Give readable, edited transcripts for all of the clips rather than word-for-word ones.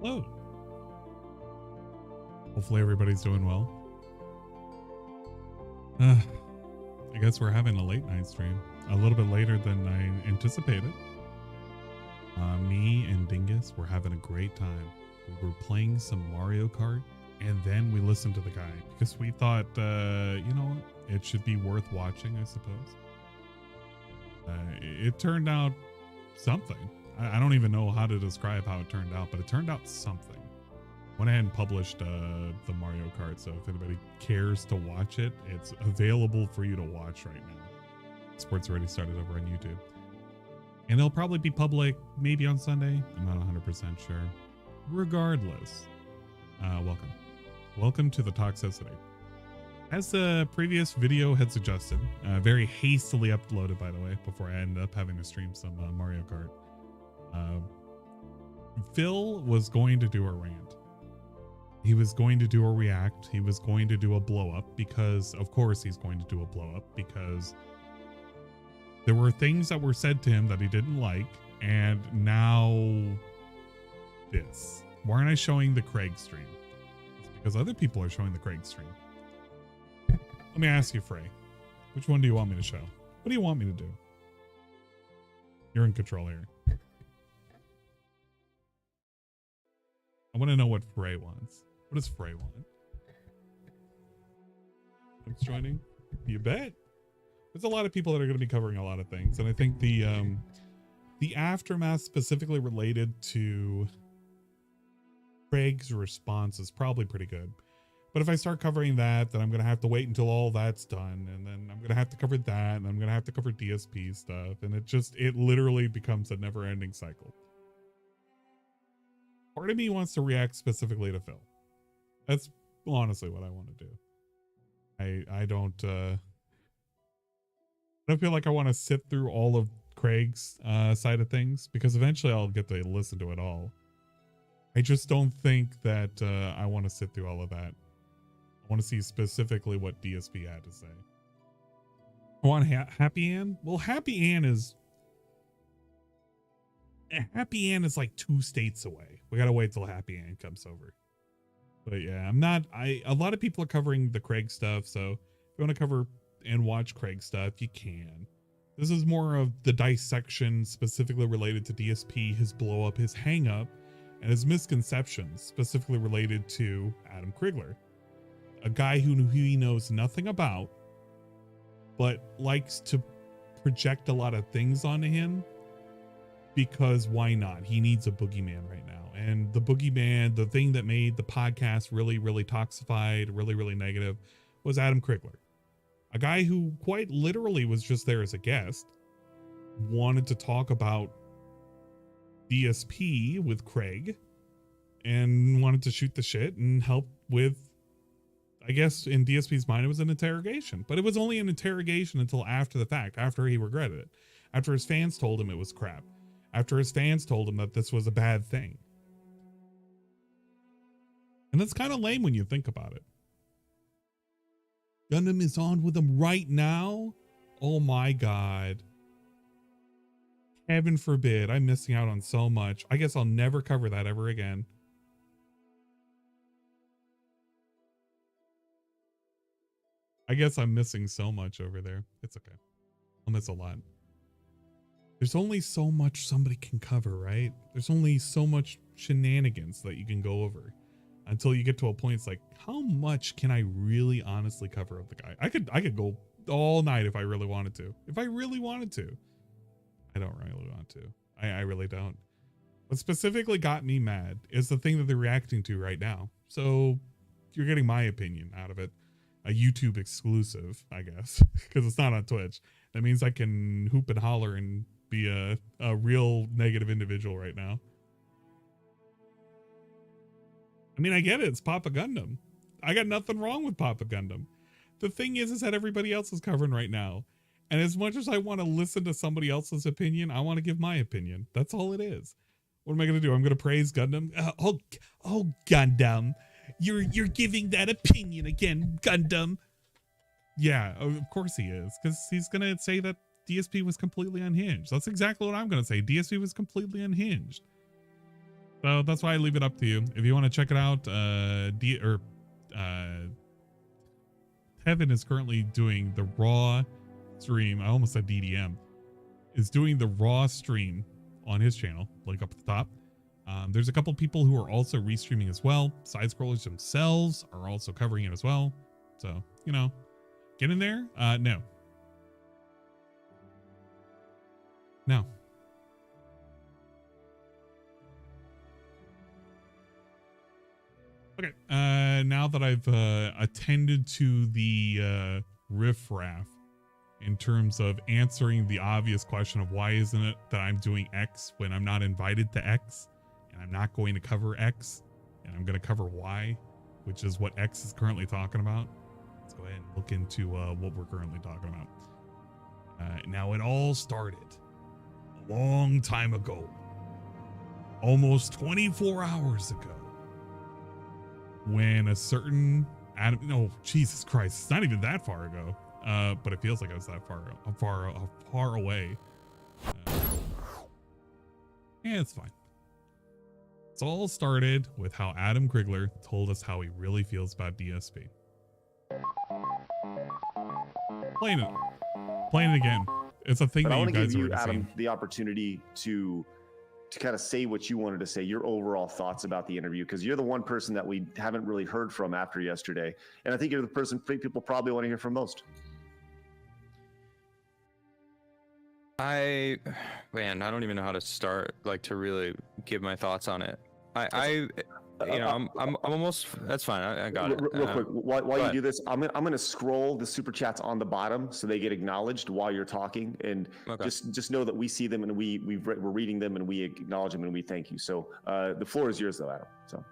Hello. Hopefully everybody's doing well. I guess we're having a late night stream. A little bit later than I anticipated. Me and Dingus were having a great time. We were playing some Mario Kart, and then we listened to the guy because we thought, you know, it should be worth watching, I suppose. It turned out something. I don't even know how to describe how it turned out, but it turned out something. Went ahead and published the Mario Kart, so if anybody cares to watch it, it's available for you to watch right now. Sports already started over on YouTube. And it'll probably be public maybe on Sunday. I'm not 100% sure. Regardless, welcome. Welcome to the toxicity. As the previous video had suggested, very hastily uploaded, by the way, before I ended up having to stream some Mario Kart. Phil was going to do a rant. He was going to do a react. He was going to do a blow up because, of course, he's going to do a blow up because there were things that were said to him that he didn't like. And now this. Why aren't I showing the Craig stream? It's because other people are showing the Craig stream. Let me ask you, Frey. Which one do you want me to show? What do you want me to do? You're in control here. I want to know what Frey wants. What does Frey want? Who's joining? You bet. There's a lot of people that are going to be covering a lot of things, and I think the aftermath specifically related to Craig's response is probably pretty good. But if I start covering that, then I'm going to have to wait until all that's done, and then I'm going to have to cover that, and I'm going to have to cover DSP stuff, and it literally becomes a never-ending cycle. Part of me wants to react specifically to Phil. That's honestly what I want to do. I don't feel like I want to sit through all of Craig's side of things, because eventually I'll get to listen to it all. I just don't think that I want to sit through all of that. I want to see specifically what DSP had to say. I want Happy Ann. Well, Happy Ann is like 2 states away. We gotta wait till Happy Ann comes over. But yeah, a lot of people are covering the Craig stuff, so if you want to cover and watch Craig stuff, you can. This is more of the dissection specifically related to DSP, his blow up, his hang up, and his misconceptions specifically related to Adam Krigler. A guy who he knows nothing about, but likes to project a lot of things onto him because why not? He needs a boogeyman right now. And the boogeyman, the thing that made the podcast really, really toxified, really, really negative, was Adam Krigler. A guy who quite literally was just there as a guest, wanted to talk about DSP with Craig, and wanted to shoot the shit and help with, I guess in DSP's mind, it was an interrogation. But it was only an interrogation until after the fact, after he regretted it. After his fans told him it was crap. After his fans told him that this was a bad thing. And that's kind of lame when you think about it. Gundam is on with him right now? Oh my god. Heaven forbid. I'm missing out on so much. I guess I'll never cover that ever again. I guess I'm missing so much over there. It's okay. I'll miss a lot. There's only so much somebody can cover, right? There's only so much shenanigans that you can go over until you get to a point. It's like, how much can I really honestly cover of the guy? I could go all night if I really wanted to. If I really wanted to. I don't really want to. I really don't. What specifically got me mad is the thing that they're reacting to right now. So you're getting my opinion out of it. A YouTube exclusive, I guess, because it's not on Twitch. That means I can hoop and holler and be a real negative individual right now. I mean, I get it. It's Papa Gundam. I got nothing wrong with Papa Gundam. The thing is that everybody else is covering right now. And as much as I want to listen to somebody else's opinion, I want to give my opinion. That's all it is. What am I going to do? I'm going to praise Gundam. Oh, Gundam. You're giving that opinion again, Gundam. Yeah, of course he is. Because he's going to say that DSP was completely unhinged. That's exactly what I'm going to say. DSP was completely unhinged. So that's why I leave it up to you. If you want to check it out, Heaven is currently doing the raw stream. I almost said DDM. Is doing the raw stream on his channel, link up at the top. There's a couple people who are also restreaming as well. Side scrollers themselves are also covering it as well. So, you know, get in there. No. Okay. Now that I've attended to the riffraff in terms of answering the obvious question of why isn't it that I'm doing X when I'm not invited to X, and I'm not going to cover X, and I'm going to cover Y, which is what X is currently talking about. Let's go ahead and look into what we're currently talking about. Now, it all started a long time ago, almost 24 hours ago, when a certain Adam, no, Jesus Christ, it's not even that far ago, but it feels like it was that far away. Yeah, it's fine. It's all started with how Adam Krigler told us how he really feels about DSP. Playing it again. It's a thing that you guys already seen. Adam, the opportunity to kind of say what you wanted to say, your overall thoughts about the interview, because you're the one person that we haven't really heard from after yesterday. And I think you're the person people probably want to hear from most. Man, I don't even know how to start, like, to really give my thoughts on it. I'm almost, that's fine. I got it. Real quick, while you do this, I'm going to scroll the super chats on the bottom so they get acknowledged while you're talking, and just know that we see them and we're reading them and we acknowledge them and we thank you. So the floor is yours though, Adam. So.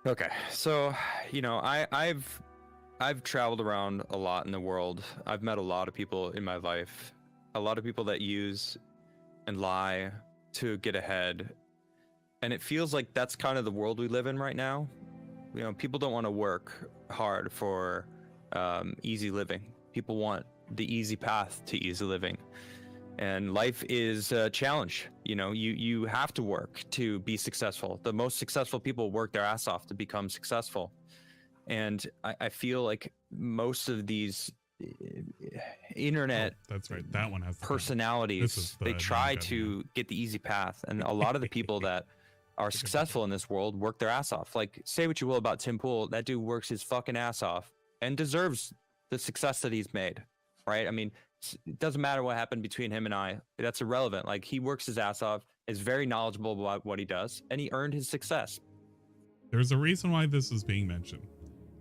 Okay. So, you know, I've traveled around a lot in the world. I've met a lot of people in my life, a lot of people that use and lie to get ahead. And it feels like that's kind of the world we live in right now. You know, people don't want to work hard for easy living. People want the easy path to easy living. And life is a challenge. You know, you have to work to be successful. The most successful people work their ass off to become successful. And I feel like most of these internet that's right, that one has personalities, they try to get the easy path. And a lot of the people that are successful in this world work their ass off. Like, say what you will about Tim Pool, that dude works his fucking ass off and deserves the success that he's made, right? I mean, it doesn't matter what happened between him and I. That's irrelevant. Like, he works his ass off, is very knowledgeable about what he does, and he earned his success. There's a reason why this is being mentioned.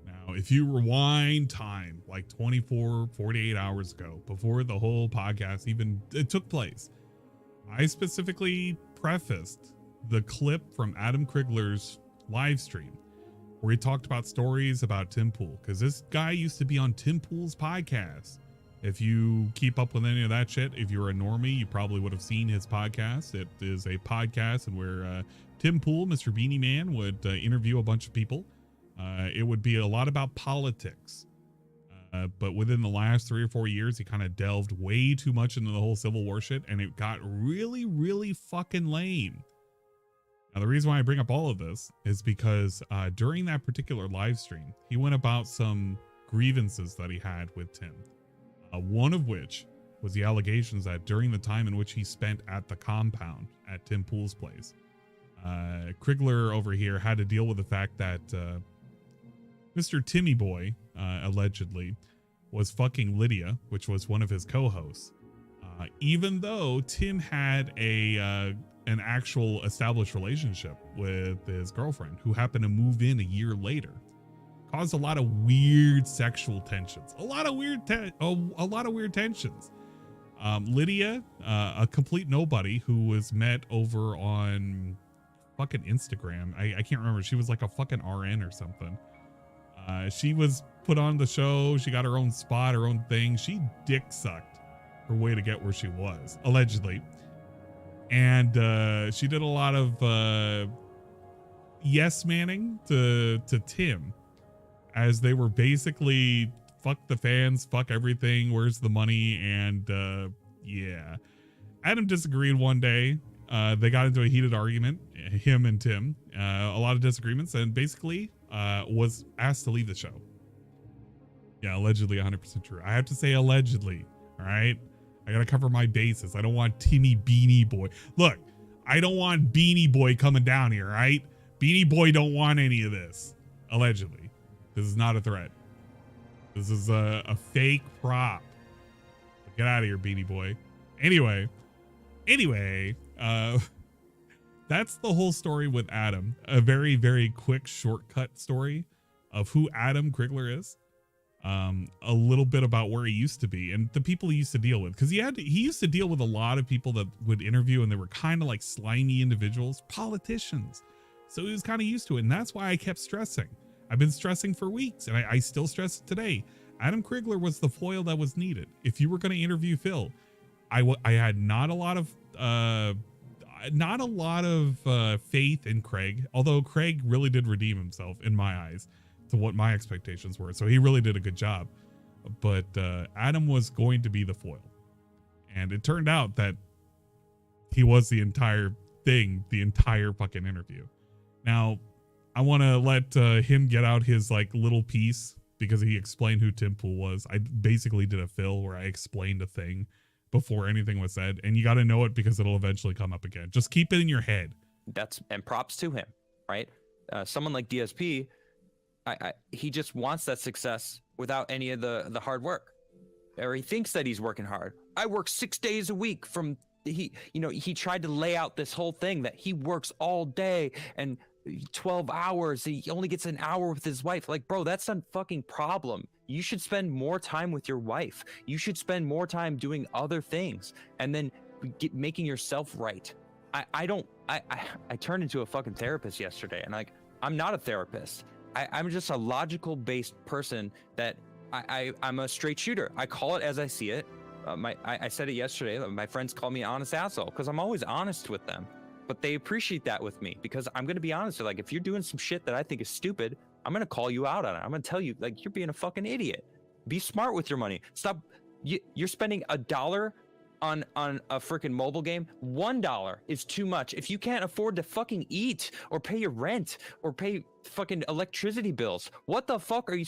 Now, if you rewind time like 24, 48 hours ago, before the whole podcast even took place, I specifically prefaced the clip from Adam Krigler's live stream where he talked about stories about Tim Pool, because this guy used to be on Tim Pool's podcast. If you keep up with any of that shit, if you're a normie, you probably would have seen his podcast. It is a podcast and where Tim Pool, Mr. Beanie Man, would interview a bunch of people. It would be a lot about politics. But within the last 3 or 4 years, he kind of delved way too much into the whole Civil War shit, and it got really, really fucking lame. Now, the reason why I bring up all of this is because during that particular live stream, he went about some grievances that he had with Tim. One of which was the allegations that during the time in which he spent at the compound at Tim Pool's place, Krigler over here had to deal with the fact that Mr. Timmy Boy, allegedly, was fucking Lydia, which was one of his co-hosts, even though Tim had an actual established relationship with his girlfriend, who happened to move in a year later. Caused a lot of weird sexual tensions. A lot of weird tensions. Lydia, a complete nobody who was met over on fucking Instagram. I can't remember. She was like a fucking RN or something. She was put on the show. She got her own spot, her own thing. She dick sucked her way to get where she was, allegedly. And she did a lot of yes manning to Tim, as they were basically fuck the fans, fuck everything, where's the money? And yeah, Adam disagreed one day They got into a heated argument, him and Tim, a lot of disagreements, and basically was asked to leave the show. Yeah, allegedly 100% true. I have to say allegedly, all right? I got to cover my bases. I don't want Timmy Beanie Boy. Look, I don't want Beanie Boy coming down here, all right? Beanie Boy don't want any of this, allegedly. This is not a threat. This is a fake prop. Get out of here, Beanie Boy. Anyway, that's the whole story with Adam. A very, very quick shortcut story of who Adam Krigler is. A little bit about where he used to be and the people he used to deal with, because he used to deal with a lot of people that would interview and they were kind of like slimy individuals, politicians. So he was kind of used to it, and that's why I kept stressing. I've been stressing for weeks, and I still stress it today. Adam Krigler was the foil that was needed. If you were going to interview Phil, I had not a lot of faith in Craig, although Craig really did redeem himself in my eyes to what my expectations were. So he really did a good job. But Adam was going to be the foil. And it turned out that he was the entire thing, the entire fucking interview. Now, I want to let him get out his like little piece because he explained who Tim Pool was. I basically did a fill where I explained a thing before anything was said, and you got to know it because it'll eventually come up again. Just keep it in your head. And props to him, right? Someone like DSP, he just wants that success without any of the hard work, or he thinks that he's working hard. I work 6 days a week he tried to lay out this whole thing that he works all day and 12 hours. He only gets an hour with his wife. Like, bro, that's a fucking problem. You should spend more time with your wife. You should spend more time doing other things and then making yourself right. I turned into a fucking therapist yesterday, and like, I'm not a therapist. I'm just a logical based person that I'm a straight shooter. I call it as I see it. I said it yesterday. My friends call me an honest asshole because I'm always honest with them. But they appreciate that with me because I'm going to be honest. Like, if you're doing some shit that I think is stupid, I'm going to call you out on it. I'm going to tell you, like, you're being a fucking idiot. Be smart with your money. Stop. You're spending $1 on a freaking mobile game. $1 is too much. If you can't afford to fucking eat or pay your rent or pay fucking electricity bills, what the fuck are you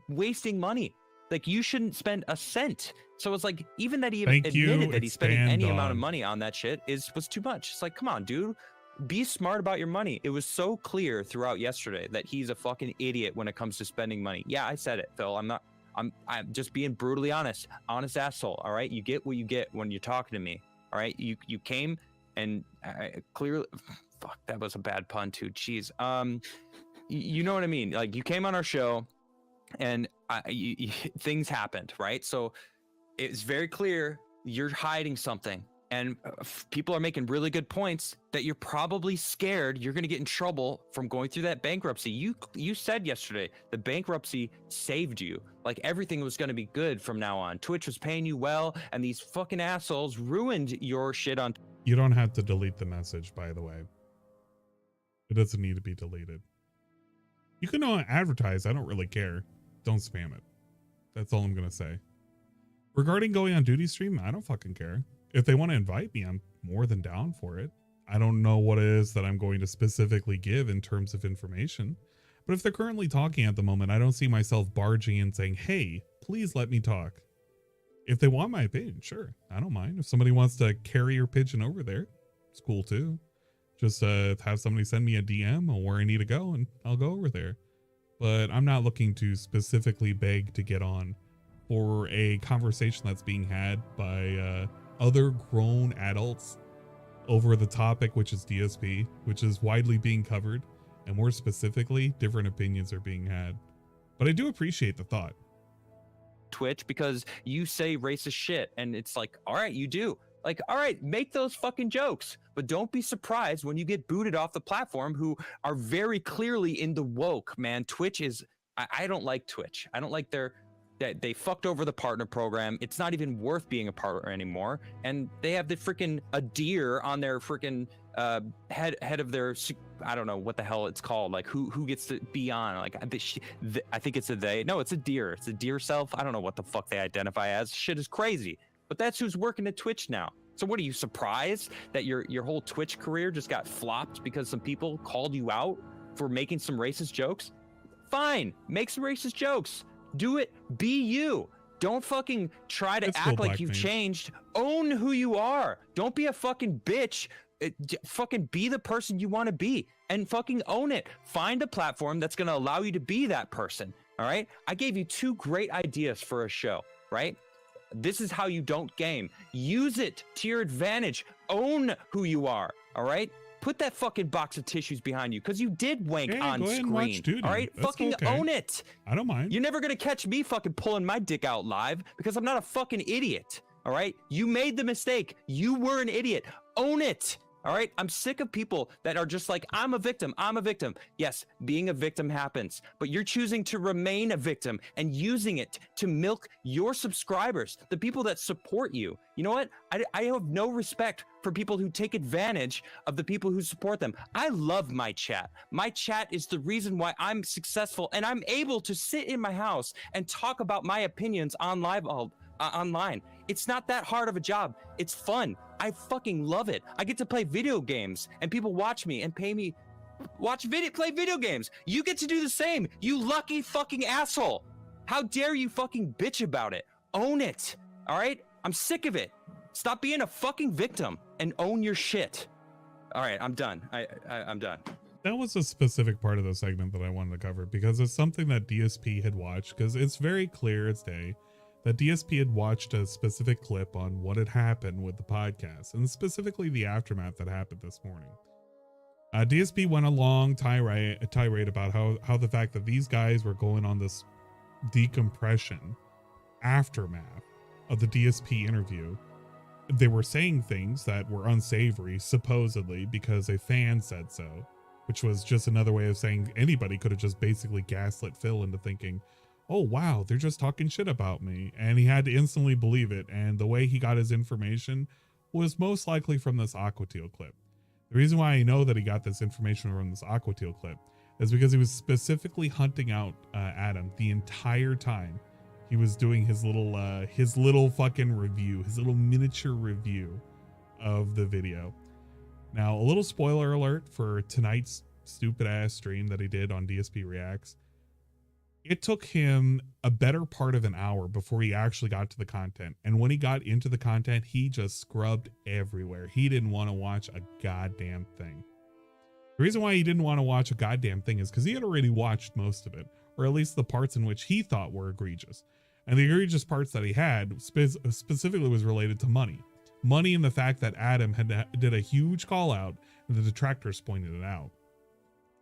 wasting money? Like, you shouldn't spend a cent. So it's like, even that he admitted that he's spending any amount of money on that shit was too much. It's like, come on, dude, be smart about your money. It was so clear throughout yesterday that he's a fucking idiot when it comes to spending money. Yeah, I said it, Phil. I'm just being brutally honest asshole. All right. You get what you get when you're talking to me. All right. You came and clearly, fuck, that was a bad pun too. Jeez. You know what I mean? Like, you came on our show and things happened, right? So it's very clear you're hiding something, and people are making really good points that you're probably scared you're going to get in trouble from going through that bankruptcy. You said yesterday the bankruptcy saved you. Like, everything was going to be good from now on. Twitch was paying you well, and these fucking assholes ruined your shit on. You don't have to delete the message, by the way. It doesn't need to be deleted. You can advertise. I don't really care. Don't spam it. That's all I'm going to say. Regarding going on Doody stream, I don't fucking care. If they want to invite me, I'm more than down for it. I don't know what it is that I'm going to specifically give in terms of information. But if they're currently talking at the moment, I don't see myself barging in saying, hey, please let me talk. If they want my opinion, sure, I don't mind. If somebody wants to carry your pigeon over there, it's cool too. Just have somebody send me a DM on where I need to go and I'll go over there. But I'm not looking to specifically beg to get on for a conversation that's being had by other grown adults over the topic, which is DSP, which is widely being covered, and more specifically, different opinions are being had. But I do appreciate the thought. Twitch, because you say racist shit, and it's like, all right, you do. Like, all right, make those fucking jokes, but don't be surprised when you get booted off the platform, who are very clearly in the woke, man. Twitch is, I don't like Twitch. I don't like that they fucked over the partner program. It's not even worth being a partner anymore. And they have the freaking a deer on their freaking head of their, I don't know what the hell it's called. Like, who gets to be on? Like, I think it's a they. No, it's a deer. It's a deer self. I don't know what the fuck they identify as. Shit is crazy. But that's who's working at Twitch now. So what, are you surprised that your whole Twitch career just got flopped because some people called you out for making some racist jokes? Fine, make some racist jokes. Do it. Be you. Don't fucking try to act like you've changed. Own who you are. Don't be a fucking bitch. Fucking be the person you want to be and fucking own it. Find a platform that's going to allow you to be that person. All right. I gave you 2 great ideas for a show, right? This is how you don't game. Use it to your advantage. Own who you are. All right. Put that fucking box of tissues behind you because you did wank on screen. All right. That's fucking own it. I don't mind. You're never going to catch me fucking pulling my dick out live because I'm not a fucking idiot. All right. You made the mistake. You were an idiot. Own it. All right. I'm sick of people that are just like, I'm a victim. I'm a victim. Yes, being a victim happens, but you're choosing to remain a victim and using it to milk your subscribers, the people that support you. You know what? I have no respect for people who take advantage of the people who support them. I love my chat. My chat is the reason why I'm successful and I'm able to sit in my house and talk about my opinions on live online. It's not that hard of a job. It's fun. I fucking love it. I get to play video games and people watch me and pay me play video games. You get to do the same. You lucky fucking asshole. How dare you fucking bitch about it? Own it. All right? I'm sick of it. Stop being a fucking victim and own your shit. All right, I'm done. I'm done. That was a specific part of the segment that I wanted to cover because it's something that DSP had watched, because it's very clear as day that DSP had watched a specific clip on what had happened with the podcast, and specifically the aftermath that happened this morning. DSP went a long tirade about how the fact that these guys were going on this decompression aftermath of the DSP interview. They were saying things that were unsavory, supposedly, because a fan said so, which was just another way of saying anybody could have just basically gaslit Phil into thinking, oh wow, they're just talking shit about me. And he had to instantly believe it. And the way he got his information was most likely from this Aquateal clip. The reason why I know that he got this information from this Aquateal clip is because he was specifically hunting out Adam the entire time he was doing his little fucking review, his little miniature review of the video. Now, a little spoiler alert for tonight's stupid ass stream that he did on DSP Reacts. It took him a better part of an hour before he actually got to the content. And when he got into the content, he just scrubbed everywhere. He didn't want to watch a goddamn thing. The reason why he didn't want to watch a goddamn thing is because he had already watched most of it, or at least the parts in which he thought were egregious. And the egregious parts that he had specifically was related to money. Money and the fact that Adam did a huge call out and the detractors pointed it out.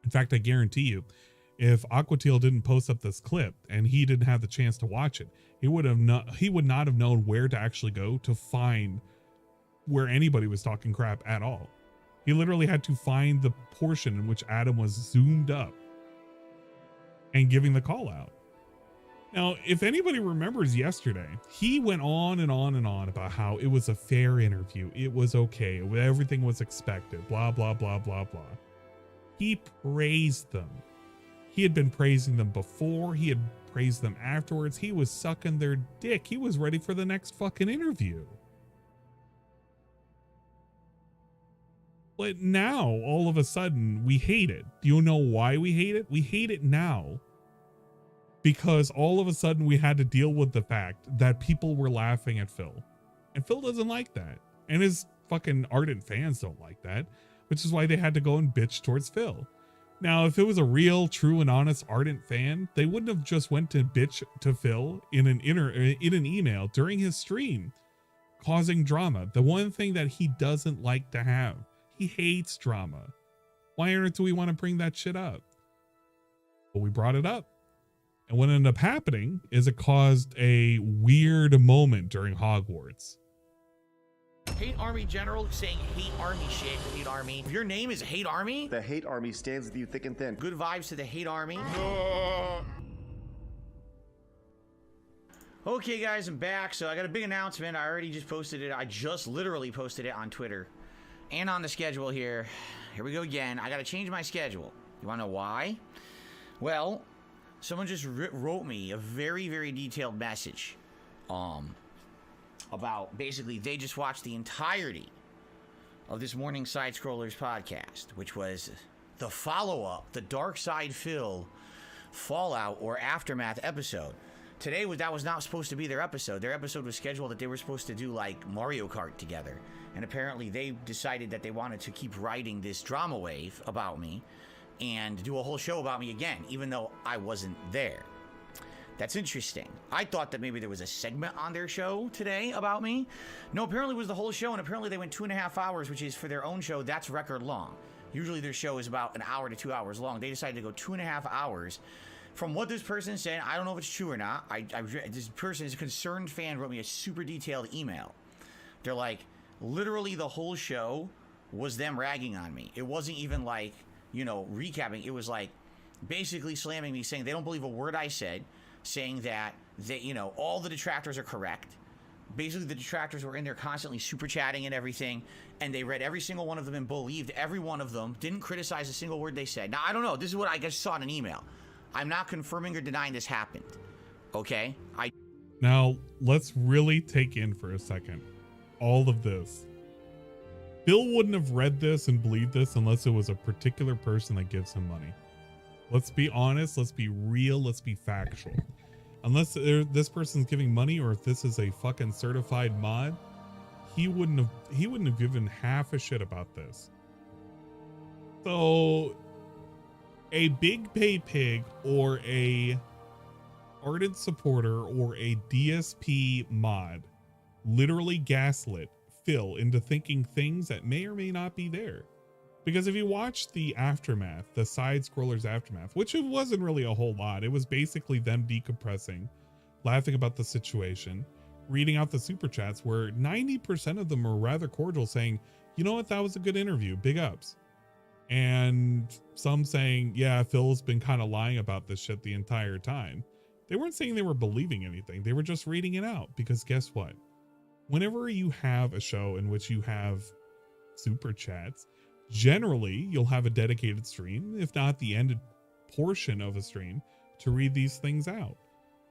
In fact, I guarantee you, if Aquateal didn't post up this clip and he didn't have the chance to watch it, he would not have known where to actually go to find where anybody was talking crap at all. He literally had to find the portion in which Adam was zoomed up and giving the call out. Now, if anybody remembers yesterday, he went on and on and on about how it was a fair interview. It was okay. Everything was expected. Blah, blah, blah, blah, blah. He praised them. He had been praising them before. He had praised them afterwards. He was sucking their dick. He was ready for the next fucking interview. But now, all of a sudden, we hate it. Do you know why we hate it? We hate it now because all of a sudden we had to deal with the fact that people were laughing at Phil. And Phil doesn't like that. And his fucking ardent fans don't like that, which is why they had to go and bitch towards Phil. Now, if it was a real, true, and honest ardent fan, they wouldn't have just went to bitch to Phil in an email during his stream, causing drama. The one thing that he doesn't like to have. He hates drama. Why on earth do we want to bring that shit up? But we brought it up. And what ended up happening is it caused a weird moment during Hogwarts. Hate Army General saying hate Army shit. Hate Army. If your name is Hate Army, the Hate Army stands with you thick and thin. Good vibes to the Hate Army. Okay, guys, I'm back. So I got a big announcement. I already just posted it. I just literally posted it on Twitter and on the schedule here. Here we go again. I got to change my schedule. You want to know why? Well, someone just wrote me a very, very detailed message. about basically they just watched the entirety of this morning Side Scrollers podcast, which was the follow-up, the Dark Side Phil Fallout or Aftermath episode. Today that was not supposed to be their episode. Their episode was scheduled that they were supposed to do like Mario Kart together. And apparently they decided that they wanted to keep riding this drama wave about me and do a whole show about me again, even though I wasn't there. That's interesting. I thought that maybe there was a segment on their show today about me. No, apparently it was the whole show, and apparently they went 2.5 hours, which is for their own show, that's record long. Usually their show is about an hour to 2 hours long. They decided to go 2.5 hours. From what this person said, I don't know if it's true or not. This person is a concerned fan, wrote me a super detailed email. They're like, literally the whole show was them ragging on me. It wasn't even like, you know, recapping. It was like basically slamming me, saying they don't believe a word I said, saying that they, you know, all the detractors are correct. Basically, the detractors were in there constantly super chatting and everything, and they read every single one of them and believed every one of them, didn't criticize a single word they said. Now, I don't know. This is what I just saw in an email. I'm not confirming or denying this happened. Okay? Now, let's really take in for a second all of this. Bill wouldn't have read this and believed this unless it was a particular person that gives him money. Let's be honest, let's be real, let's be factual. Unless this person's giving money, or if this is a fucking certified mod, he wouldn't have given half a shit about this. So a big pay pig or a ardent supporter or a DSP mod literally gaslit Phil into thinking things that may or may not be there. Because if you watch the aftermath, the Side Scrollers aftermath, which it wasn't really a whole lot, it was basically them decompressing, laughing about the situation, reading out the super chats where 90% of them were rather cordial, saying, you know what, that was a good interview, big ups. And some saying, yeah, Phil's been kind of lying about this shit the entire time. They weren't saying they were believing anything. They were just reading it out, because guess what? Whenever you have a show in which you have super chats, generally you'll have a dedicated stream, if not the ended portion of a stream, to read these things out.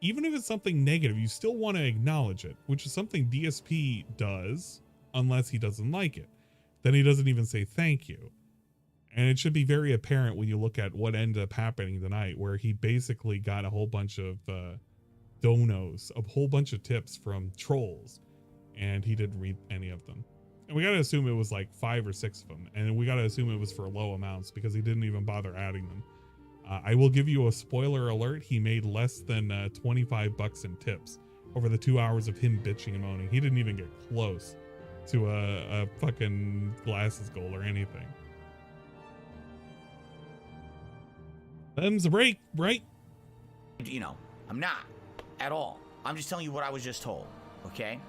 Even if it's something negative, you still want to acknowledge it, which is something DSP does, unless he doesn't like it. Then he doesn't even say thank you. And it should be very apparent when you look at what ended up happening tonight, where he basically got a whole bunch of donos, a whole bunch of tips from trolls, and he didn't read any of them. And we got to assume it was like 5 or 6 of them. And we got to assume it was for low amounts, because he didn't even bother adding them. I will give you a spoiler alert. He made less than $25 in tips over the 2 hours of him bitching and moaning. He didn't even get close to a fucking glasses goal or anything. Them's a break, right? You know, I'm not at all. I'm just telling you what I was just told. Okay?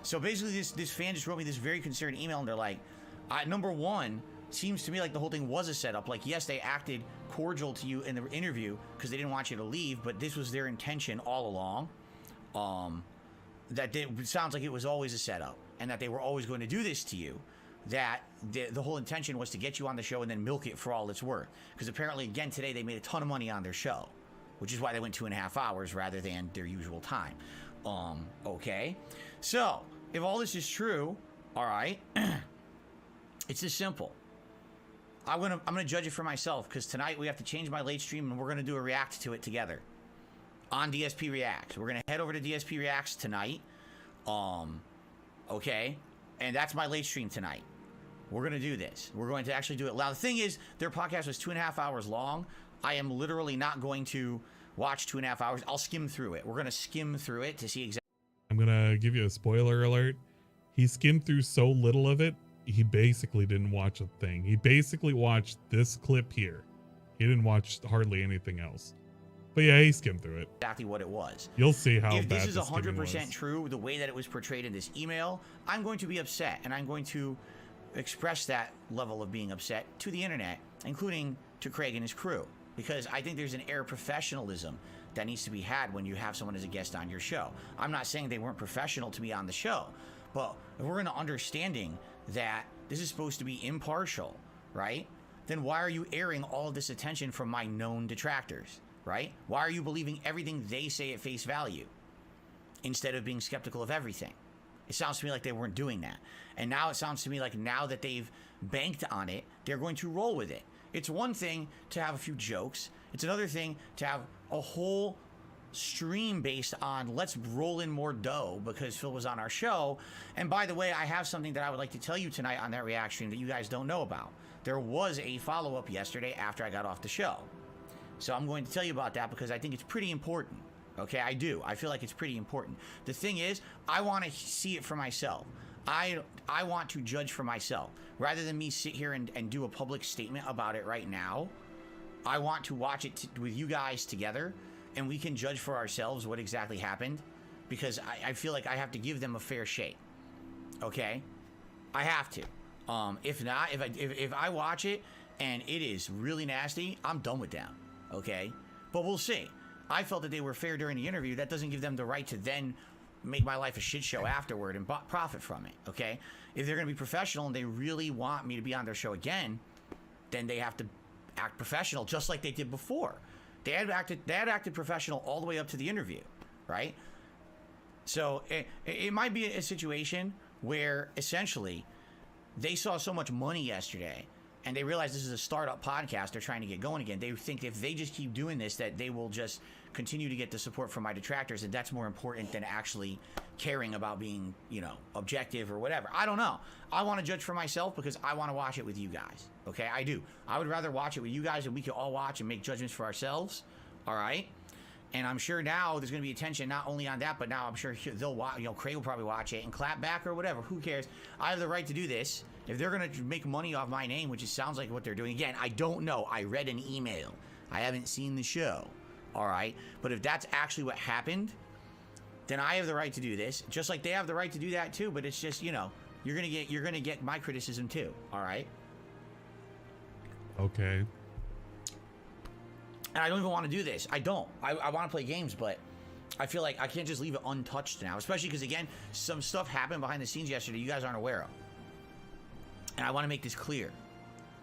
So basically this fan just wrote me this very concerned email, and they're like, number one, seems to me like the whole thing was a setup. Like, yes, they acted cordial to you in the interview because they didn't want you to leave, but this was their intention all along. It sounds like it was always a setup, and that they were always going to do this to you. That the whole intention was to get you on the show and then milk it for all it's worth. Because apparently, again, today they made a ton of money on their show, which is why they went 2.5 hours rather than their usual time. Okay. So, if all this is true, all right, it's this simple. I'm gonna judge it for myself, because tonight we have to change my late stream, and we're gonna do a react to it together on DSP Reacts. We're gonna head over to DSP Reacts tonight. Okay, and that's my late stream tonight. We're gonna do this. We're going to actually do it. Now the thing is, their podcast was 2.5 hours long. I am literally not going to watch 2.5 hours. I'll skim through it. We're gonna skim through it to see exactly. I'm gonna give you a spoiler alert. He skimmed through so little of it, he basically didn't watch a thing. He basically watched this clip here. He didn't watch hardly anything else. But yeah, he skimmed through it. Exactly what it was. You'll see how if bad this is the skimming 100% was. true, the way that it was portrayed in this email, I'm going to be upset, and I'm going to express that level of being upset to the internet, including to Craig and his crew, because I think there's an air of professionalism that needs to be had when you have someone as a guest on your show. I'm not saying they weren't professional to be on the show, but if we're in an understanding that this is supposed to be impartial, right? Then why are you airing all of this attention from my known detractors, right? Why are you believing everything they say at face value instead of being skeptical of everything? It sounds to me like they weren't doing that. And now it sounds to me like now that they've banked on it, they're going to roll with it. It's one thing to have a few jokes. It's another thing to have a whole stream based on let's roll in more dough because Phil was on our show. And by the way, I have something that I would like to tell you tonight on that react stream that you guys don't know about. There was a follow-up yesterday after I got off the show. So I'm going to tell you about that because I think it's pretty important. Okay, I do. I feel like it's pretty important. The thing is, I want to see it for myself. I want to judge for myself. Rather than me sit here and do a public statement about it right now, I want to watch it with you guys together, and we can judge for ourselves what exactly happened, because I feel like I have to give them a fair shake. Okay? I have to. If not, if I watch it and it is really nasty, I'm done with them. Okay? But we'll see. I felt that they were fair during the interview. That doesn't give them the right to then make my life a shit show afterward and profit from it, okay? If they're going to be professional and they really want me to be on their show again, then they have to act professional just like they did before. They had acted professional all the way up to the interview, right? So it might be a situation where essentially they saw so much money yesterday and they realize this is a startup podcast they're trying to get going again. They think if they just keep doing this that they will just continue to get the support from my detractors, and that's more important than actually caring about being, you know, objective or whatever. I don't know. I want to judge for myself because I want to watch it with you guys. Okay, I do. I would rather watch it with you guys and we can all watch and make judgments for ourselves. All right. And I'm sure now there's going to be attention not only on that, but now I'm sure they'll watch, you know, Craig will probably watch it and clap back or whatever. Who cares? I have the right to do this. If they're going to make money off my name, which it sounds like what they're doing. Again, I don't know. I read an email. I haven't seen the show. All right. But if that's actually what happened, then I have the right to do this, just like they have the right to do that too. But it's just, you know, you're going to get my criticism too. All right. Okay. And I don't even want to do this. I don't. I want to play games, but I feel like I can't just leave it untouched now, especially because, again, some stuff happened behind the scenes yesterday you guys aren't aware of. And I want to make this clear,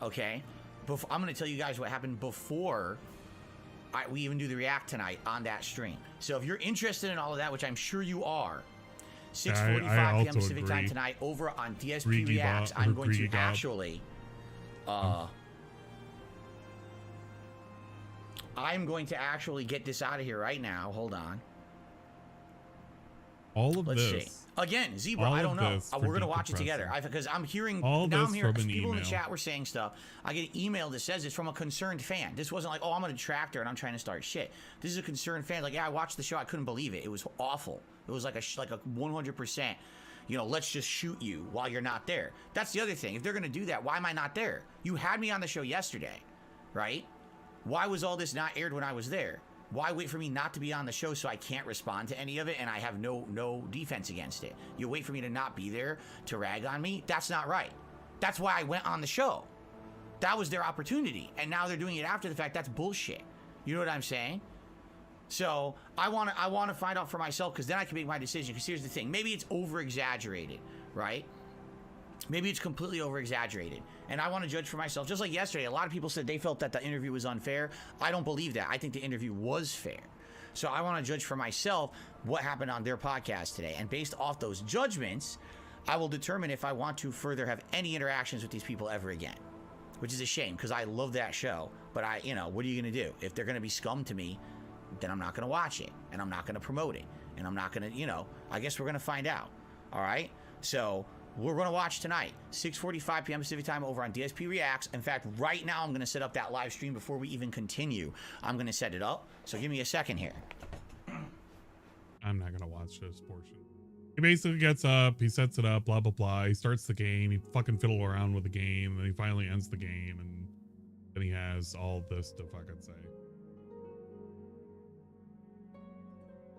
okay? I'm going to tell you guys what happened before we even do the react tonight on that stream. So if you're interested in all of that, which I'm sure you are, 6:45 p.m. Pacific time tonight over on DSP Reacts, I'm going to actually... I'm going to actually get this out of here right now. Hold on. Let's see. Again, Zebra, I don't know. We're going to watch it together. Because I'm hearing... now I'm hearing people in the chat were saying stuff. I get an email that says it's from a concerned fan. This wasn't like, oh, I'm a detractor and I'm trying to start shit. This is a concerned fan. Like, yeah, I watched the show. I couldn't believe it. It was awful. It was like a 100%, you know, let's just shoot you while you're not there. That's the other thing. If they're going to do that, why am I not there? You had me on the show yesterday, right? Why was all this not aired when I was there? Why wait for me not to be on the show so I can't respond to any of it and I have no defense against it? You wait for me to not be there to rag on me? That's not right. That's why I went on the show. That was their opportunity. And now they're doing it after the fact. That's bullshit. You know what I'm saying? So I want to find out for myself, because then I can make my decision. Because here's the thing. Maybe it's over-exaggerated, right? Maybe it's completely over-exaggerated. And I want to judge for myself. Just like yesterday, a lot of people said they felt that the interview was unfair. I don't believe that. I think the interview was fair. So I want to judge for myself what happened on their podcast today. And based off those judgments, I will determine if I want to further have any interactions with these people ever again. Which is a shame, because I love that show. But what are you going to do? If they're going to be scum to me, then I'm not going to watch it. And I'm not going to promote it. And I'm not going to, I guess we're going to find out. All right? So... we're going to watch tonight, 6:45 p.m. Pacific time over on DSP Reacts. In fact, right now I'm going to set up that live stream before we even continue. I'm going to set it up. So give me a second here. I'm not going to watch this portion. He basically gets up, he sets it up, blah, blah, blah. He starts the game. He fucking fiddle around with the game. And then he finally ends the game. And then he has all this to fucking say.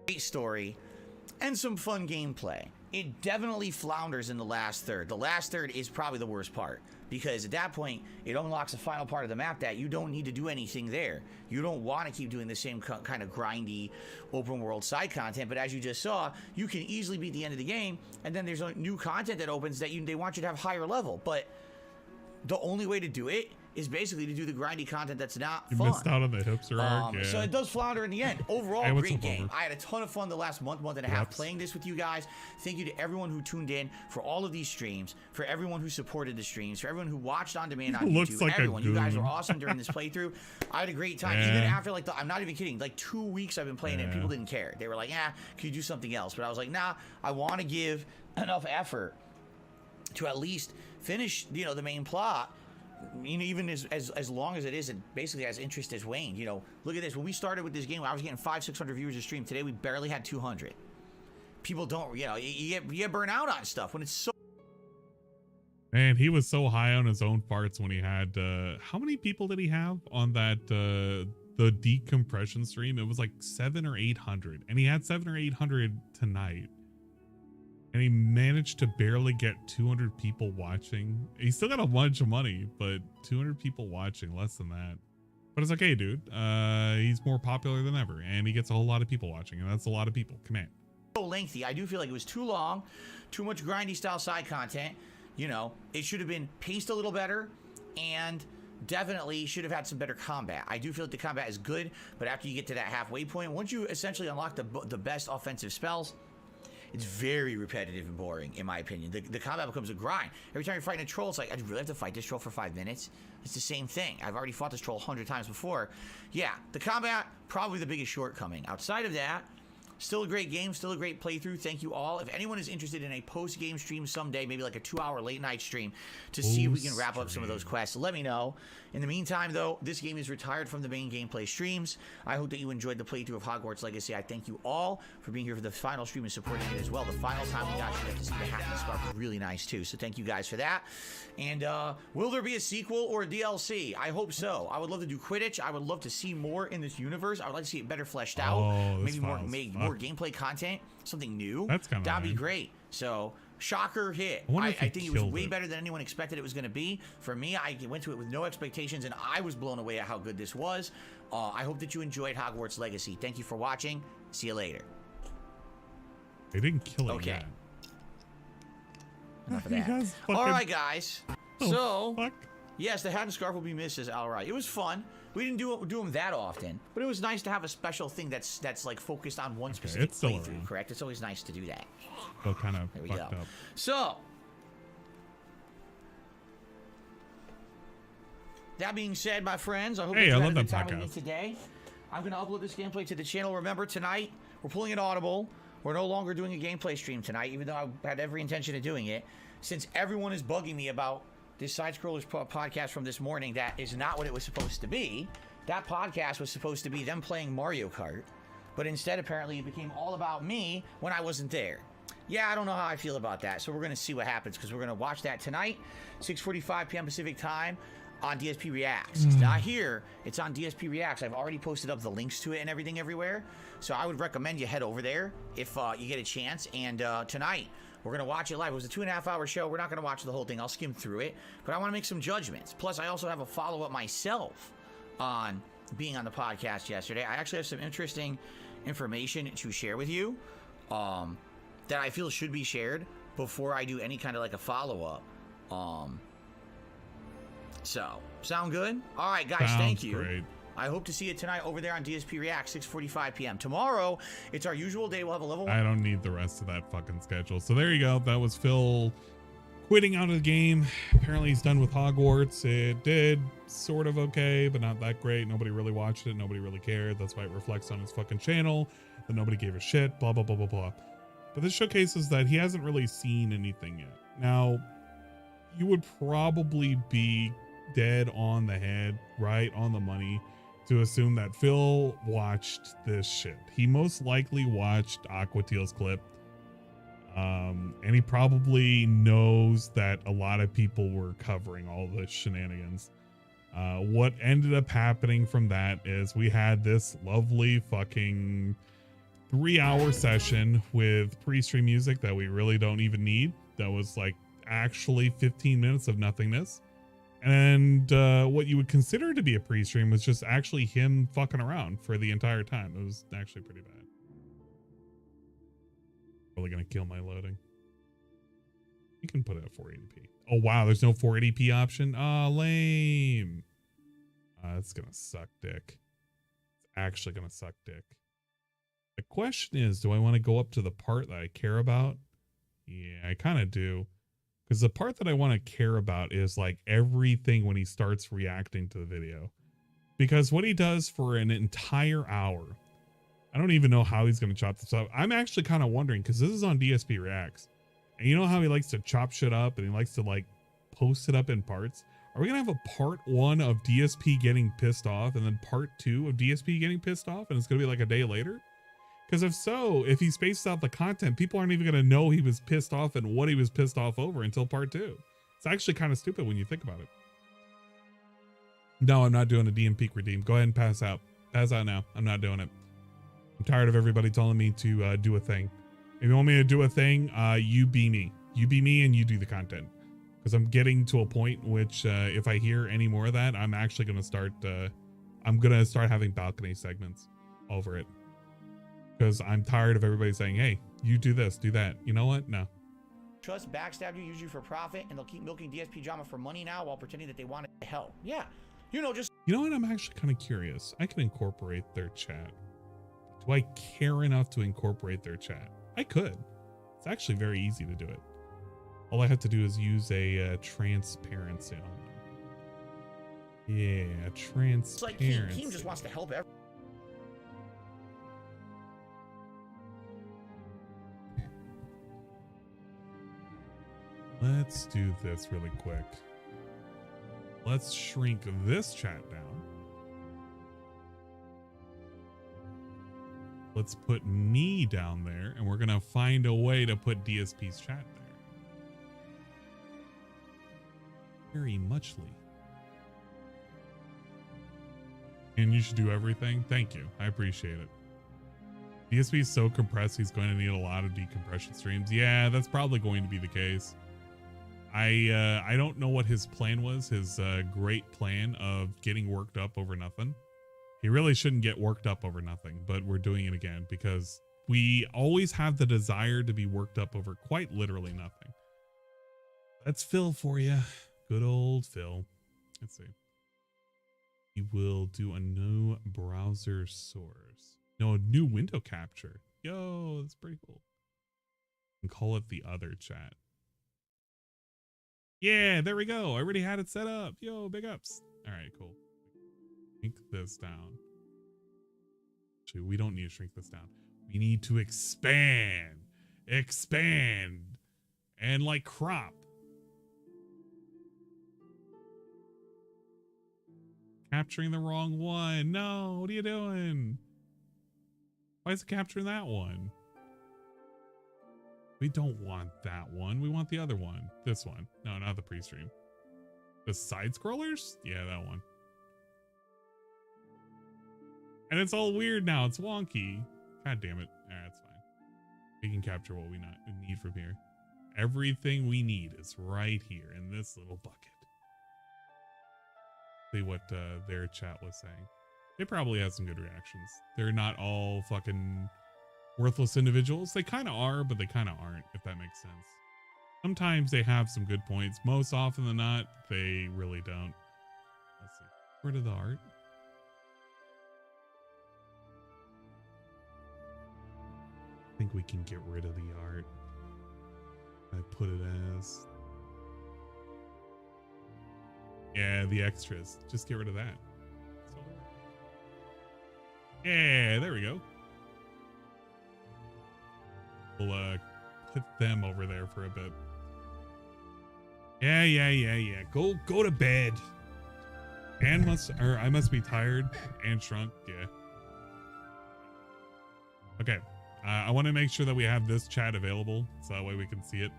Great story and some fun gameplay. It definitely flounders in the last third. The last third is probably the worst part, because at that point, it unlocks a final part of the map that you don't need to do anything there. You don't want to keep doing the same kind of grindy open world side content, but as you just saw, you can easily beat the end of the game, and then there's new content that opens that they want you to have higher level. But the only way to do it is basically to do the grindy content that's not You fun. missed out on the hipster arc. Yeah. So it does flounder in the end. Overall, Hey, what's great up, game. Bummer? I had a ton of fun the last month and a half playing this with you guys. Thank you to everyone who tuned in for all of these streams, for everyone who supported the streams, for everyone who watched on demand on Looks YouTube. like a Everyone, you guys goon. were awesome during this playthrough. I had a great time. Yeah. Even after like I'm not even kidding, like 2 weeks I've been playing it, and people didn't care. They were like, "Yeah, can you do something else?" But I was like, "Nah, I want to give enough effort to at least finish, the main plot." Even as long as it is, and basically as interest as waned. Look at this. When we started with this game, I was getting 500-600 viewers a stream. Today we barely had 200. People don't, you get burnt out on stuff when it's so. Man, he was so high on his own farts when he had how many people did he have on that the decompression stream? It was like 700 or 800, and he had 700 or 800 tonight. And he managed to barely get 200 people watching. He still got a bunch of money, but 200 people watching, less than that. But it's okay, dude. He's more popular than ever, and he gets a whole lot of people watching, and that's a lot of people. Come on. So lengthy. I do feel like it was too long, too much grindy style side content. It should have been paced a little better, and definitely should have had some better combat. I do feel like the combat is good, but after you get to that halfway point, once you essentially unlock the best offensive spells, it's very repetitive and boring, in my opinion. The combat becomes a grind. Every time you're fighting a troll, it's like, I really have to fight this troll for 5 minutes? It's the same thing. I've already fought this troll 100 times before. Yeah, the combat, probably the biggest shortcoming. Outside of that, still a great game, still a great playthrough. Thank you all. If anyone is interested in a post-game stream someday, maybe like a 2-hour late-night stream to see if we can wrap up some of those quests, let me know. In the meantime, though, this game is retired from the main gameplay streams. I hope that you enjoyed the playthrough of Hogwarts Legacy. I thank you all for being here for the final stream and supporting it as well. The final time we got to see the hat and the scarf was really nice, too. So thank you guys for that. And will there be a sequel or a DLC? I hope so. I would love to do Quidditch. I would love to see more in this universe. I would like to see it better fleshed out. Maybe more gameplay content, something new. That'd be great. So shocker hit. I think it was way better than anyone expected it was going to be. For me, I went to it with no expectations, and I was blown away at how good this was. I hope that you enjoyed Hogwarts Legacy. Thank you for watching. See you later. They didn't kill it yet. Enough of that. All right, guys. Yes, the hat and scarf will be missed, says Al Right. It was fun. We didn't do them that often, but it was nice to have a special thing that's like focused on one specific playthrough. Correct? It's always nice to do that. So kind of fucked up. So that being said, my friends, I hope you had a good time with me today. I'm going to upload this gameplay to the channel. Remember, tonight we're pulling an audible. We're no longer doing a gameplay stream tonight, even though I had every intention of doing it. Since everyone is bugging me about this Side Scrollers podcast from this morning, that is not what it was supposed to be. That podcast was supposed to be them playing Mario Kart, but instead apparently it became all about me when I wasn't there. Yeah, I don't know how I feel about that, so we're going to see what happens, because we're going to watch that tonight, 6:45 p.m. Pacific time on DSP Reacts. It's not here, it's on DSP Reacts. I've already posted up the links to it and everything everywhere, so I would recommend you head over there if you get a chance. And tonight we're going to watch it live. It was a 2.5-hour show. We're not going to watch the whole thing. I'll skim through it, but I want to make some judgments. Plus, I also have a follow-up myself on being on the podcast yesterday. I actually have some interesting information to share with you that I feel should be shared before I do any kind of like a follow-up. So, sound good? All right, guys, thank you. Great. I hope to see you tonight over there on DSP React, 6:45 p.m. Tomorrow, it's our usual day. We'll have a level 1. I don't need the rest of that fucking schedule. So there you go. That was Phil quitting out of the game. Apparently he's done with Hogwarts. It did sort of okay, but not that great. Nobody really watched it. Nobody really cared. That's why it reflects on his fucking channel that nobody gave a shit. Blah, blah, blah, blah, blah. But this showcases that he hasn't really seen anything yet. Now, you would probably be dead on the head, right on the money, to assume that Phil watched this shit. He most likely watched Aquateal's clip. And he probably knows that a lot of people were covering all the shenanigans. What ended up happening from that is we had this lovely fucking 3-hour session with pre-stream music that we really don't even need. That was like actually 15 minutes of nothingness. And what you would consider to be a pre-stream was just actually him fucking around for the entire time. It was actually pretty bad. Probably gonna kill my loading. You can put it at 480p. Oh wow, there's no 480p option. Ah, lame. That's gonna suck dick. It's actually gonna suck dick. The question is, do I want to go up to the part that I care about? Yeah, I kind of do. Because the part that I want to care about is like everything when he starts reacting to the video. Because what he does for an entire hour, I don't even know how he's going to chop this up. I'm actually kind of wondering, because this is on DSP Reacts. And you know how he likes to chop shit up and he likes to like post it up in parts? Are we going to have a part 1 of DSP getting pissed off and then part 2 of DSP getting pissed off and it's going to be like a day later? Because if so, if he spaces out the content, people aren't even going to know he was pissed off and what he was pissed off over until part 2. It's actually kind of stupid when you think about it. No, I'm not doing a DM Peak redeem. Go ahead and pass out. Pass out now. I'm not doing it. I'm tired of everybody telling me to do a thing. If you want me to do a thing, you be me. You be me and you do the content. Because I'm getting to a point in which if I hear any more of that, I'm actually going to start, I'm going to start having balcony segments over it. Because I'm tired of everybody saying, hey, you do this, do that. You know what? No. Trust backstab you, use you for profit, and they'll keep milking DSP drama for money now while pretending that they want it to help. Yeah. You know, just... You know what? I'm actually kind of curious. I can incorporate their chat. Do I care enough to incorporate their chat? I could. It's actually very easy to do it. All I have to do is use a transparency on them. Yeah, transparency. It's like Keem just wants to help everyone. Let's do this really quick. Let's shrink this chat down. Let's put me down there, and we're gonna find a way to put DSP's chat there. Very muchly. And you should do everything. Thank you. I appreciate it. DSP is so compressed, he's going to need a lot of decompression streams. Yeah, that's probably going to be the case. I don't know what his plan was, his great plan of getting worked up over nothing. He really shouldn't get worked up over nothing, but we're doing it again because we always have the desire to be worked up over quite literally nothing. That's Phil for you. Good old Phil. Let's see. We will do a new browser source. No, a new window capture. Yo, that's pretty cool. And call it the other chat. Yeah, there we go. I already had it set up. Yo, big ups. All right, cool. Shrink this down. Actually, we don't need to shrink this down. We need to expand. Expand. And like crop. Capturing the wrong one. No, what are you doing? Why is it capturing that one? We don't want that one. We want the other one. This one. No, not the pre-stream. The side scrollers? Yeah, that one. And it's all weird now. It's wonky. God damn it. All right, that's fine. We can capture what we need from here. Everything we need is right here in this little bucket. See what their chat was saying. They probably had some good reactions. They're not all fucking worthless individuals. They kind of are, but they kind of aren't, if that makes sense. Sometimes they have some good points. Most often than not, they really don't. Let's see. Where did the art? I think we can get rid of the art. I put it as... Yeah, the extras. Just get rid of that. Yeah, there we go. We'll put them over there for a bit. Yeah. Go to bed. I must be tired and shrunk. Yeah. Okay. I want to make sure that we have this chat available so that way we can see it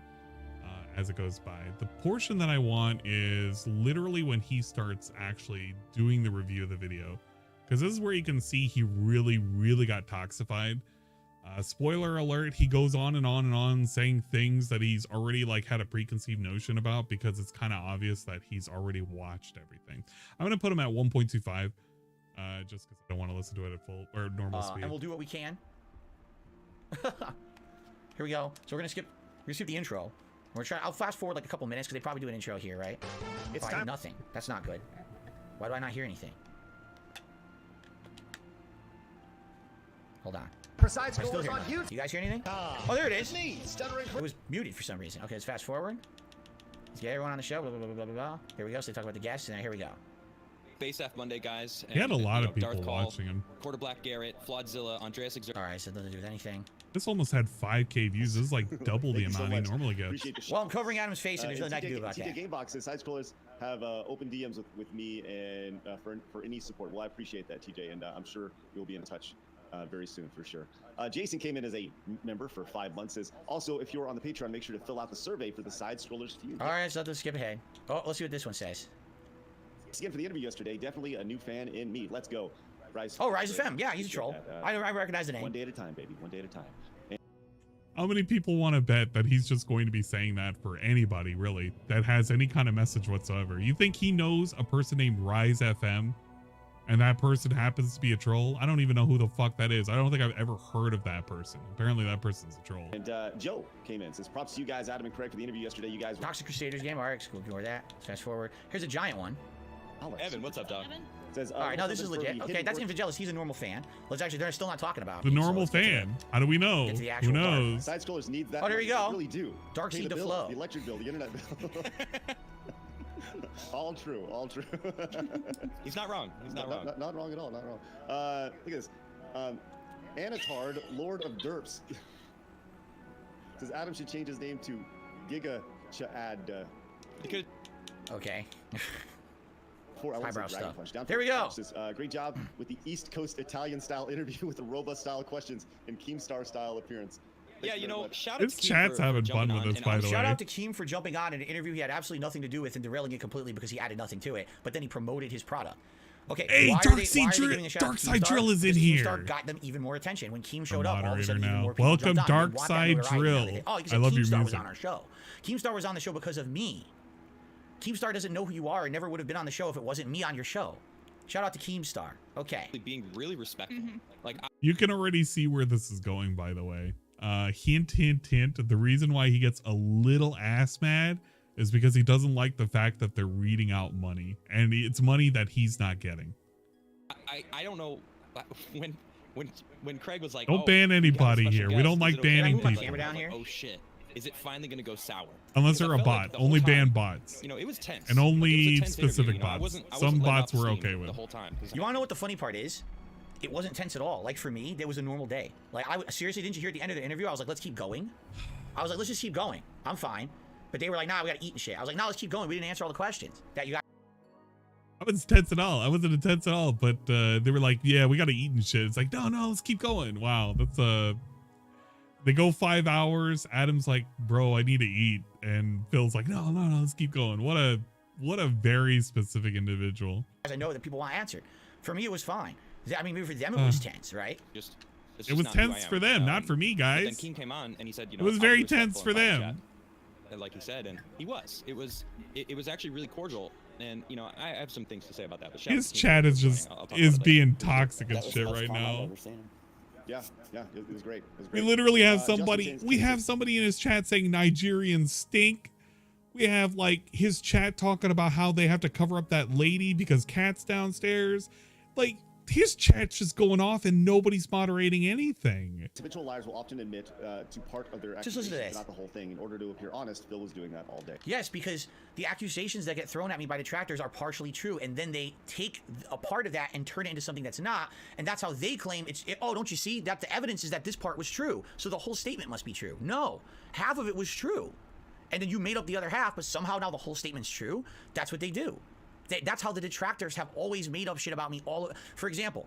as it goes by. The portion that I want is literally when he starts actually doing the review of the video, because this is where you can see he really got toxified. Spoiler alert, he goes on and on saying things that he's already like had a preconceived notion about because it's kind of obvious that he's already watched everything. I'm going to put him at 1.25 just because I don't want to listen to it at full or normal speed. And we'll do what we can. Here we go. So we're gonna skip the intro. I'll fast forward like a couple minutes because they probably do an intro here, right? It's I hear time. nothing. That's not good. Why do I not hear anything? Hold on. Precise I still scores hear on nothing. YouTube. You guys hear anything? Ah, Oh, there it is. me, stuttering. It was muted for some reason. Okay, let's fast forward. Let's get everyone on the show. Blah, blah, blah, blah, blah, blah. Here we go. So they talk about the guests, and then here we go. Face F Monday, guys. He had a lot of people Darth Call, watching him. Quarter Black Garrett, Floodzilla, Andreas Exer. All right, so it doesn't do with anything. This almost had 5K views. This is like double the Thank you so amount he much. normally gets. Appreciate the Well, I'm covering Adam's face, and there's nothing I can do about TJ that. Gamebox says side scrollers have open DMs with me and for any support. Well, I appreciate that, TJ, and I'm sure you'll be in touch very soon for sure. Jason came in as a member for 5 months. Says also, if you're on the Patreon, make sure to fill out the survey for the side scrollers feud. All right, so let's skip ahead. Oh, let's see what this one says. Thanks again for the interview yesterday. Definitely a new fan in me. Let's go, Rise. Oh, Rise FM. Yeah, he's a troll. I recognize the name. One day at a time, baby. One day at a time. How many people want to bet that he's just going to be saying that for anybody, really, that has any kind of message whatsoever? You think he knows a person named Rise FM and that person happens to be a troll? I don't even know who the fuck that is. I don't think I've ever heard of that person. Apparently that person's a troll. And Joe came in. Says props to you guys, Adam and Craig, for the interview yesterday. You guys were Toxic Crusaders game. All right, ignore that. Fast forward. Here's a giant one. Evan, what's up, dog? Says, All right, no, this is legit. Okay, that's Infidelis. He's a normal fan. Let's actually, they're still not talking about The him, so normal let's get to fan. How do we know? Get to the Who actual part. knows? Side scrollers need that. Oh, there you They go. really do. Dark Pay Seed the to bill, flow. the electric bill, the internet bill. All true. All true. He's not wrong. He's not wrong. Not wrong at all. Not wrong. Look at this. Anatard, Lord of Derps. Says Adam should change his name to Giga Chad. Because Okay. Highbrow stuff. Down There we go. Says, great job with the East Coast Italian style interview with the robust style questions and Keemstar style appearance. yeah, Thank you very know, much. shout out His to Keem chat's for having jumping fun on, with this, and by I'm the Shout way. out to Keem for jumping on in an interview he had absolutely nothing to do with and derailing it completely because he added nothing to it. But then he promoted his product. Okay, Hey, why are they giving a shout out to Darkside Keemstar? Drill is in Because here. Keemstar got them even more attention. When Keem showed The up, all of a sudden moderator even now. more people Welcome, jumped on. They want that Darkside notoriety now. Drill. They think, oh, I because love your Keemstar was music. on our show. Keemstar was on the show because of me. Keemstar doesn't know who you are and never would have been on the show if it wasn't me on your show. Shout out to Keemstar. Okay. being really respectful. Like, You can already see where this is going, by the way. Hint, hint, hint. The reason why he gets a little ass mad is because he doesn't like the fact that they're reading out money. And it's money that he's not getting. I don't know when Craig was like, Don't oh, ban we have a anybody special here. We guest, don't is like it okay? banning I was like, people. Camera down here? Oh shit. Is it finally going to go sour? Unless Because I they're a felt bot. like the whole Only ban time, bots. You know, it was tense. And Like, only it was a tense specific interview, you know? bots. I wasn't Some letting bots off we're steam okay with. the whole time. 'Cause You want to know what the funny part is? It wasn't tense at all. Like for me, there was a normal day. Like seriously, didn't you hear at the end of the interview? I was like, let's keep going. I was like, let's just keep going. I'm fine. But they were like, nah, we gotta eat and shit. I was like, nah, let's keep going. We didn't answer all the questions that you got. I wasn't tense at all. I wasn't intense at all. But they were like, yeah, we got to eat and shit. It's like, no, let's keep going. Wow. That's they go 5 hours. Adam's like, bro, I need to eat. And Phil's like, no, let's keep going. What a very specific individual. I know that people want answered. For me, it was fine. I mean, maybe for them it was tense, right? it's It just was not who I tense am. for them, not for me, But then guys. Keem came on and he said, you It know, was I'll very be respectful tense for and fire them. chat. And like he said, and he was. It was actually really cordial. And you know, I have some things to say about that. But shout out His to Keem chat for is joining. just I'll talk is about it later. being toxic as shit right now. Yeah, it was great. It was We great. literally have Justin somebody. James We came have in. somebody in his chat saying Nigerians stink. We have like his chat talking about how they have to cover up that lady because Cat's downstairs. Like his chat's just going off and nobody's moderating anything. Habitual liars will often admit to part of their Just listen to accusations, this. not the whole thing. In order to appear honest, Phil was doing that all day. Yes, because the accusations that get thrown at me by detractors are partially true, and then they take a part of that and turn it into something that's not, and that's how they claim oh, don't you see that the evidence is that this part was true, so the whole statement must be true. No, half of it was true, and then you made up the other half, but somehow now the whole statement's true. That's what they do. That's how the detractors have always made up shit about me. For example,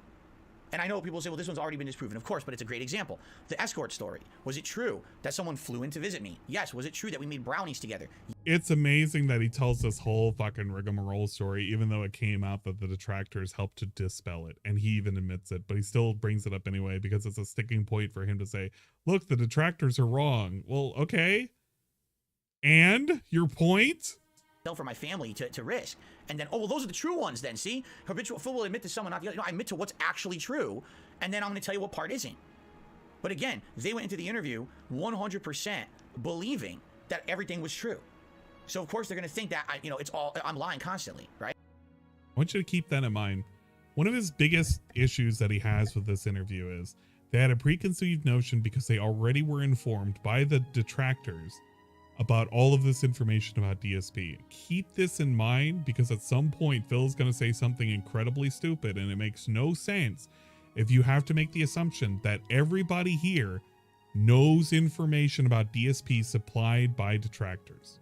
and I know people say, well, this one's already been disproven. Of course, but it's a great example. The escort story. Was it true that someone flew in to visit me? Yes. Was it true that we made brownies together? It's amazing that he tells this whole fucking rigmarole story, even though it came out that the detractors helped to dispel it. And he even admits it, but he still brings it up anyway because it's a sticking point for him to say, look, the detractors are wrong. Well, okay. And your point? For my family to risk. And then, oh, well, those are the true ones then, see? Habitual Phil will admit to someone, not the other. No, I admit to what's actually true, and then I'm going to tell you what part isn't. But again, they went into the interview 100% believing that everything was true. So of course they're going to think that I'm lying constantly, right? I want you to keep that in mind. One of his biggest issues that he has with this interview is they had a preconceived notion because they already were informed by the detractors about all of this information about DSP. Keep this in mind, because at some point Phil's going to say something incredibly stupid, and it makes no sense if you have to make the assumption that everybody here knows information about DSP supplied by detractors.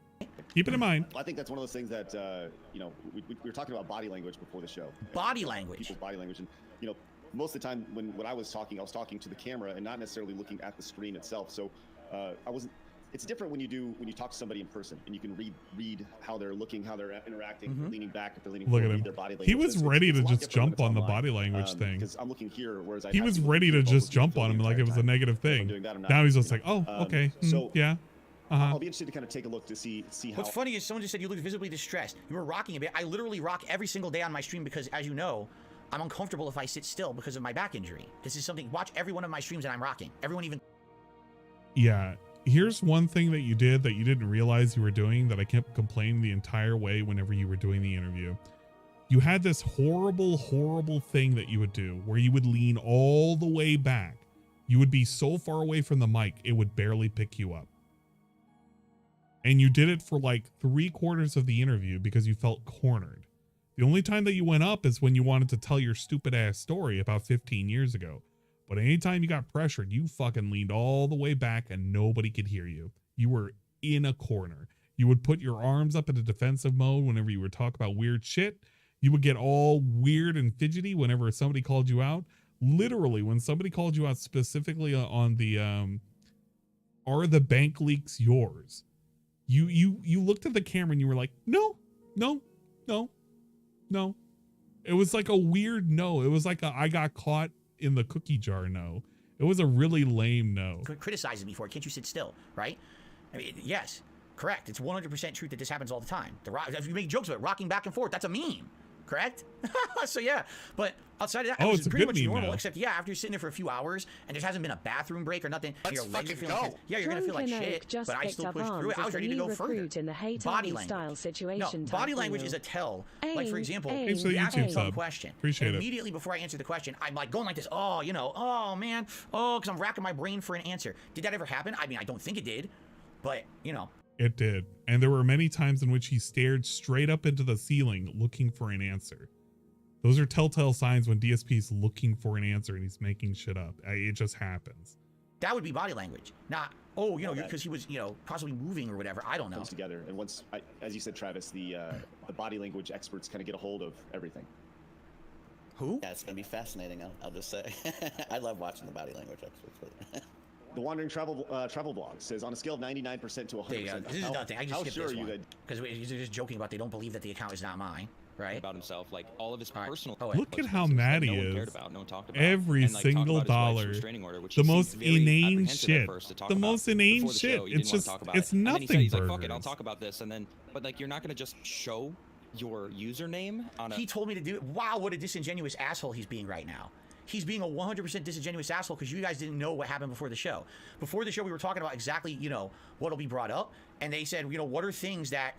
Keep it in mind. I think that's one of those things that, we were talking about body language before the show. Body language. People's body language. And, most of the time when I was talking to the camera and not necessarily looking at the screen itself. So it's different when you talk to somebody in person and you can read how they're looking, how they're interacting, if they're leaning back, if they're leaning forward, read their body language. He was ready to just jump on the body language thing. Because I'm looking here, whereas he was ready to just jump on him like it was a negative thing. Now he's just like, oh, okay, yeah. I'll be interested to kind of take a look to see how. What's funny is someone just said you look visibly distressed. You were rocking a bit. I literally rock every single day on my stream because, as you know, I'm uncomfortable if I sit still because of my back injury. This is something. Watch every one of my streams and I'm rocking. Everyone even. Yeah. Here's one thing that you did that you didn't realize you were doing that I kept complaining the entire way whenever you were doing the interview. You had this horrible, horrible thing that you would do where you would lean all the way back. You would be so far away from the mic, it would barely pick you up. And you did it for like 3/4 of the interview because you felt cornered. The only time that you went up is when you wanted to tell your stupid ass story about 15 years ago. But anytime you got pressured, you fucking leaned all the way back and nobody could hear you. You were in a corner. You would put your arms up in a defensive mode whenever you were talking about weird shit. You would get all weird and fidgety whenever somebody called you out. Literally, when somebody called you out specifically on the, are the bank leaks yours? You looked at the camera and you were like, no. It was like a weird no. It was like a I got caught in the cookie jar no. It was a really lame no. Criticizes me for it. Can't you sit still, right? I mean, yes, correct. It's 100% truth that this happens all the time. If you make jokes about it, rocking back and forth, that's a meme. Correct? So yeah, but outside of that, it was pretty much normal, except after you're sitting there for a few hours and there hasn't been a bathroom break or nothing, your legs are feeling you're gonna feel like shit, but I still pushed through it. I was ready to go further. Body language. Body language is a tell. Like for example, you ask me some question. Appreciate it. Immediately before I answer the question, I'm like going like this, oh man, because I'm racking my brain for an answer. Did that ever happen? I mean, I don't think it did, but It did. And there were many times in which he stared straight up into the ceiling looking for an answer. Those are telltale signs when DSP is looking for an answer and he's making shit up. It just happens. That would be body language. Not, because he was, possibly moving or whatever. I don't know. Comes together. And once, as you said, Travis, the body language experts kind of get a hold of everything. Who? Yeah, it's going to be fascinating, I'll just say. I love watching the body language experts. The Wandering Travel Blog says, on a scale of 99% to 100%. This is another thing. I just skipped this one. Because they're just joking about they don't believe that the account is not mine, right? About himself, like all of his personal. Look at how mad he is. No one talked about. Every single dollar. The most inane shit. The most inane shit. It's just, it's nothing. He's like, fuck it, I'll talk about this, and then, but like, you're not gonna just show your username on a. He told me to do it. Wow, what a disingenuous asshole he's being right now. He's being a 100% disingenuous asshole because you guys didn't know what happened before the show. Before the show, we were talking about exactly, what'll be brought up. And they said, what are things that,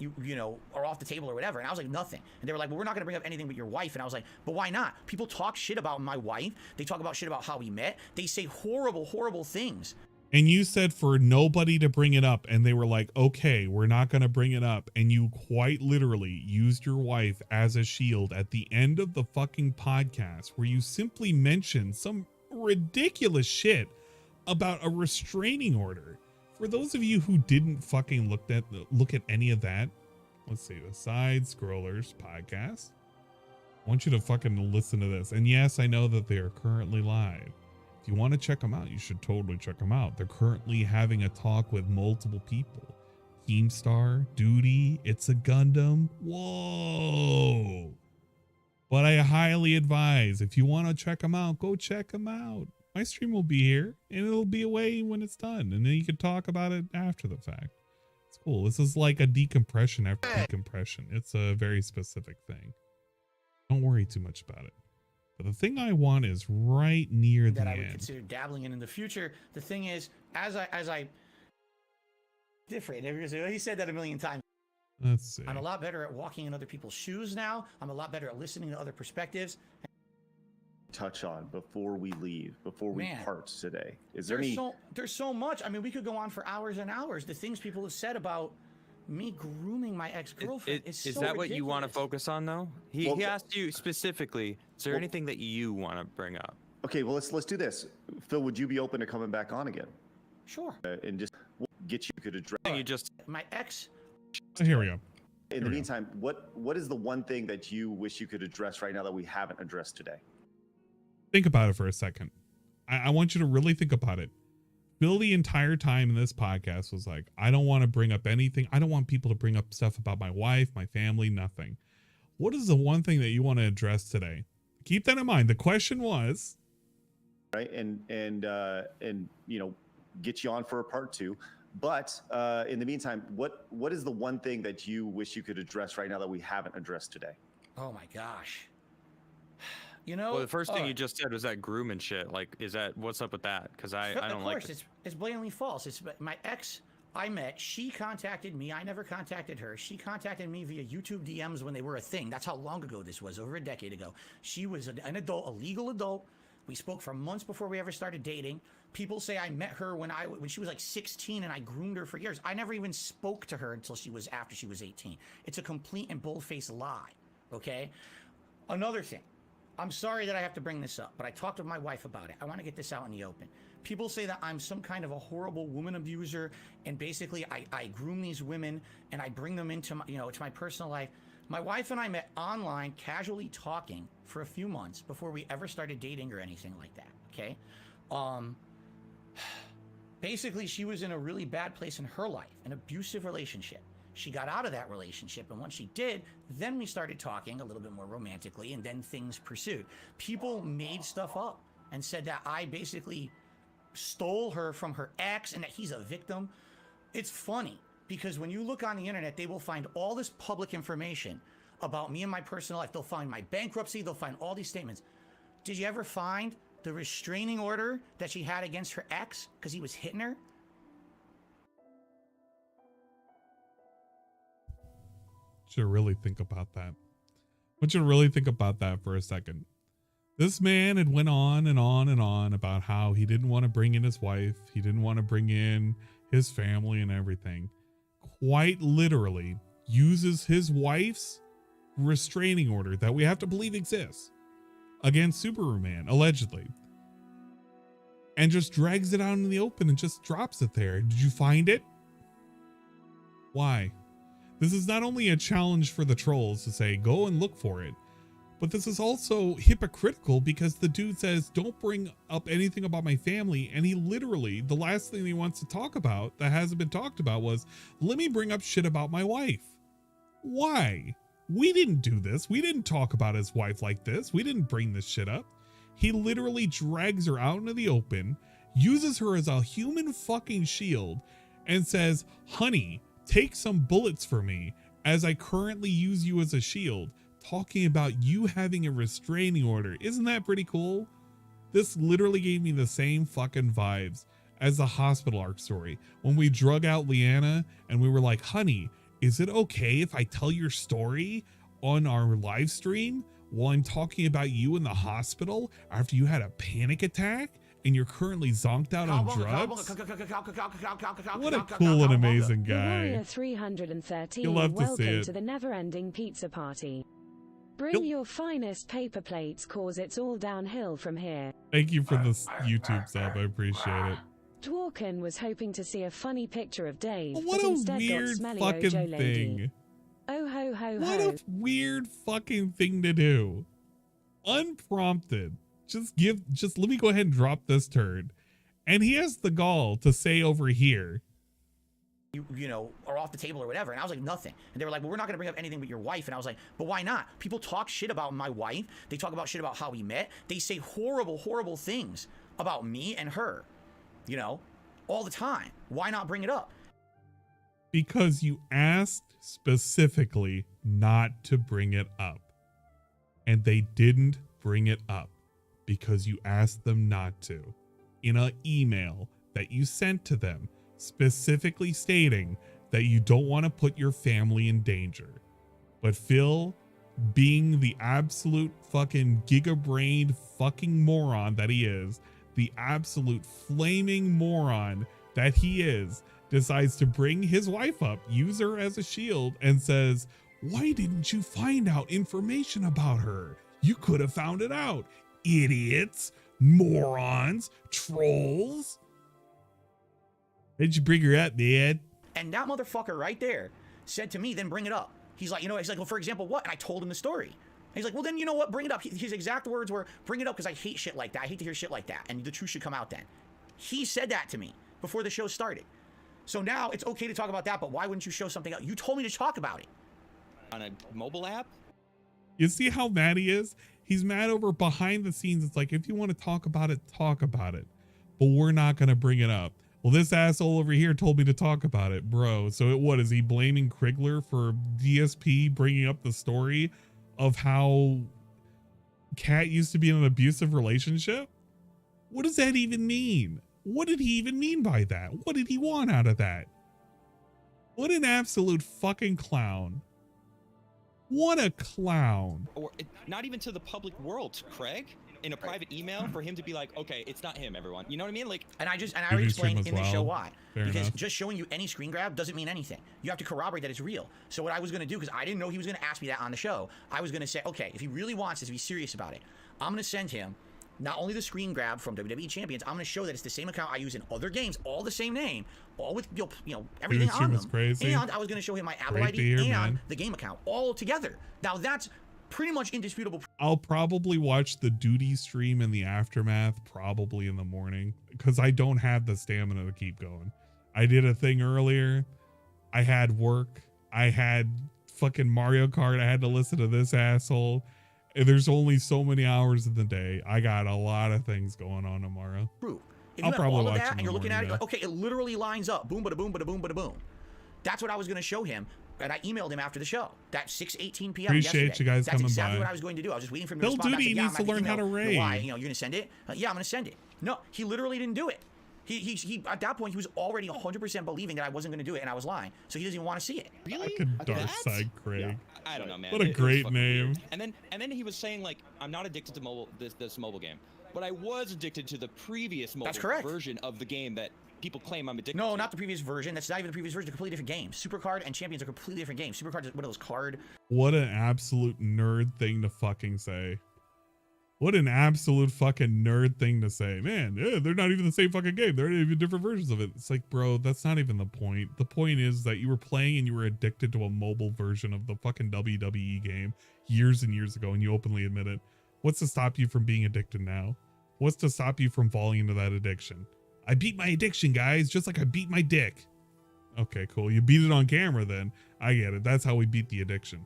are off the table or whatever. And I was like, nothing. And they were like, well, we're not going to bring up anything but your wife. And I was like, but why not? People talk shit about my wife. They talk about shit about how we met. They say horrible, horrible things. And you said for nobody to bring it up, and they were like, okay, we're not going to bring it up. And you quite literally used your wife as a shield at the end of the fucking podcast, where you simply mentioned some ridiculous shit about a restraining order. For those of you who didn't fucking look at any of that, let's see, the Side Scrollers podcast. I want you to fucking listen to this. And yes, I know that they are currently live. If you want to check them out, you should totally check them out. They're currently having a talk with multiple people. Keemstar, Doody, It's a Gundam. Whoa. But I highly advise, if you want to check them out, go check them out. My stream will be here, and it'll be away when it's done. And then you can talk about it after the fact. It's cool. This is like a decompression after decompression. It's a very specific thing. Don't worry too much about it. But the thing I want is right near the end. That I would consider dabbling in the future. The thing is, as I different. He said that a million times. Let's see. I'm a lot better at walking in other people's shoes now. I'm a lot better at listening to other perspectives. Touch on before we leave, before we part today? Is there there's so much. I mean, we could go on for hours and hours. The things people have said about me grooming my ex-girlfriend is so that ridiculous. what you want to focus on though? He asked you specifically, is there anything that you want to bring up? Okay, well let's do this. Phil, would you be open to coming back on again? Sure. And just get you could address. You just my ex. Here we go. In the meantime, what is the one thing that you wish you could address right now that we haven't addressed today? Think about it for a second. I want you to really think about it. Bill, the entire time in this podcast was like, I don't want to bring up anything. I don't want people to bring up stuff about my wife, my family, nothing. What is the one thing that you want to address today? Keep that in mind. The question was, right, and you know, get you on for a part 2. But in the meantime, what is the one thing that you wish you could address right now that we haven't addressed today? Oh my gosh. You know, well, the first thing you just said was that groom and shit. Like, what's up with that? Because I don't like it. It's blatantly false. It's my ex I met. She contacted me. I never contacted her. She contacted me via YouTube DMs when they were a thing. That's how long ago this was, over a decade ago. She was an adult, a legal adult. We spoke for months before we ever started dating. People say I met her when she was like 16 and I groomed her for years. I never even spoke to her until after she was 18. It's a complete and bold-faced lie, okay? Another thing. I'm sorry that I have to bring this up, but I talked with my wife about it. I want to get this out in the open. People say that I'm some kind of a horrible woman abuser, and basically I groom these women and I bring them into my, to my personal life. My wife and I met online, casually talking for a few months before we ever started dating or anything like that. Okay. Basically, she was in a really bad place in her life, an abusive relationship. She got out of that relationship, and once she did, then we started talking a little bit more romantically, and then things pursued. People made stuff up and said that I basically stole her from her ex and that he's a victim. It's funny because when you look on the internet, they will find all this public information about me and my personal life. They'll find my bankruptcy. They'll find all these statements. Did you ever find the restraining order that she had against her ex because he was hitting her? Should really think about that. I want you to really think about that for a second. This man had went on and on and on about how he didn't want to bring in his wife. He didn't want to bring in his family and everything. Quite literally uses his wife's restraining order that we have to believe exists against Superman, allegedly. And just drags it out in the open and just drops it there. Did you find it? Why? This is not only a challenge for the trolls to say, go and look for it, but this is also hypocritical because the dude says, don't bring up anything about my family. And he literally, the last thing he wants to talk about that hasn't been talked about was, let me bring up shit about my wife. Why? We didn't do this. We didn't talk about his wife like this. We didn't bring this shit up. He literally drags her out into the open, uses her as a human fucking shield, and says, honey, take some bullets for me as I currently use you as a shield, talking about you having a restraining order. Isn't that pretty cool? This literally gave me the same fucking vibes as the hospital arc story when we drug out Leanna and we were like, honey, is it okay if I tell your story on our live stream while I'm talking about you in the hospital after you had a panic attack and you're currently zonked out on drugs? What a cool and amazing guy. Warrior 313, You'll love to see welcome it. to the never-ending pizza party. Bring your finest paper plates, cause it's all downhill from here. Thank you for this YouTube sub. I appreciate it. Dworkin was hoping to see a funny picture of Dave, What but a instead got weird smelly fucking Ojo lady. thing. Oh ho ho ho. What a weird fucking thing to do. Unprompted. Just let me go ahead and drop this turd. And he has the gall to say over here, you know, are off the table or whatever. And I was like, nothing. And they were like, well, we're not going to bring up anything but your wife. And I was like, but why not? People talk shit about my wife. They talk about shit about how we met. They say horrible, horrible things about me and her, you know, all the time. Why not bring it up? because you asked specifically not to bring it up. And they didn't bring it up because you asked them not to in an email that you sent to them specifically stating that you don't want to put your family in danger. But Phil, being the absolute fucking giga-brained fucking moron that he is, the absolute flaming moron that he is, decides to bring his wife up, use her as a shield, and says, why didn't you find out information about her? You could have found it out. Idiots, morons, trolls. Why'd you bring her up, man? And that motherfucker right there said to me, then bring it up. He's like, he's like, well, for example, what? And I told him the story. And he's like, well, then you know what? Bring it up. His exact words were, bring it up because I hate shit like that. I hate to hear shit like that. And the truth should come out then. He said that to me before the show started. So now it's okay to talk about that, but why wouldn't you show something else? You told me to talk about it. On a mobile app? You see how mad he is? He's mad over behind the scenes. It's like, if you want to talk about it, talk about it. But we're not going to bring it up. Well, this asshole over here told me to talk about it, bro. So what is he blaming Krigler for DSP bringing up the story of how Kat used to be in an abusive relationship? What does that even mean? What did he even mean by that? What did he want out of that? What an absolute fucking clown. What a clown. Or not even to the public world, Craig. In a private email for him to be like, okay, it's not him, everyone. You know what I mean? Like, and I already explained in the show why. Fair because enough. Just showing you any screen grab doesn't mean anything. You have to corroborate that it's real. So what I was going to do, because I didn't know he was going to ask me that on the show, I was going to say, okay, if he really wants this, if he's serious about it, I'm going to send him not only the screen grab from WWE Champions, I'm going to show that it's the same account I use in other games, all the same name, all with everything on them. Crazy. And I was going to show him my Apple Great ID to hear, and man. the game account all together. Now that's pretty much indisputable. I'll probably watch the Doody stream in the aftermath, probably in the morning, because I don't have the stamina to keep going. I did a thing earlier. I had work. I had fucking Mario Kart. I had to listen to this asshole. And there's only so many hours in the day. I got a lot of things going on tomorrow. True. If I'll you have probably all of watch that in and you're the looking at it, morning, like, okay, it literally lines up. Boom, bada boom, bada boom, bada boom. That's what I was going to show him. And I emailed him after the show. That 6:18 p.m. Appreciate yesterday. you guys That's coming exactly by. what I was going to do. I was just waiting for him to Bill respond back. Doody needs to learn how to raid. Why? You're going to send it? Yeah, I'm going to send it. No, he literally didn't do it. He at that point he was already 100% believing that I wasn't going to do it and I was lying. So he doesn't even want to see it. really? Fucking Dark Side Craig. Yeah. I don't know, man. What a It was great fucking name. weird. And then he was saying like, I'm not addicted to this mobile game, but I was addicted to the previous mobile version of the game that people claim I'm addicted to. No, not the previous version. That's not even the previous version. They're completely different games. Supercard and Champions are completely different games. Supercard is one of those card. What an absolute nerd thing to fucking say. What an absolute fucking nerd thing to say. Man, yeah, they're not even the same fucking game. They're even different versions of it. It's like, bro, that's not even the point. The point is that you were playing and you were addicted to a mobile version of the fucking WWE game years and years ago, and you openly admit it. What's to stop you from being addicted now? What's to stop you from falling into that addiction? I beat my addiction, guys, just like I beat my dick. Okay, cool. You beat it on camera then. I get it. That's how we beat the addiction.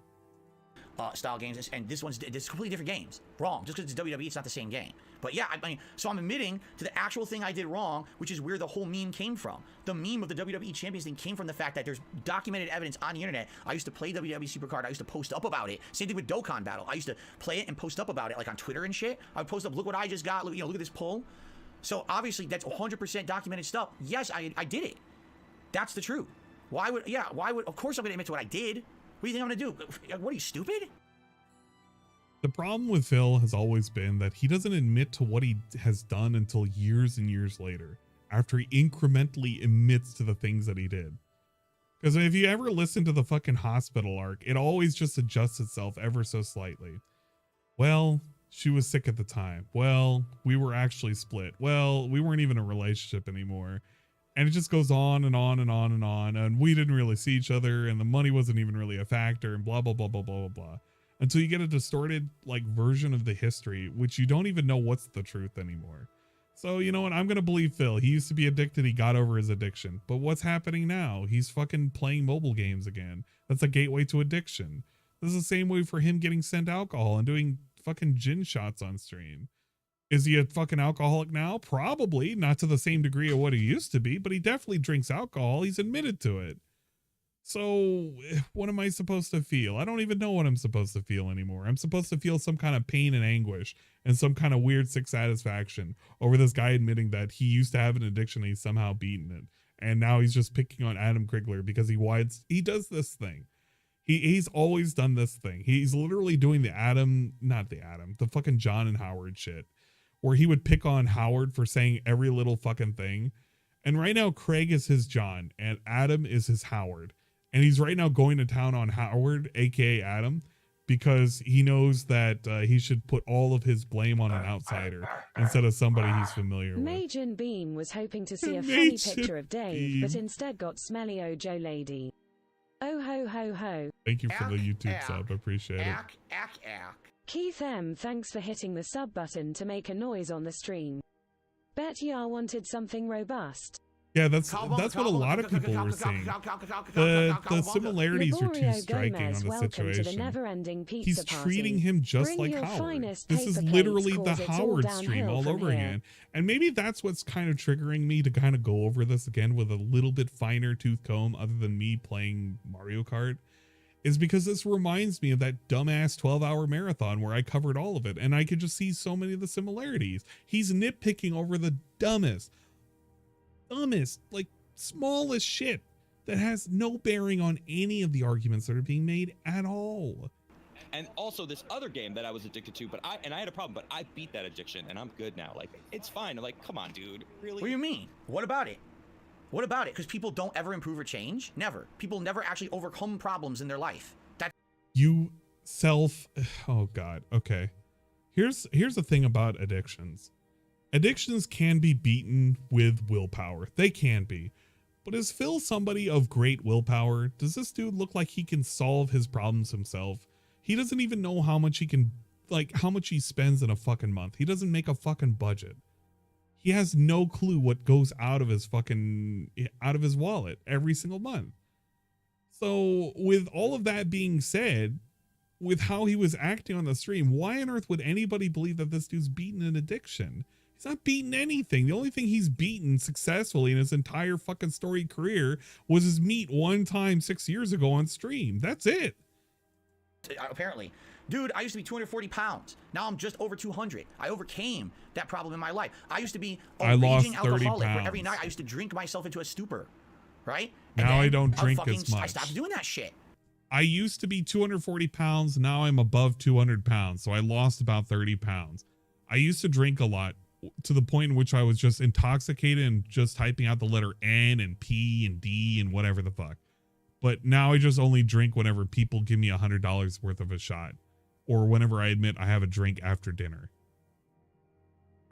Style games, and this is completely different games. Wrong. Just because it's WWE, it's not the same game. But yeah, I mean, so I'm admitting to the actual thing I did wrong, which is where the whole meme came from. The meme of the WWE Champions thing came from the fact that there's documented evidence on the internet. I used to play WWE Supercard. I used to post up about it. Same thing with Dokkan Battle. I used to play it and post up about it, like on Twitter and shit. I would post up, look what I just got. Look, look at this pull. So obviously that's 100% documented stuff. Yes, I did it. That's the truth. Why would, of course I'm going to admit to what I did. What do you think I'm going to do? What are you, stupid? The problem with Phil has always been that he doesn't admit to what he has done until years and years later, after he incrementally admits to the things that he did. Because if you ever listen to the fucking hospital arc, it always just adjusts itself ever so slightly. Well, she was sick at the time. Well, we were actually split. Well, we weren't even in a relationship anymore. And it just goes on and on and on and on. And we didn't really see each other, and the money wasn't even really a factor, and blah, blah, blah, blah, blah, blah, blah. Until you get a distorted like version of the history, which you don't even know what's the truth anymore. So you know what? I'm going to believe Phil. He used to be addicted. He got over his addiction. But what's happening now? He's fucking playing mobile games again. That's a gateway to addiction. This is the same way for him getting sent alcohol and doing fucking gin shots on stream. Is he a fucking alcoholic now? Probably. Not to the same degree of what he used to be, but he definitely drinks alcohol. He's admitted to it. So what am I supposed to feel? I don't even know what I'm supposed to feel anymore. I'm supposed to feel some kind of pain and anguish and some kind of weird sick satisfaction over this guy admitting that he used to have an addiction and he's somehow beaten it. and now he's just picking on Adam Krigler because he does this thing. He's always done this thing. He's literally doing the fucking John and Howard shit, where he would pick on Howard for saying every little fucking thing. And right now, Craig is his John and Adam is his Howard. And he's right now going to town on Howard, aka Adam, because he knows that he should put all of his blame on an outsider instead of somebody he's familiar with. Majin Beam was hoping to see a funny picture of Dave, but instead got smelly Ojo lady. Oh ho ho ho. Thank you for the YouTube sub. I appreciate it. Keith M, thanks for hitting the sub button to make a noise on the stream. Bet ya wanted something robust. Yeah, that's what a lot of people were saying. The similarities are too striking on the situation. He's treating him just like Howard. This is literally the Howard stream all over again. And maybe that's what's kind of triggering me to kind of go over this again with a little bit finer tooth comb other than me playing Mario Kart, is because this reminds me of that dumbass 12-hour marathon where I covered all of it, and I could just see so many of the similarities. He's nitpicking over the dumbest, like smallest shit that has no bearing on any of the arguments that are being made at all. And also this other game that I was addicted to, I had a problem, but I beat that addiction and I'm good now. Like, it's fine. Like, come on, dude. Really? What do you mean? What about it? What about it? Because people don't ever improve or change? Never. People never actually overcome problems in their life. Oh God. Okay. Here's the thing about addictions. Addictions can be beaten with willpower. They can be. But is Phil somebody of great willpower? Does this dude look like he can solve his problems himself? He doesn't even know how much he spends in a fucking month. He doesn't make a fucking budget. He has no clue what goes out of his wallet every single month. So with all of that being said, with how he was acting on the stream, why on earth would anybody believe that this dude's beaten an addiction? He's not beaten anything. The only thing he's beaten successfully in his entire fucking storied career was his meat one time 6 years ago on stream. That's it. Apparently. Dude, I used to be 240 pounds. Now I'm just over 200. I overcame that problem in my life. I used to be a raging alcoholic where every night I used to drink myself into a stupor. Right? Now I don't drink as much. I stopped doing that shit. I used to be 240 pounds. Now I'm above 200 pounds. So I lost about 30 pounds. I used to drink a lot, to the point in which I was just intoxicated and just typing out the letter N and P and D and whatever the fuck. But now I just only drink whenever people give me $100 worth of a shot, or whenever I admit I have a drink after dinner.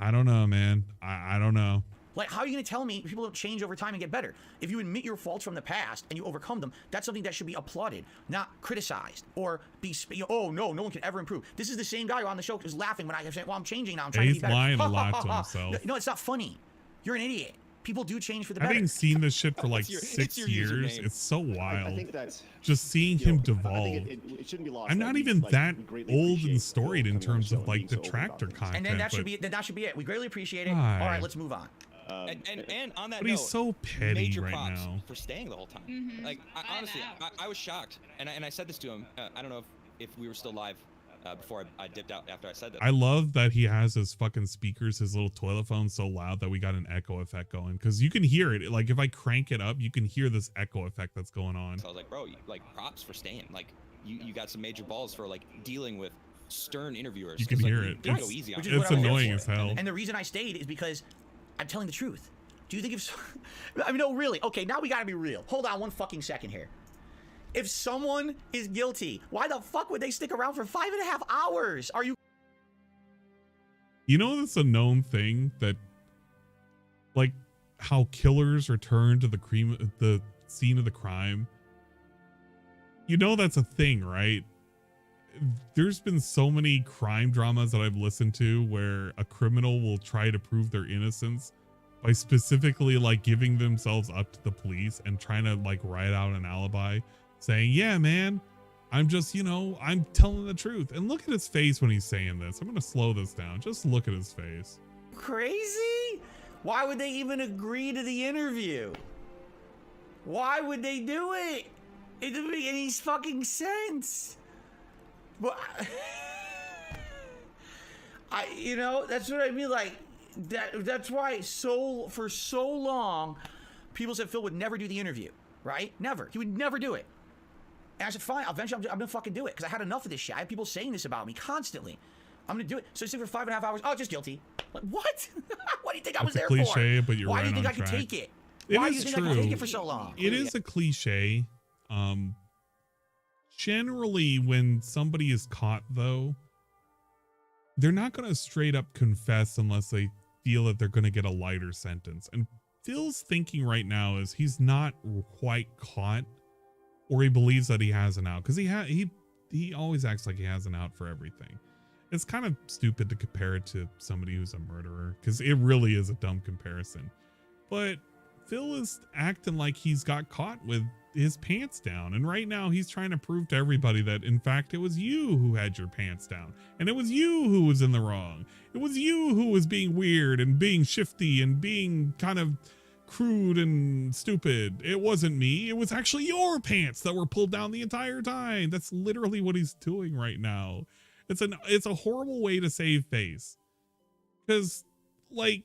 I don't know, man. I don't know. Like, how are you going to tell me people don't change over time and get better? If you admit your faults from the past and you overcome them, that's something that should be applauded, not criticized or be, oh, no one can ever improve. This is the same guy who on the show is laughing when I say, well, I'm changing now. I'm trying to be better. He's lying a lot to himself. No, it's not funny. You're an idiot. People do change for the better. Having seen this shit for like 6 years, it's so wild. I think that's just seeing him devolve. It shouldn't be lost. I'm not even that old and storied in terms of like Detractor content. And then that should be it. We greatly appreciate it. All right, let's move on. And on that but note, he's so petty major right props now for staying the whole time. Like, honestly, I was shocked, and I said this to him. I don't know if we were still live before I dipped out after I said that. I love that he has his fucking speakers, his little toilet phone so loud that we got an echo effect going, because you can hear it. Like, if I crank it up, you can hear this echo effect that's going on. So I was like, bro, props for staying. Like, you got some major balls for like dealing with stern interviewers. You can hear it. It's annoying as hell. And the reason I stayed is because I'm telling the truth. Do you think I mean, no, really? Okay, now we gotta be real. Hold on one fucking second here. If someone is guilty, why the fuck would they stick around for 5.5 hours? Are you? You know, that's a known thing that, like, how killers return to the scene of the crime. You know, that's a thing, right? There's been so many crime dramas that I've listened to where a criminal will try to prove their innocence by specifically like giving themselves up to the police and trying to like write out an alibi, saying, yeah, man, I'm just, I'm telling the truth. And look at his face when he's saying this. I'm going to slow this down. Just look at his face. Crazy? Why would they even agree to the interview? Why would they do it? It doesn't make any fucking sense. But that's what I mean. Like, that's why for so long, People said Phil would never do the interview, right? Never. He would never do it. And I said, fine, eventually I'm gonna fucking do it because I had enough of this shit. I had people saying this about me constantly. I'm gonna do it. So I sit for 5.5 hours. Oh, just guilty. Like, what? What do you think I was there cliche, for? But you're Why right do you think on I could track. take it? It Why do is you think true. I could take it for so long? It is a cliche. Generally, when somebody is caught, though, they're not going to straight up confess unless they feel that they're going to get a lighter sentence. And Phil's thinking right now is he's not quite caught, or he believes that he has an out, because he always acts like he has an out for everything. It's kind of stupid to compare it to somebody who's a murderer, because it really is a dumb comparison. But Phil is acting like he's got caught with his pants down, and right now he's trying to prove to everybody that in fact it was you who had your pants down, and it was you who was in the wrong. It was you who was being weird and being shifty and being kind of crude and stupid. It wasn't me. It was actually your pants that were pulled down the entire time. That's literally what he's doing right now. It's a horrible way to save face, because like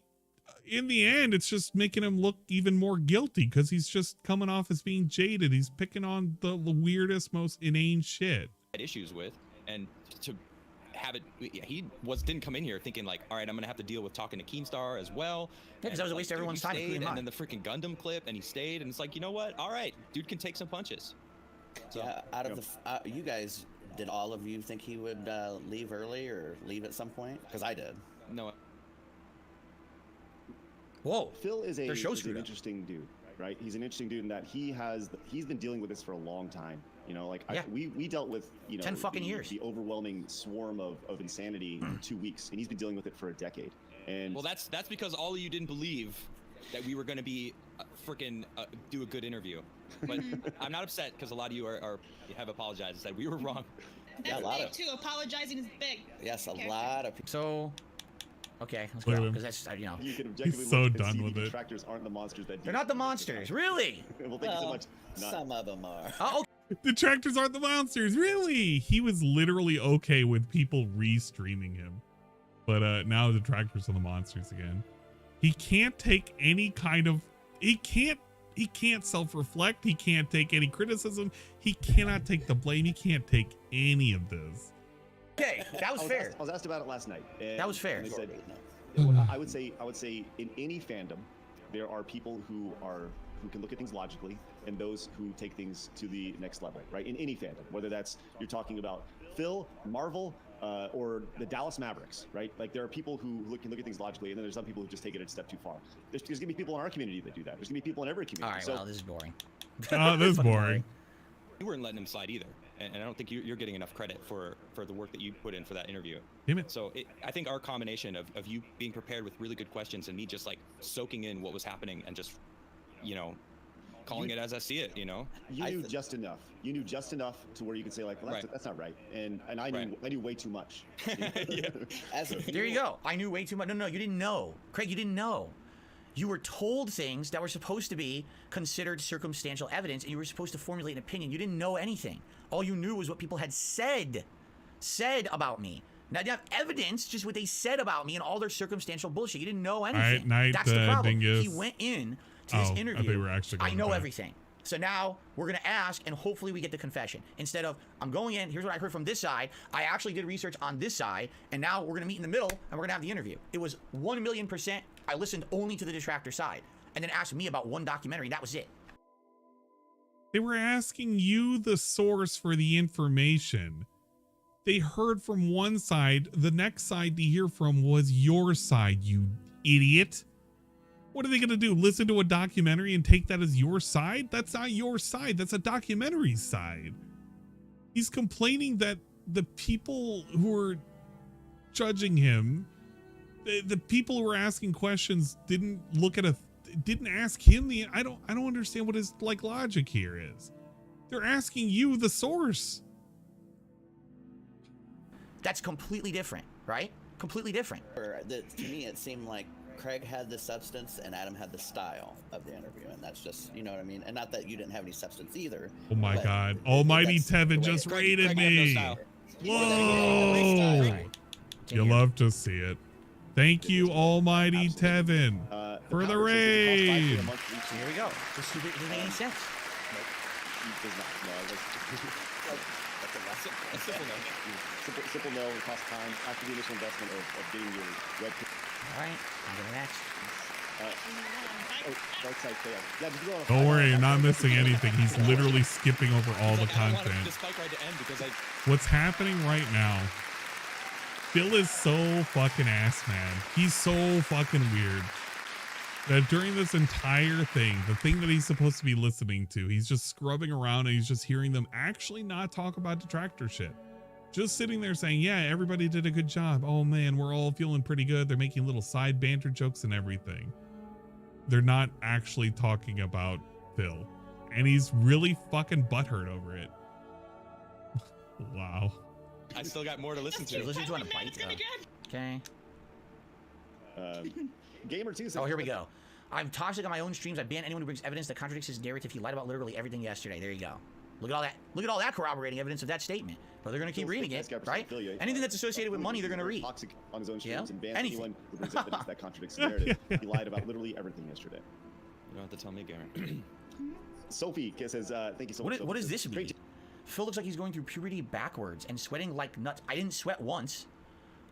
in the end, it's just making him look even more guilty because he's just coming off as being jaded. He's picking on the weirdest, most inane shit. Had issues with, and to have it, he didn't come in here thinking like, all right, I'm gonna have to deal with talking to Keemstar as well. Yeah, because that was a waste of everyone's time. And then the freaking Gundam clip, and he stayed, and it's like, you know what? All right, dude can take some punches. So, yeah, out of the, you guys, did all of you think he would leave early or leave at some point? Because I did. No. Whoa. Phil is an interesting dude, right? He's an interesting dude in that he's been dealing with this for a long time. You know, like we dealt with 10 fucking years. The overwhelming swarm of insanity in 2 weeks, and he's been dealing with it for a decade. And well, that's because all of you didn't believe that we were going to be freaking do a good interview. But I'm not upset because a lot of you have apologized and said we were wrong. That's big too. Apologizing is big. Yes, a lot of people. So. Okay, let's go, because that's, you know. You can objectively He's so look and done see with the it. Detractors aren't the monsters that They're not the monsters, really? Well, thank you so much. Some of them are. Oh, okay. Detractors aren't the monsters, really? He was literally okay with people re-streaming him. But now Detractors are the monsters again. He can't take any kind of... He can't self-reflect. He can't take any criticism. He cannot take the blame. He can't take any of this. Okay, that was fair. I was asked about it last night. That was fair. I said, I would say in any fandom, there are people who can look at things logically, and those who take things to the next level, right? In any fandom, whether that's you're talking about Phil, Marvel, or the Dallas Mavericks, right? Like there are people who can look at things logically, and then there's some people who just take it a step too far. There's gonna be people in our community that do that. There's gonna be people in every community. All right, well, this is boring. This is boring. You weren't letting him slide either, and I don't think you're getting enough credit for the work that you put in for that interview. Damn it. So I think our combination of you being prepared with really good questions and me just like soaking in what was happening and just, you know, calling it as I see it, you know. You knew just enough. You knew just enough to where you could say like, well, that's not right, and I knew way too much. Yeah. There you go. I knew way too much. No, you didn't know, Craig. You didn't know. You were told things that were supposed to be considered circumstantial evidence, and you were supposed to formulate an opinion. You didn't know anything. All you knew was what people had said about me. Now you have evidence, just what they said about me and all their circumstantial bullshit. You didn't know anything. That's the problem. Dingus. He went in to this interview. I know everything. So now we're going to ask, and hopefully we get the confession. Instead of, I'm going in, here's what I heard from this side. I actually did research on this side, and now we're going to meet in the middle, and we're going to have the interview. It was 1,000,000%. I listened only to the Detractor side, and then asked me about one documentary. That was it. They were asking you the source for the information. They heard from one side. The next side to hear from was your side, you idiot. What are they going to do? Listen to a documentary and take that as your side? That's not your side. That's a documentary side. He's complaining that the people who are judging him, the people who were asking questions didn't ask him I don't understand what his logic here is. They're asking you the source. That's completely different, right? Completely different. To me, it seemed like Craig had the substance and Adam had the style of the interview, and that's just, you know what I mean? And not that you didn't have any substance either. Oh my God. Almighty Tevin just raided me. Whoa. You love to see it. Thank you, Almighty Tevin. For the raid. So here we go. This stupid doesn't make any sense. Does not. No, that's a simple no. Simple no. It costs time after the initial investment of getting your web. All right, on to the next. Dark side fail. Yeah, did you go on Don't worry, you're not missing anything. He's literally skipping over all the I don't content. want this bike ride to end because What's happening right now? Phil is so fucking ass, man. He's so fucking weird that during this entire thing, the thing that he's supposed to be listening to, he's just scrubbing around and he's just hearing them actually not talk about detractor shit. Just sitting there saying, yeah, everybody did a good job. Oh man, we're all feeling pretty good. They're making little side banter jokes and everything. They're not actually talking about Phil. And he's really fucking butthurt over it. Wow. I still got more to listen to. Listen to on a bite. Okay. Gamer 2 says, oh, here we go. I'm toxic on my own streams. I ban anyone who brings evidence that contradicts his narrative. He lied about literally everything yesterday. There you go. Look at all that. Look at all that corroborating evidence of that statement. But they're going to keep reading it, right? Anything that's associated with money, they're going to read. Toxic on his own streams and ban anything. anyone who brings evidence that contradicts the narrative. He lied about literally everything yesterday. You don't have to tell me, Gamer. Sophie says, "Thank you so much." What does this mean? Phil looks like he's going through puberty backwards and sweating like nuts. I didn't sweat once.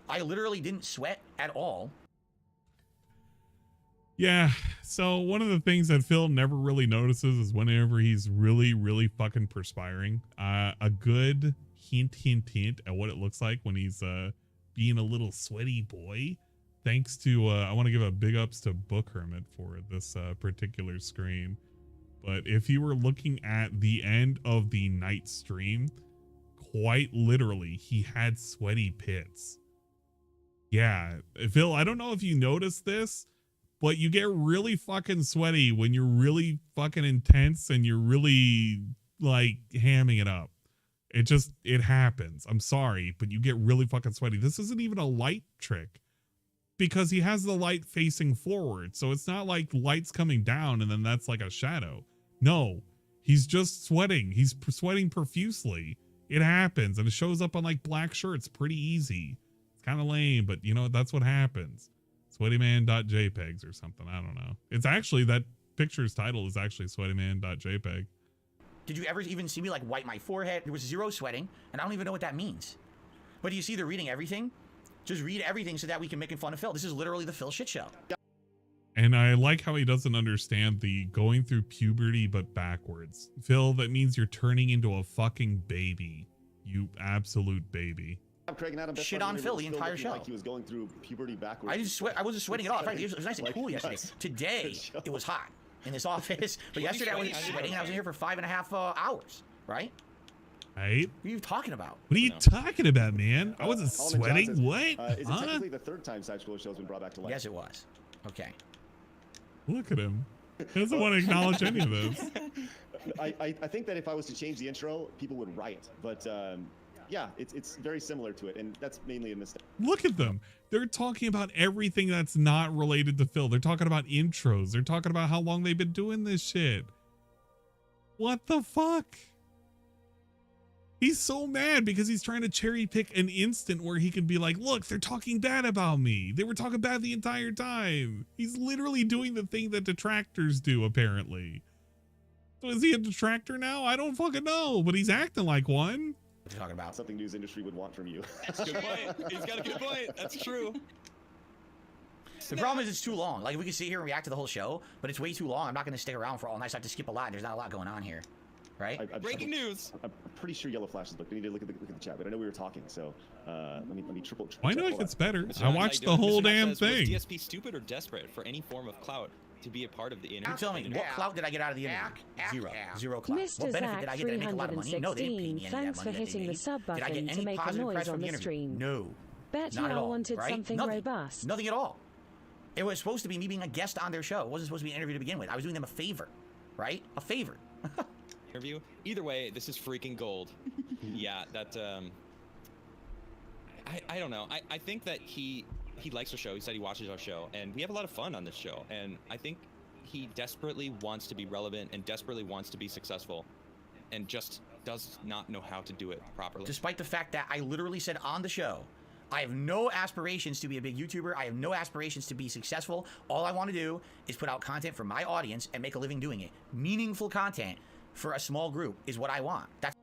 I literally didn't sweat at all. Yeah, so one of the things that Phil never really notices is whenever he's really, really fucking perspiring. A good hint at what it looks like when he's being a little sweaty boy. Thanks to, I want to give a big ups to Book Hermit for this particular screen. But if you were looking at the end of the night stream, quite literally, he had sweaty pits. Yeah, Phil, I don't know if you noticed this, but you get really fucking sweaty when you're really fucking intense and you're really like hamming it up. It happens. I'm sorry, but you get really fucking sweaty. This isn't even a light trick because he has the light facing forward. So it's not like light's coming down and then that's like a shadow. No, he's just sweating. He's sweating profusely. It happens and it shows up on like black shirts pretty easy. It's kind of lame, but you know, that's what happens. Sweatyman.jpegs or something. I don't know. It's actually, that picture's title is actually sweatyman.jpg. Did you ever even see me like wipe my forehead? There was zero sweating, and I don't even know what that means. But do you see they're reading everything? Just read everything so that we can make fun of Phil. This is literally the Phil shit show. And I like how he doesn't understand the going through puberty but backwards. Phil, that means you're turning into a fucking baby. You absolute baby. Craig and Adam, shit on Phil the entire show. Like he was going through puberty backwards. I didn't sweat. I wasn't sweating at all. In fact, it was nice and cool yesterday. Today it was hot in this office, but yesterday I was sweating and I was in here for 5.5 hours. Right? Right? What are you talking about? What are you talking about, man? I wasn't sweating. Says, what? Is it technically the third time Side Scroller Show has been brought back to life? Yes, it was. Okay. Look at him. He doesn't want to acknowledge any of this. I think that if I was to change the intro, people would riot. But yeah, it's very similar to it, and that's mainly a mistake. Look at them. They're talking about everything that's not related to Phil. They're talking about intros. They're talking about how long they've been doing this shit. What the fuck? He's so mad because he's trying to cherry pick an instant where he can be like, look, they're talking bad about me. They were talking bad the entire time. He's literally doing the thing that detractors do, apparently. So is he a detractor now? I don't fucking know, but he's acting like one. What are you talking about? Something news industry would want from you. That's a good point. He's got a good point. That's true. The problem is it's too long. Like, we can sit here and react to the whole show, but it's way too long. I'm not going to stick around for all night. So I have to skip a lot. There's not a lot going on here. Right? Breaking news. I'm pretty sure Yellow Flash is booked. We need to look at the chat, but I know we were talking, so let me triple check. I know it gets better. Mr. I watched the whole damn thing. Was DSP stupid or desperate for any form of clout to be a part of the interview? You tell me, what clout did I get out of the interview? Zero clout. Mr. What benefit did I get? Did I make a lot of money? No, they didn't pay me any of that Thanks for money that they hitting the made. sub Did I button get to any make a positive press noise from on the the interview? stream. No. Bet Not at y'all all, wanted right? something Nothing. robust. Nothing at all. It was supposed to be me being a guest on their show. It wasn't supposed to be an interview to begin with. I was doing them a favor, right? A favor. Interview. Either way, this is freaking gold. Yeah, that I don't know. I think that he likes our show. He said he watches our show, and we have a lot of fun on this show. And I think he desperately wants to be relevant and desperately wants to be successful, and just does not know how to do it properly. Despite the fact that I literally said on the show, I have no aspirations to be a big YouTuber. I have no aspirations to be successful. All I want to do is put out content for my audience and make a living doing it. Meaningful content for a small group is what I want. That's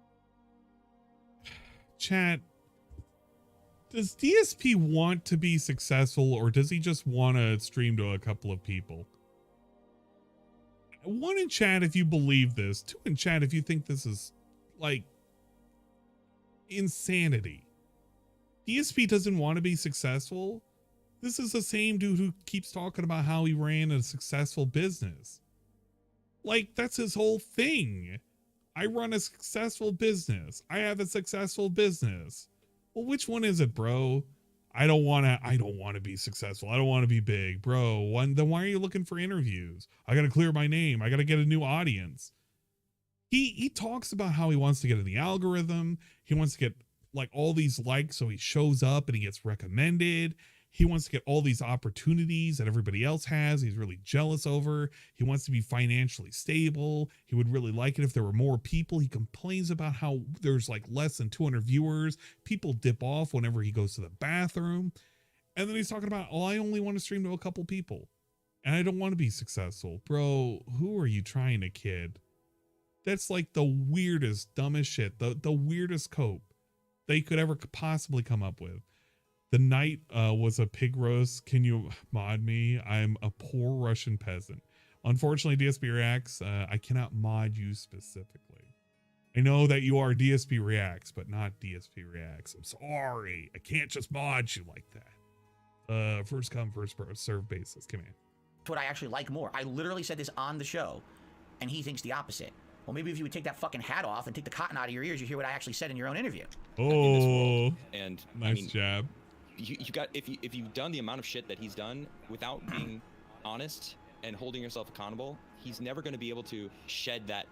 Chat. Does DSP want to be successful, or does he just want to stream to a couple of people? 1 in chat if you believe this. 2 in chat if you think this is like insanity. DSP doesn't want to be successful. This is the same dude who keeps talking about how he ran a successful business. Like, that's his whole thing. I run a successful business. I have a successful business. Well, which one is it, bro? I don't want to be successful. I don't want to be big, bro. Then why are you looking for interviews? I got to clear my name. I got to get a new audience. He talks about how he wants to get in the algorithm. He wants to get like all these likes so he shows up and he gets recommended. He wants to get all these opportunities that everybody else has. He's really jealous over. He wants to be financially stable. He would really like it if there were more people. He complains about how there's like less than 200 viewers. People dip off whenever he goes to the bathroom. And then he's talking about, oh, I only want to stream to a couple people and I don't want to be successful. Bro, who are you trying to kid? That's like the weirdest, dumbest shit. The weirdest cope they could ever possibly come up with. The night was a pig roast. Can you mod me? I'm a poor Russian peasant. Unfortunately, DSP Reacts, I cannot mod you specifically. I know that you are DSP Reacts, but not DSP Reacts. I'm sorry. I can't just mod you like that. First come, first serve basis. Come in. That's what I actually like more. I literally said this on the show, and he thinks the opposite. Well, maybe if you would take that fucking hat off and take the cotton out of your ears, you hear what I actually said in your own interview. Oh, and nice I mean, jab. You got if you've done the amount of shit that he's done without being honest and holding yourself accountable, he's never going to be able to shed that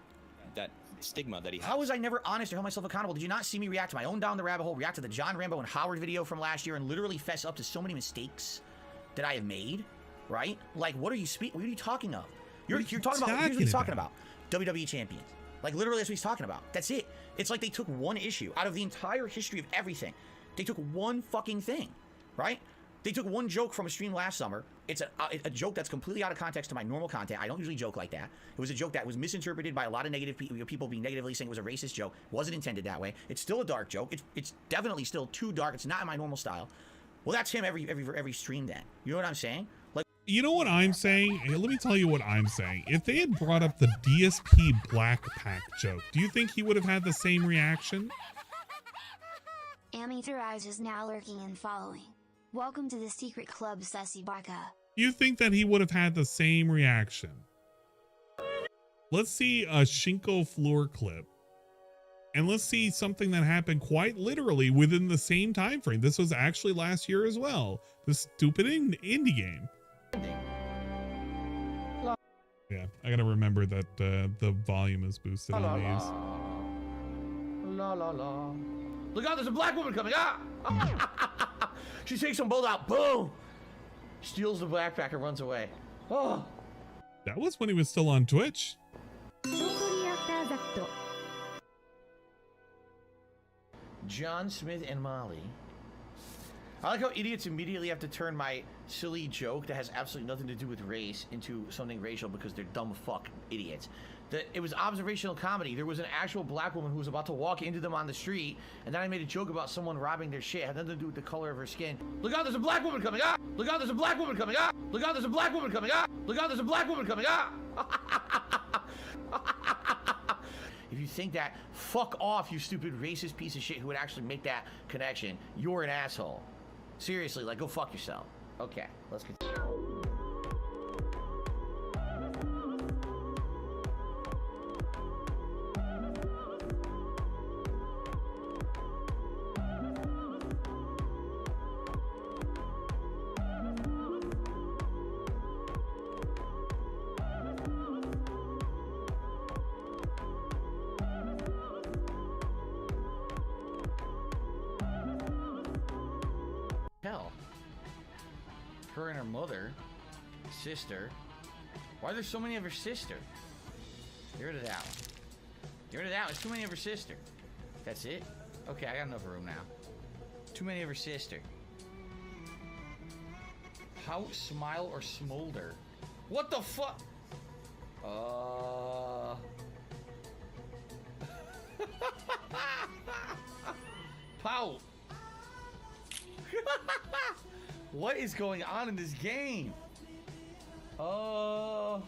stigma that he has. How was I never honest or held myself accountable? Did you not see me react to my own Down the Rabbit Hole, react to the John Rambo and Howard video from last year, and literally fess up to so many mistakes that I have made? Right? Like, what are you talking of? You're talking about. Here's what he's talking about. WWE champions. Like, literally, that's what he's talking about. That's it. It's like they took one issue out of the entire history of everything. They took one fucking thing, right? They took one joke from a stream last summer. It's a joke that's completely out of context to my normal content. I don't usually joke like that. It was a joke that was misinterpreted by a lot of negative people being negatively saying it was a racist joke. Wasn't intended that way. It's still a dark joke. It's definitely still too dark. It's not in my normal style. Well, that's him every stream then. You know what I'm saying? Like, you know what I'm saying? Hey, let me tell you what I'm saying. If they had brought up the DSP Black Pack joke, do you think he would have had the same reaction? Amateur Eyes is now lurking and following. Welcome to the secret club, Sussy Baka. You think that he would have had the same reaction? Let's see a Shinko Fleur clip. And let's see something that happened quite literally within the same time frame. This was actually last year as well. This stupid indie game. Yeah, I gotta remember that the volume is boosted on these. La la la. Look out, there's a black woman coming. She takes some bolt out. Boom. Steals the backpack and runs away. Oh. That was when he was still on Twitch. John Smith and Molly. I like how idiots immediately have to turn my silly joke that has absolutely nothing to do with race into something racial because they're dumb fuck idiots. It was observational comedy. There was an actual black woman who was about to walk into them on the street, and then I made a joke about someone robbing their shit. It had nothing to do with the color of her skin. Look out, there's a black woman coming. Look out, there's a black woman coming. Look out, there's a black woman coming. Look out, there's a black woman coming. If you think that, fuck off, you stupid racist piece of shit who would actually make that connection. You're an asshole. Seriously, like, go fuck yourself. Okay, let's continue. Hell, her and her mother, sister. Why are there so many of her sister? Get rid of that one. Get rid of that one. There's too many of her sister. That's it? Okay, I got enough room now. Too many of her sister. Pout, smile, or smolder? What the fuck? Pout. What is going on in this game? Is What?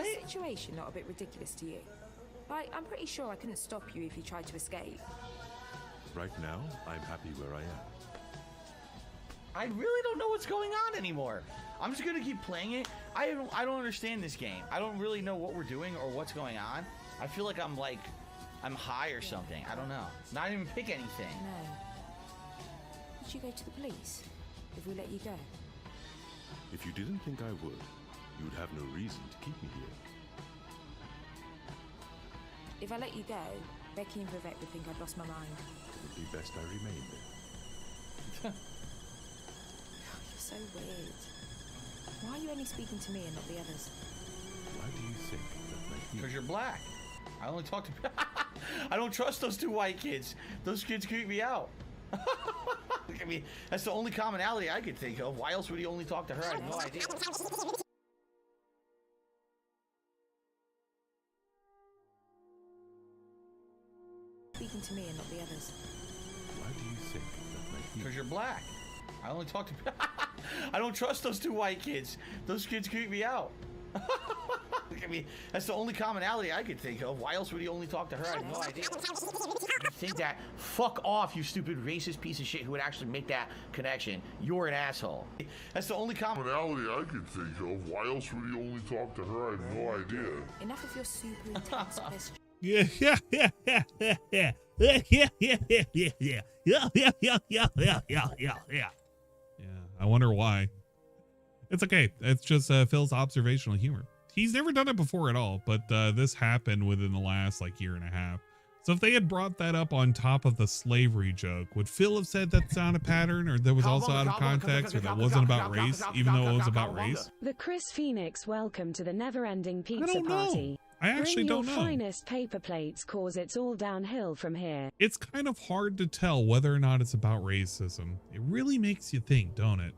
the situation not a bit ridiculous to you? Like, I'm pretty sure I couldn't stop you if you tried to escape. Right now, I'm happy where I am. I really don't know what's going on anymore. I'm just gonna keep playing it. I don't understand this game. I don't really know what we're doing or what's going on. I feel like I'm high or something. I don't know. Not even pick anything. No. Would you go to the police if we let you go? If you didn't think I would, you'd have no reason to keep me here. If I let you go, Becky and Vivek would think I'd lost my mind. It would be best I remain there. You're so weird. Why are you only speaking to me and not the others? Why do you think that makes me? Because you're black. I only talk to... I don't trust those two white kids. Those kids creep me out. I mean, that's the only commonality I could think of. Why else would he only talk to her? I have no idea. Speaking to me and not the others. Why do you think that makes me? Because you're black. I only talk to... I don't trust those two white kids. Those kids creep me out. I mean, that's the only commonality I could think of. Why else would he only talk to her? I have no idea. You think that? Fuck off, you stupid racist piece of shit who would actually make that connection. You're an asshole. That's the only commonality I could think of. Why else would he only talk to her? I have no idea. Enough of your super intense questions. Yeah. I wonder why. It's okay. It's just Phil's observational humor. He's never done it before at all, but this happened within the last year and a half. So if they had brought that up on top of the slavery joke, would Phil have said that's not a pattern, or that was also out of context, or that wasn't about race, even though it was about race? The Chris Phoenix welcome to the never-ending I pizza don't know. party. I actually don't Bring know. your finest paper plates, cause it's all downhill from here. It's kind of hard to tell whether or not it's about racism. It really makes you think, don't it?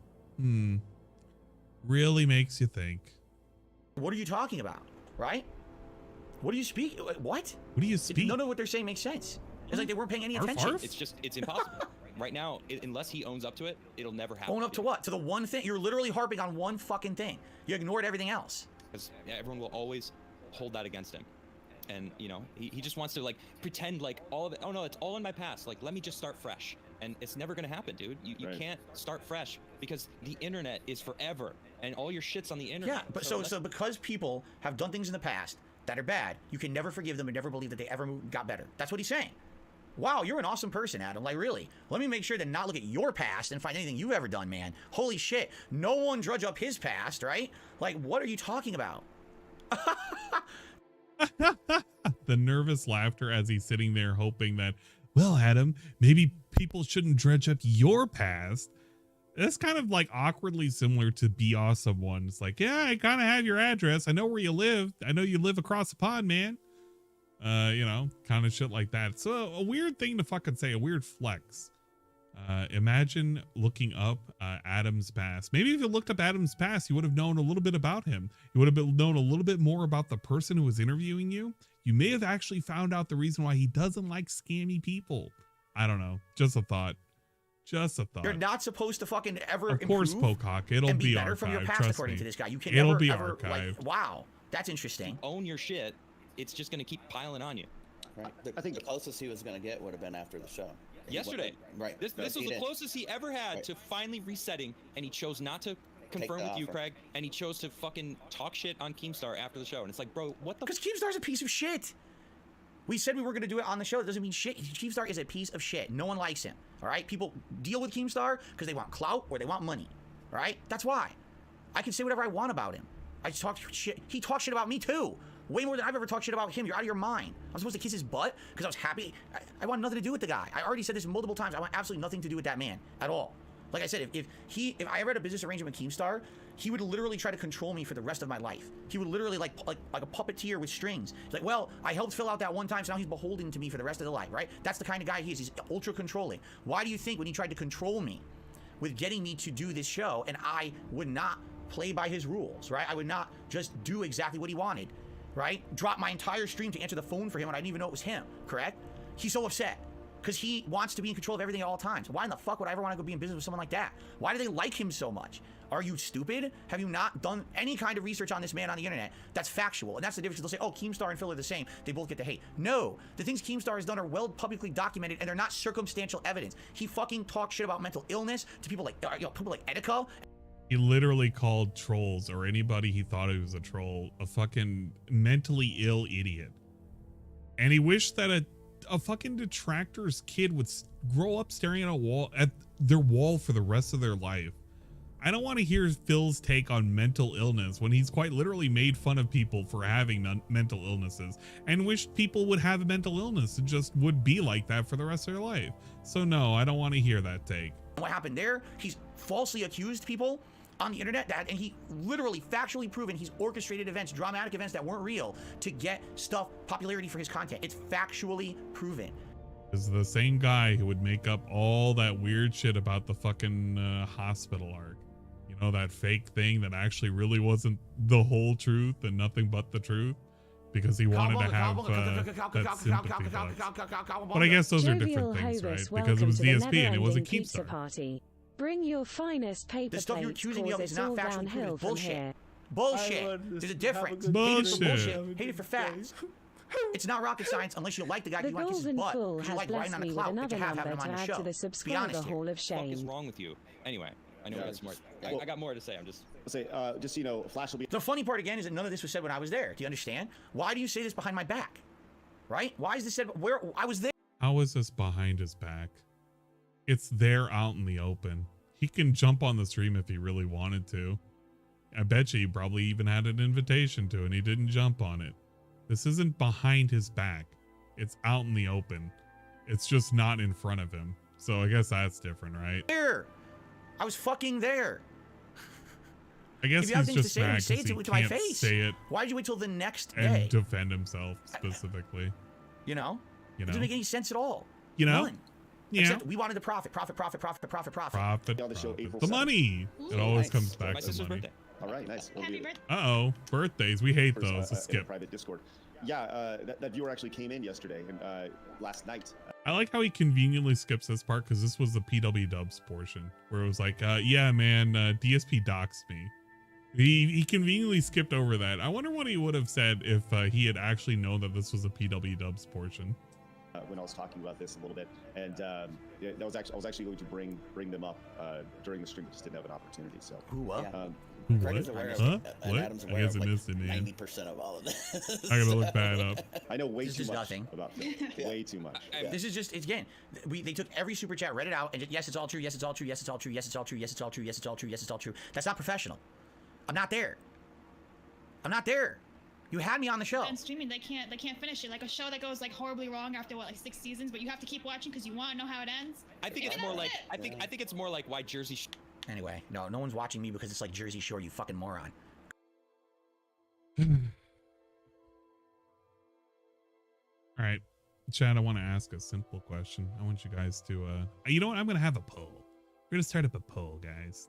Really makes you think. What are you talking about? Right? What do you speak? What? What do you speak? None of what they're saying makes sense. It's like they weren't paying any attention. It's impossible. Right now, unless he owns up to it, it'll never happen. Own up to what? To the one thing? You're literally harping on one fucking thing. You ignored everything else. Because everyone will always hold that against him. And, you know, he just wants to, pretend like all of it, oh no, it's all in my past. Let me just start fresh. And it's never going to happen, dude. You can't start fresh because the internet is forever. And all your shit's on the internet. Yeah, but so because people have done things in the past that are bad, you can never forgive them and never believe that they ever got better. That's what he's saying. Wow, you're an awesome person, Adam. Really. Let me make sure to not look at your past and find anything you've ever done, man. Holy shit. No one drudge up his past, right? What are you talking about? The nervous laughter as he's sitting there hoping that, well, Adam, maybe people shouldn't dredge up your past. That's kind of awkwardly similar to Be Awesome One. It's yeah, I kind of have your address. I know where you live. I know you live across the pond, man. You know, kind of shit like that. So a weird thing to fucking say, a weird flex. Imagine looking up Adam's past. Maybe if you looked up Adam's past, you would have known a little bit about him. You would have known a little bit more about the person who was interviewing you. You may have actually found out the reason why he doesn't like scammy people. I don't know. Just a thought. Just a thought. You're not supposed to fucking ever Of course, Pocock. It'll be better archived. from your past, Trust according me. to this guy. You can It'll never be ever archived. wow, that's interesting. Own your shit. It's just going to keep piling on you. Right. I think the closest he was going to get would have been after the show. Yesterday. Right. This was the closest he ever had to finally resetting, and he chose not to confirm with you, Craig, and he chose to fucking talk shit on Keemstar after the show. And it's bro, what the? Because Keemstar's a piece of shit. We said we were going to do it on the show. It doesn't mean shit. Keemstar is a piece of shit. No one likes him. All right? People deal with Keemstar because they want clout or they want money. All right? That's why. I can say whatever I want about him. I just talk shit. He talks shit about me too. Way more than I've ever talked shit about him. You're out of your mind. I'm supposed to kiss his butt because I was happy. I want nothing to do with the guy. I already said this multiple times. I want absolutely nothing to do with that man at all. Like I said, if I ever had a business arrangement with Keemstar, he would literally try to control me for the rest of my life. He would literally like a puppeteer with strings. He's like, well, I helped fill out that one time, so now he's beholden to me for the rest of the life, right? That's the kind of guy he is. He's ultra controlling. Why do you think when he tried to control me, with getting me to do this show, and I would not play by his rules, right? I would not just do exactly what he wanted, right? Drop my entire stream to answer the phone for him when I didn't even know it was him, correct? He's so upset because he wants to be in control of everything at all times. Why in the fuck would I ever want to go be in business with someone like that? Why do they like him so much? Are you stupid? Have you not done any kind of research on this man on the internet that's factual? And that's the difference. They'll say, oh, Keemstar and Phil are the same. They both get the hate. No, the things Keemstar has done are well publicly documented, and they're not circumstantial evidence. He fucking talks shit about mental illness to people like Etika. He literally called trolls or anybody he thought he was a troll a fucking mentally ill idiot. And he wished that a fucking detractor's kid would grow up staring at their wall for the rest of their life. I don't want to hear Phil's take on mental illness when he's quite literally made fun of people for having mental illnesses and wished people would have a mental illness and just would be like that for the rest of their life. So no, I don't want to hear that take. What happened there? He's falsely accused people on the internet and he literally factually proven he's orchestrated events, dramatic events that weren't real to get stuff, popularity for his content. It's factually proven. Is the same guy who would make up all that weird shit about the fucking hospital arc. You know, that fake thing that actually really wasn't the whole truth and nothing but the truth because he wanted to have that sympathy buzz. But I guess those are different things, right? Because it was DSP and it wasn't Keemstar. Bring your finest paper the stuff you're accusing me of is not factual proof. It's bullshit. Bullshit. There's a difference. Bullshit. Hate it for facts. It's not rocket science unless you like the guy. You want to kiss his butt. You like riding on the cloud that you have having him on your show. Be honest here. What the fuck is wrong with you? Anyway, I know that's more. I got more to say. I'm just. Just you know, Flash will be. The funny part again is that none of this was said when I was there. Do you understand? Why do you say this behind my back? Right? Why is this said where I was there? How is this behind his back? It's there out in the open. He can jump on the stream if he really wanted to. I bet you he probably even had an invitation to and he didn't jump on it. This isn't behind his back. It's out in the open. It's just not in front of him. So I guess that's different, right? There. I was fucking there. I guess he's just mad because he can't say it. Why did you wait till the next and day? Defend himself specifically. You know? It doesn't make any sense at all. You know? None. Yeah. Except we wanted the profit. The money. Ooh, it always comes back to money. Birthday. All right, nice. Uh-oh, birthdays. We hate those. Let's skip. Private Discord. Yeah, that viewer actually came in yesterday and last night. I like how he conveniently skips this part because this was the PW Dubs portion where it was like, yeah, man, DSP doxed me. He conveniently skipped over that. I wonder what he would have said if he had actually known that this was a PW Dubs portion. When I was talking about this a little bit, and I was actually going to bring them up during the stream, just didn't have an opportunity. So Craig is aware of it, and Adam's aware of like 90% of all of this. I gotta look that up. I know way too much nothing. about Phil. Way too much. This is just again. They took every super chat, read it out, and just, yes, it's all true. Yes, it's all true. Yes, it's all true. Yes, it's all true. Yes, it's all true. Yes, it's all true. Yes, it's all true. That's not professional. I'm not there. I'm not there. You had me on the show. And streaming, they can't finish it. Like a show that goes like horribly wrong after what, like 6 seasons, but you have to keep watching because you want to know how it ends. I think it's more like I think it's more like why Jersey. Anyway, no one's watching me because it's like Jersey Shore. You fucking moron. All right, Chad. I want to ask a simple question. I want you guys to. You know what? I'm gonna have a poll. We're gonna start up a poll, guys.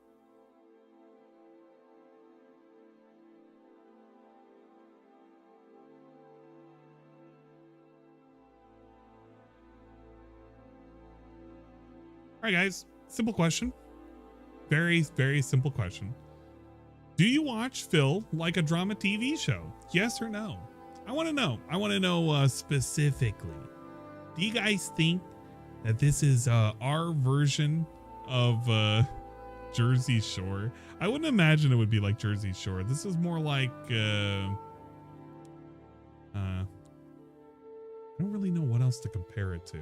All right, guys, simple question. Very, very simple question. Do you watch Phil like a drama TV show? Yes or no? I want to know. I want to know specifically. Do you guys think that this is our version of Jersey Shore? I wouldn't imagine it would be like Jersey Shore. This is more like I don't really know what else to compare it to.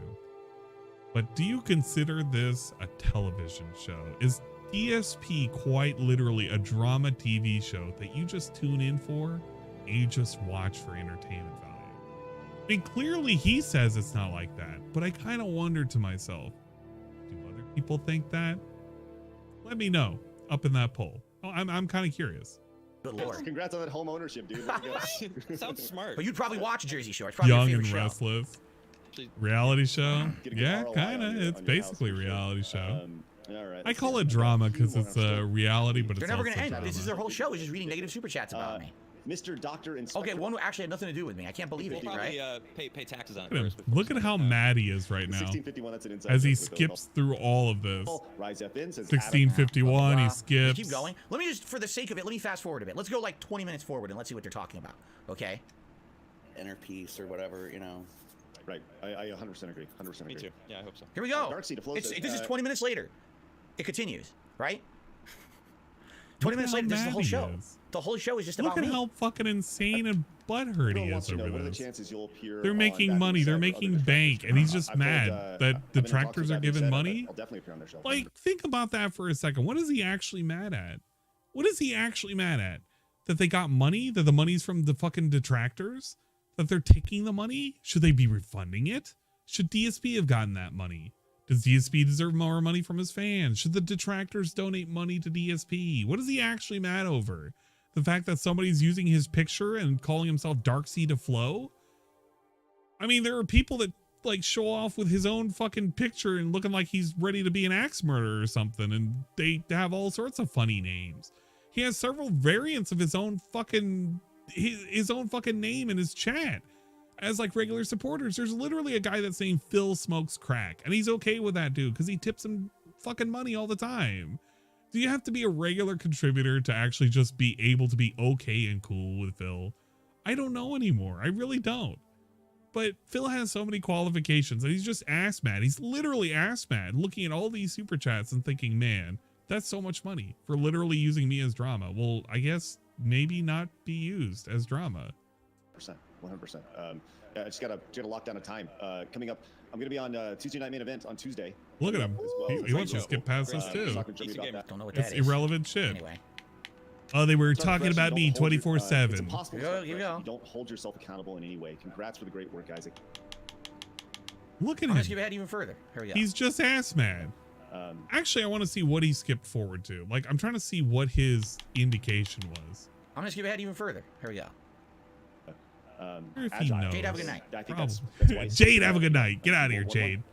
But do you consider this a television show? Is DSP quite literally a drama TV show that you just tune in for and you just watch for entertainment value? I mean, clearly he says it's not like that, but I kind of wondered to myself, do other people think that? Let me know up in that poll. Oh, I'm kind of curious. Good lord. Congrats on that home ownership, dude. Sounds smart. But you'd probably watch Jersey Shore. It's probably Young your and favorite Restless. Show. Reality show. Yeah, ROI kind of. on It's your basically a house for reality sure. show. All right. I call it drama because it's a reality, but they're it's never going to end. drama. This is their whole show. Is just reading negative super chats about me. Mr. Doctor Inspector. Okay, one actually had nothing to do with me. I can't believe it. We'll probably right? pay taxes on it first. Look at how mad he is right now. 1651, that's an inside As he joke with skips through all of this. Rise up in, says 1651, he skips. Keep going. Let me just, for the sake of it, let me fast forward a bit. Let's go like 20 minutes forward and let's see what they're talking about. Okay? Inner peace or whatever, you know. Right. I 100% agree. 100% agree. Me too. Yeah, I hope so. Here we go. This This is 20 minutes later. It continues, right? 20 minutes later, this is the whole show. The whole show is just about me. Look at how fucking insane and butthurt he is over what are the this. chances you'll appear They're making money. They're making bank. And he's just mad that detractors are giving money. I'll definitely appear on their show. Like, think about that for a second. What is he actually mad at? What is he actually mad at? That they got money? That the money's from the fucking detractors? That they're taking the money? Should they be refunding it? Should DSP have gotten that money? Does DSP deserve more money from his fans? Should the detractors donate money to DSP? What is he actually mad over? The fact that somebody's using his picture and calling himself Darkseid to Flow? I mean, there are people that like show off with his own fucking picture and looking like he's ready to be an axe murderer or something, and they have all sorts of funny names. He has several variants of his own fucking name in his chat as like regular supporters. There's literally a guy that's named Phil Smokes Crack, and he's okay with that dude because he tips him fucking money all the time. Do you have to be a regular contributor to actually just be able to be okay and cool with Phil? I don't know anymore. I really don't. But Phil has so many qualifications, and he's just ass mad. He's literally ass mad looking at all these super chats and thinking, man, that's so much money for literally using me as drama. Well, I guess maybe not be used as drama. 100%. I just gotta lock down a time. Coming up, I'm gonna be on Tuesday Night Main Event on Tuesday. Look at him. Well. He wants to skip past this too. Don't know what it's that is. irrelevant shit. Anyway. Oh, they were talking about me 24/7. It's impossible to you don't hold yourself accountable in any way. Congrats for the great work, Isaac. Look at him. Let's skip ahead even further. Here we go. He's just ass mad. Actually, I want to see what he skipped forward to. Like, I'm trying to see what his indication was. I'm gonna skip ahead even further. Here we go. If he knows. Jade, have a good night. I think that's Jade, have a good night. Get out of here, Jade.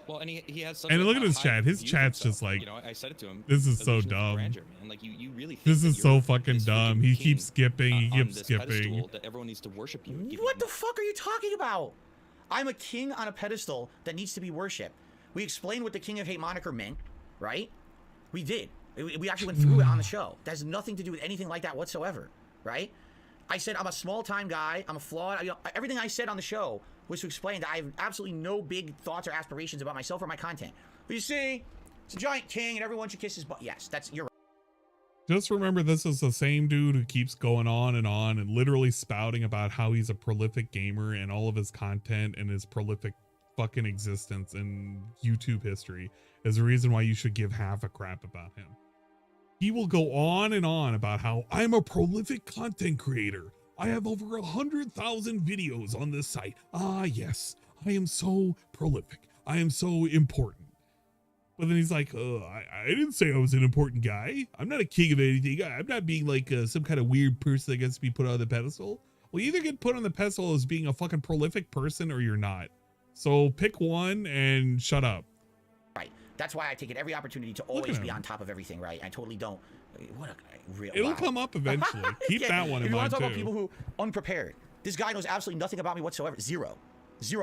Well, and he has. And look at his chat. His chat's just like, you know, I said it to him. This is so dumb. Grandeur, man. Like you really. Think this is so fucking dumb. He keeps skipping. He keeps skipping. That everyone needs to worship you. What the fuck are you talking about? I'm a king on a pedestal that needs to be worshipped. We explained what the King of Hate moniker meant, right? We did. We actually went through it on the show. That has nothing to do with anything like that whatsoever, right? I said I'm a small-time guy. I'm a flawed. You know, everything I said on the show was to explain that I have absolutely no big thoughts or aspirations about myself or my content. But you see, it's a giant king, and everyone should kiss his butt. Yes, you're right. Just remember, this is the same dude who keeps going on and literally spouting about how he's a prolific gamer and all of his content and his prolific fucking existence in YouTube history is the reason why you should give half a crap about him. He will go on and on about how I'm a prolific content creator. I have over 100,000 videos on this site. Ah, yes, I am so prolific. I am so important. But then he's like, I didn't say I was an important guy. I'm not a king of anything. I'm not being like some kind of weird person that gets to be put on the pedestal. Well, you either get put on the pedestal as being a fucking prolific person or you're not. So pick one and shut up. Right. That's why I take it every opportunity to always be on top of everything, right? I totally don't. What a real. It'll come up eventually. Keep that one in mind too. If you want to talk about people who unprepared, this guy knows absolutely nothing about me whatsoever. Zero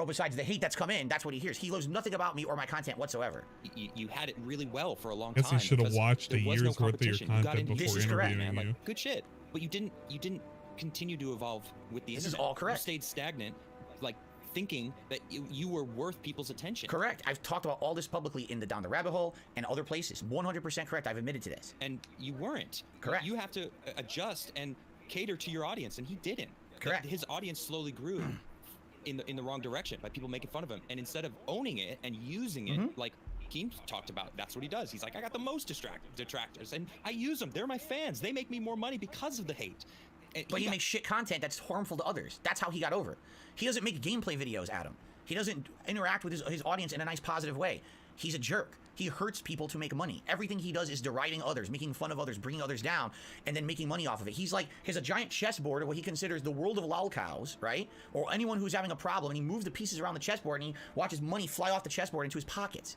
besides the hate that's come in. That's what he hears. He knows nothing about me or my content whatsoever. You had it really well for a long time. Guess you should have watched a year's worth of your content before this is interviewing correct, man. you. Like, good shit. But you didn't continue to evolve with the internet. This is all correct. You stayed stagnant, like thinking that you were worth people's attention. Correct. I've talked about all this publicly in the Down the Rabbit Hole and other places. 100% correct. I've admitted to this. And you weren't. Correct. You have to adjust and cater to your audience, and he didn't. Correct. His audience slowly grew in the wrong direction by people making fun of him, and instead of owning it and using it, like Keem talked about, that's what he does. He's like, I got the most detractors, and I use them. They're my fans. They make me more money because of the hate. But he makes shit content that's harmful to others. That's how he got over. He doesn't make gameplay videos, Adam. He doesn't interact with his audience in a nice, positive way. He's a jerk. He hurts people to make money. Everything he does is deriding others, making fun of others, bringing others down, and then making money off of it. He's like, he has a giant chessboard of what he considers the world of lolcows, right? Or anyone who's having a problem, and he moves the pieces around the chessboard, and he watches money fly off the chessboard into his pockets.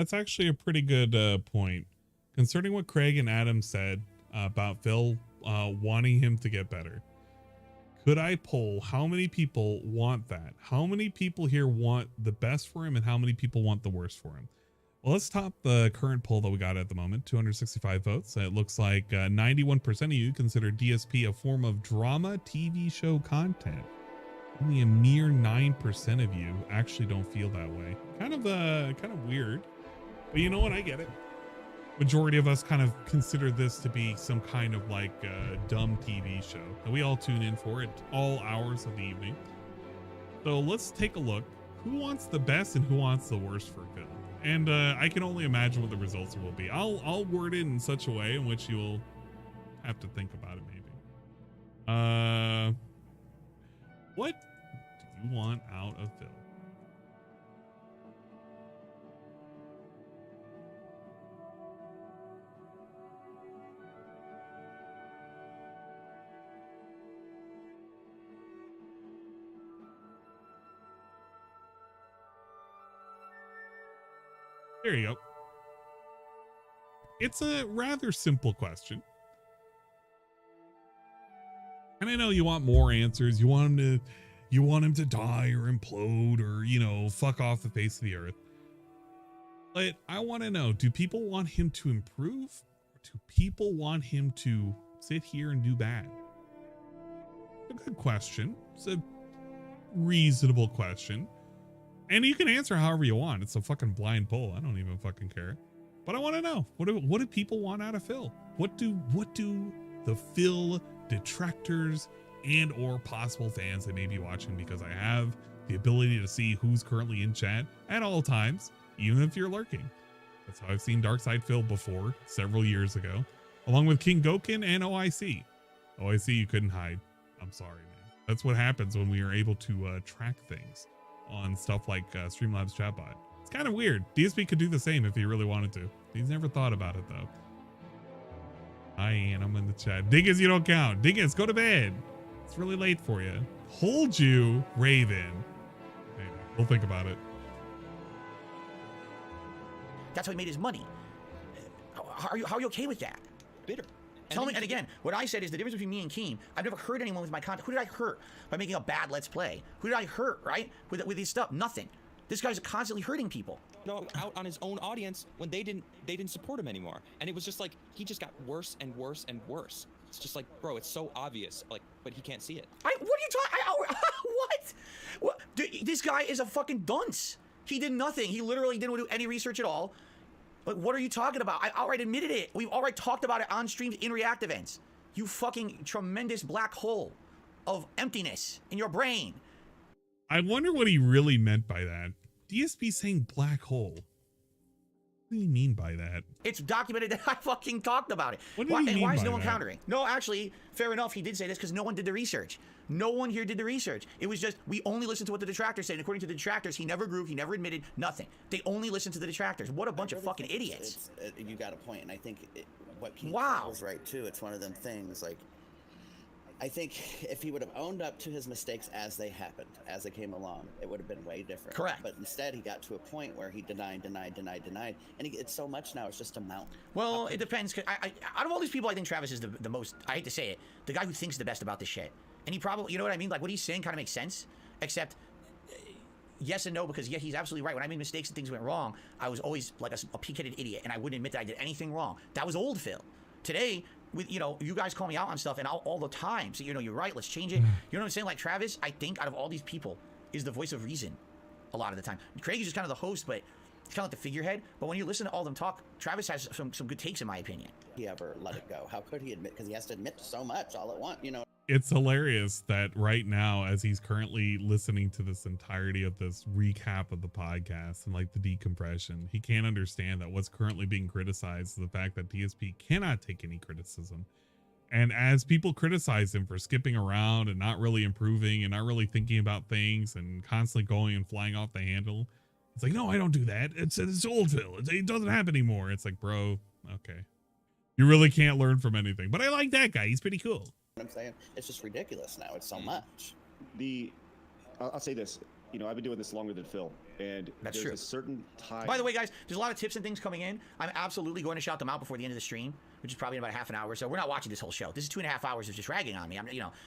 That's actually a pretty good point. Concerning what Craig and Adam said about Phil wanting him to get better. Could I poll how many people want that? How many people here want the best for him and how many people want the worst for him? Well, let's top the current poll that we got at the moment, 265 votes. It looks like 91% of you consider DSP a form of drama TV show content. Only a mere 9% of you actually don't feel that way. Kind of weird, but you know what? I get it. Majority of us kind of consider this to be some kind of like dumb TV show that we all tune in for at all hours of the evening. So let's take a look. Who wants the best and who wants the worst for Phil? And I can only imagine what the results will be. I'll word it in such a way in which you will have to think about it maybe. What do you want out of Phil? There you go. It's a rather simple question. And I know you want more answers. You want him to die or implode or, you know, fuck off the face of the earth. But I want to know, do people want him to improve or do people want him to sit here and do bad? It's a good question. It's a reasonable question. And you can answer however you want. It's a fucking blind poll. I don't even fucking care. But I want to know, what do people want out of Phil? What do the Phil detractors and or possible fans that may be watching, because I have the ability to see who's currently in chat at all times, even if you're lurking. That's how I've seen Darkside Phil before, several years ago, along with King Gokin and OIC. OIC, you couldn't hide. I'm sorry, man. That's what happens when we are able to track things on stuff like Streamlabs chatbot. It's kind of weird. DSP could do the same if he really wanted to. He's never thought about it though. Hi, Ian, I'm in the chat. Dingus, you don't count. Dingus, go to bed. It's really late for you. Hold you, Raven. Anyway, we'll think about it. That's how he made his money. How are you okay with that? Bitter. Tell me, and again, what I said is the difference between me and Keem. I've never hurt anyone with my content. Who did I hurt by making a bad Let's Play? Who did I hurt, right? With this stuff? Nothing. This guy's constantly hurting people. No, out on his own audience when they didn't support him anymore. And it was just like, he just got worse and worse and worse. It's just like, bro, it's so obvious, like, but he can't see it. What are you talking? What? Dude, this guy is a fucking dunce. He did nothing. He literally didn't do any research at all. Like, what are you talking about? I outright admitted it. We've already talked about it on streams in React events. You fucking tremendous black hole of emptiness in your brain. I wonder what he really meant by that. DSP saying black hole. What do you mean by that? It's documented that I fucking talked about it. What do you mean why is by no one that? countering? No, actually, fair enough. He did say this because no one did the research. No one here did the research. It was just, we only listened to what the detractors said. And according to the detractors, he never grew, he never admitted, nothing. They only listened to the detractors. What a bunch of fucking idiots. You got a point, and I think what King was right too. It's one of them things, like, I think if he would have owned up to his mistakes as they happened, as they came along, it would have been way different. Correct. But instead, he got to a point where he denied, and it's so much now, it's just a mountain. Well, it depends. Out of all these people, I think Travis is the most, I hate to say it, the guy who thinks the best about this shit. And he probably, you know what I mean? Like, what he's saying kind of makes sense, except yes and no, because yeah, he's absolutely right. When I made mistakes and things went wrong, I was always like a pig-headed idiot, and I wouldn't admit that I did anything wrong. That was old Phil. Today, with, you know, you guys call me out on stuff, and all the time, so, you know, you're right, let's change it. You know what I'm saying? Like, Travis, I think out of all these people, is the voice of reason a lot of the time. Craig is just kind of the host, but he's kind of like the figurehead. But when you listen to all of them talk, Travis has some good takes, in my opinion. He ever let it go? How could he admit? Because he has to admit to so much all at once, you know. It's hilarious that right now, as he's currently listening to this entirety of this recap of the podcast and like the decompression, he can't understand that what's currently being criticized is the fact that DSP cannot take any criticism. And as people criticize him for skipping around and not really improving and not really thinking about things and constantly going and flying off the handle, it's like, no, I don't do that. It's old Phil. It doesn't happen anymore. It's like, bro, okay. You really can't learn from anything. But I like that guy. He's pretty cool. I'm saying it's just ridiculous now. It's so much. I'll say this. you know, I've been doing this longer than Phil, and That's there's true. a certain time. By the way, guys, there's a lot of tips and things coming in. I'm absolutely going to shout them out before the end of the stream, which is probably in about half an hour. So we're not watching this whole show. This is 2.5 hours of just ragging on me.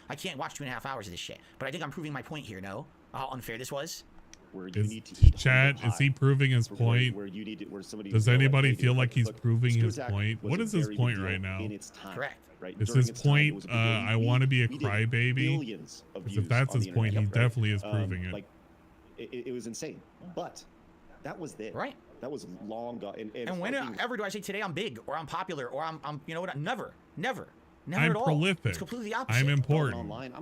I can't watch 2.5 hours of this shit. But I think I'm proving my point here. No, how unfair this was. Where you need to eat Chad, is he proving his point? Where you need it, where somebody Does anybody feel like he's proving his point? was What a is his very point big right deal now? in its time, Correct. Right? Is During his its time, it point, was a big deal. I want to be a We did crybaby? billions of Because if views that's on his the point, he internet, right? definitely is proving it. Like, it was insane. But that was there. Right. That was long gone. And whenever do I say today I'm big or I'm popular or I'm you know what? Never I'm at all. prolific. It's completely the opposite. I'm important. Online,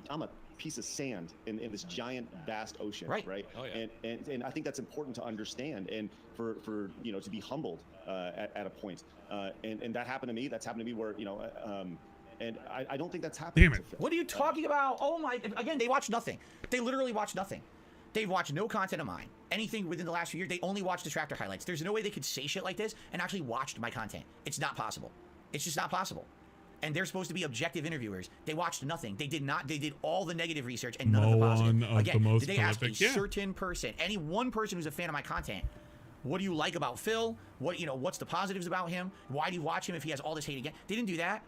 I'm a piece of sand in this giant, vast ocean. Right. Oh, yeah. And I think that's important to understand and for you know to be humbled at a point. And that happened to me. That's happened to me where you know. And I don't think that's happening. Damn it. What are you talking about? Oh my! Again, they watch nothing. They literally watch nothing. They've watched no content of mine. Anything within the last few years, they only watch Detractor highlights. There's no way they could say shit like this and actually watched my content. It's not possible. It's just not possible. And they're supposed to be objective interviewers. They watched nothing. They did not. They did all the negative research and none of the positive. Again, did they ask a certain person, any one person who's a fan of my content, what do you like about Phil? What's the positives about him? Why do you watch him if he has all this hate again? They didn't do that.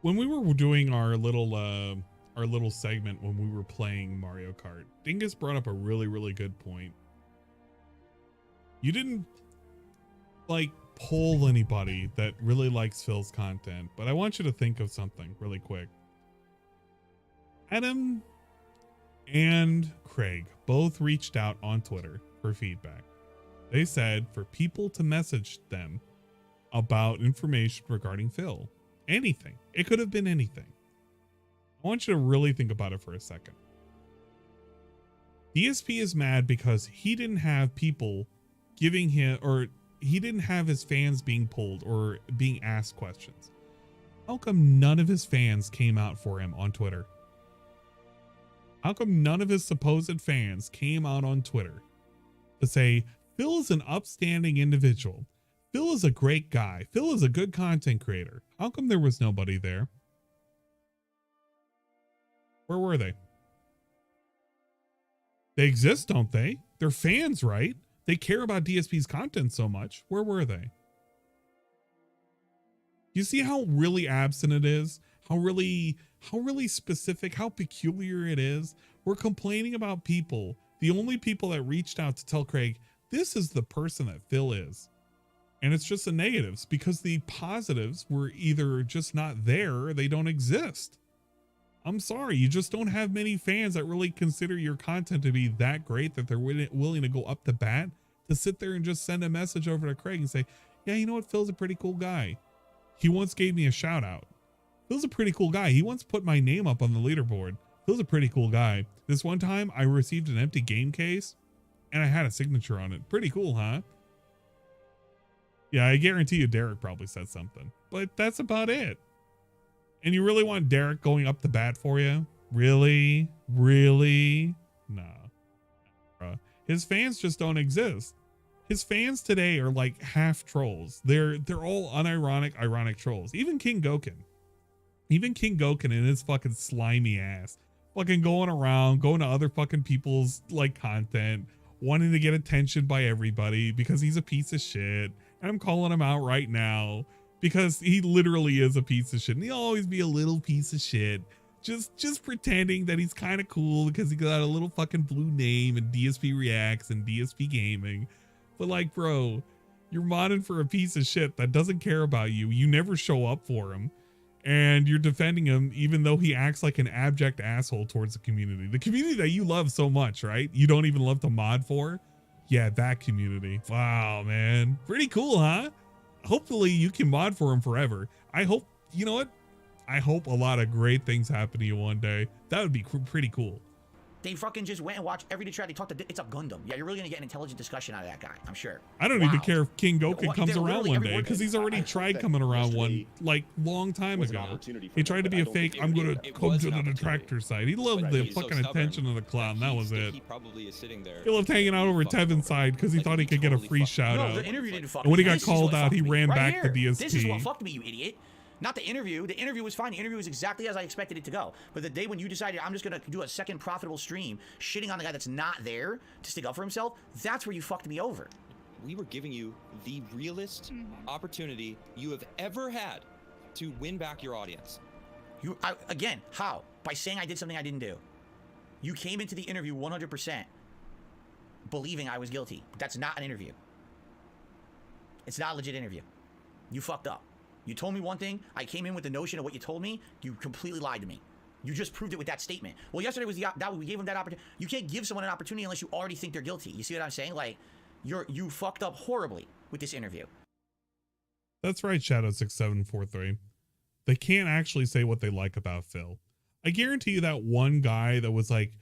When we were doing our little segment when we were playing Mario Kart, Dingus brought up a really, really good point. You didn't like poll anybody that really likes Phil's content, but I want you to think of something really quick. Adam and Craig both reached out on Twitter for feedback. They said for people to message them about information regarding Phil. Anything. It could have been anything. I want you to really think about it for a second. DSP is mad because he didn't have people giving him, or he didn't have his fans being polled or being asked questions. How come none of his fans came out for him on Twitter? How come none of his supposed fans came out on Twitter to say, Phil is an upstanding individual. Phil is a great guy. Phil is a good content creator. How come there was nobody there? Where were they? They exist, don't they? They're fans, right? They care about DSP's content so much. Where were they? You see how really absent it is? How really specific, how peculiar it is? We're complaining about people. The only people that reached out to tell Craig, this is the person that Phil is. And it's just the negatives because the positives were either just not there or they don't exist. I'm sorry, you just don't have many fans that really consider your content to be that great that they're willing to go up the bat to sit there and just send a message over to Craig and say, yeah, you know what? Phil's a pretty cool guy. He once gave me a shout out. Phil's a pretty cool guy. He once put my name up on the leaderboard. Phil's a pretty cool guy. This one time I received an empty game case and I had a signature on it. Pretty cool, huh? Yeah, I guarantee you Derek probably said something, but that's about it. And you really want Derek going up the bat for you? Really? Really? Nah. His fans just don't exist. His fans today are like half trolls. They're all ironic trolls. Even King Goken and his fucking slimy ass. Fucking going around, going to other fucking people's like content, wanting to get attention by everybody because he's a piece of shit. And I'm calling him out right now because he literally is a piece of shit. And he'll always be a little piece of shit. Just pretending that he's kind of cool because he got a little fucking blue name and DSP Reacts and DSP Gaming. But like, bro, you're modding for a piece of shit that doesn't care about you. You never show up for him. And you're defending him even though he acts like an abject asshole towards the community. The community that you love so much, right? You don't even love to mod for. Yeah, that community. Wow, man. Pretty cool, huh? Hopefully you can mod for him forever. I hope, you know what? I hope a lot of great things happen to you one day. That would be pretty cool. They fucking just went and watched every Detractor. They talked to, it's a Gundam. Yeah, you're really going to get an intelligent discussion out of that guy, I'm sure. I don't even care if King Goken comes around one day because he's already tried coming around one like long time ago. He tried to be a fake, I'm going to come to the Detractor side. He loved the fucking attention of the clown. That was it. He probably is sitting there. He loved hanging out over Tevin's side because he thought he could get a free shout out. The interview didn't fuck And when he me. got This is what called out, fucked he me. ran Right back here. to DSP. This is what fucked me, you idiot. Not the interview. The interview was fine. The interview was exactly as I expected it to go. But the day when you decided I'm just going to do a second profitable stream, shitting on the guy that's not there to stick up for himself, that's where you fucked me over. We were giving you the realest opportunity you have ever had to win back your audience. Again, how? By saying I did something I didn't do. You came into the interview 100% believing I was guilty. But that's not an interview. It's not a legit interview. You fucked up. You told me one thing. I came in with the notion of what you told me. You completely lied to me. You just proved it with that statement. Well, yesterday was that we gave him that opportunity. You can't give someone an opportunity unless you already think they're guilty. You see what I'm saying? Like, you fucked up horribly with this interview. That's right, Shadow6743. They can't actually say what they like about Phil. I guarantee you that one guy that was like,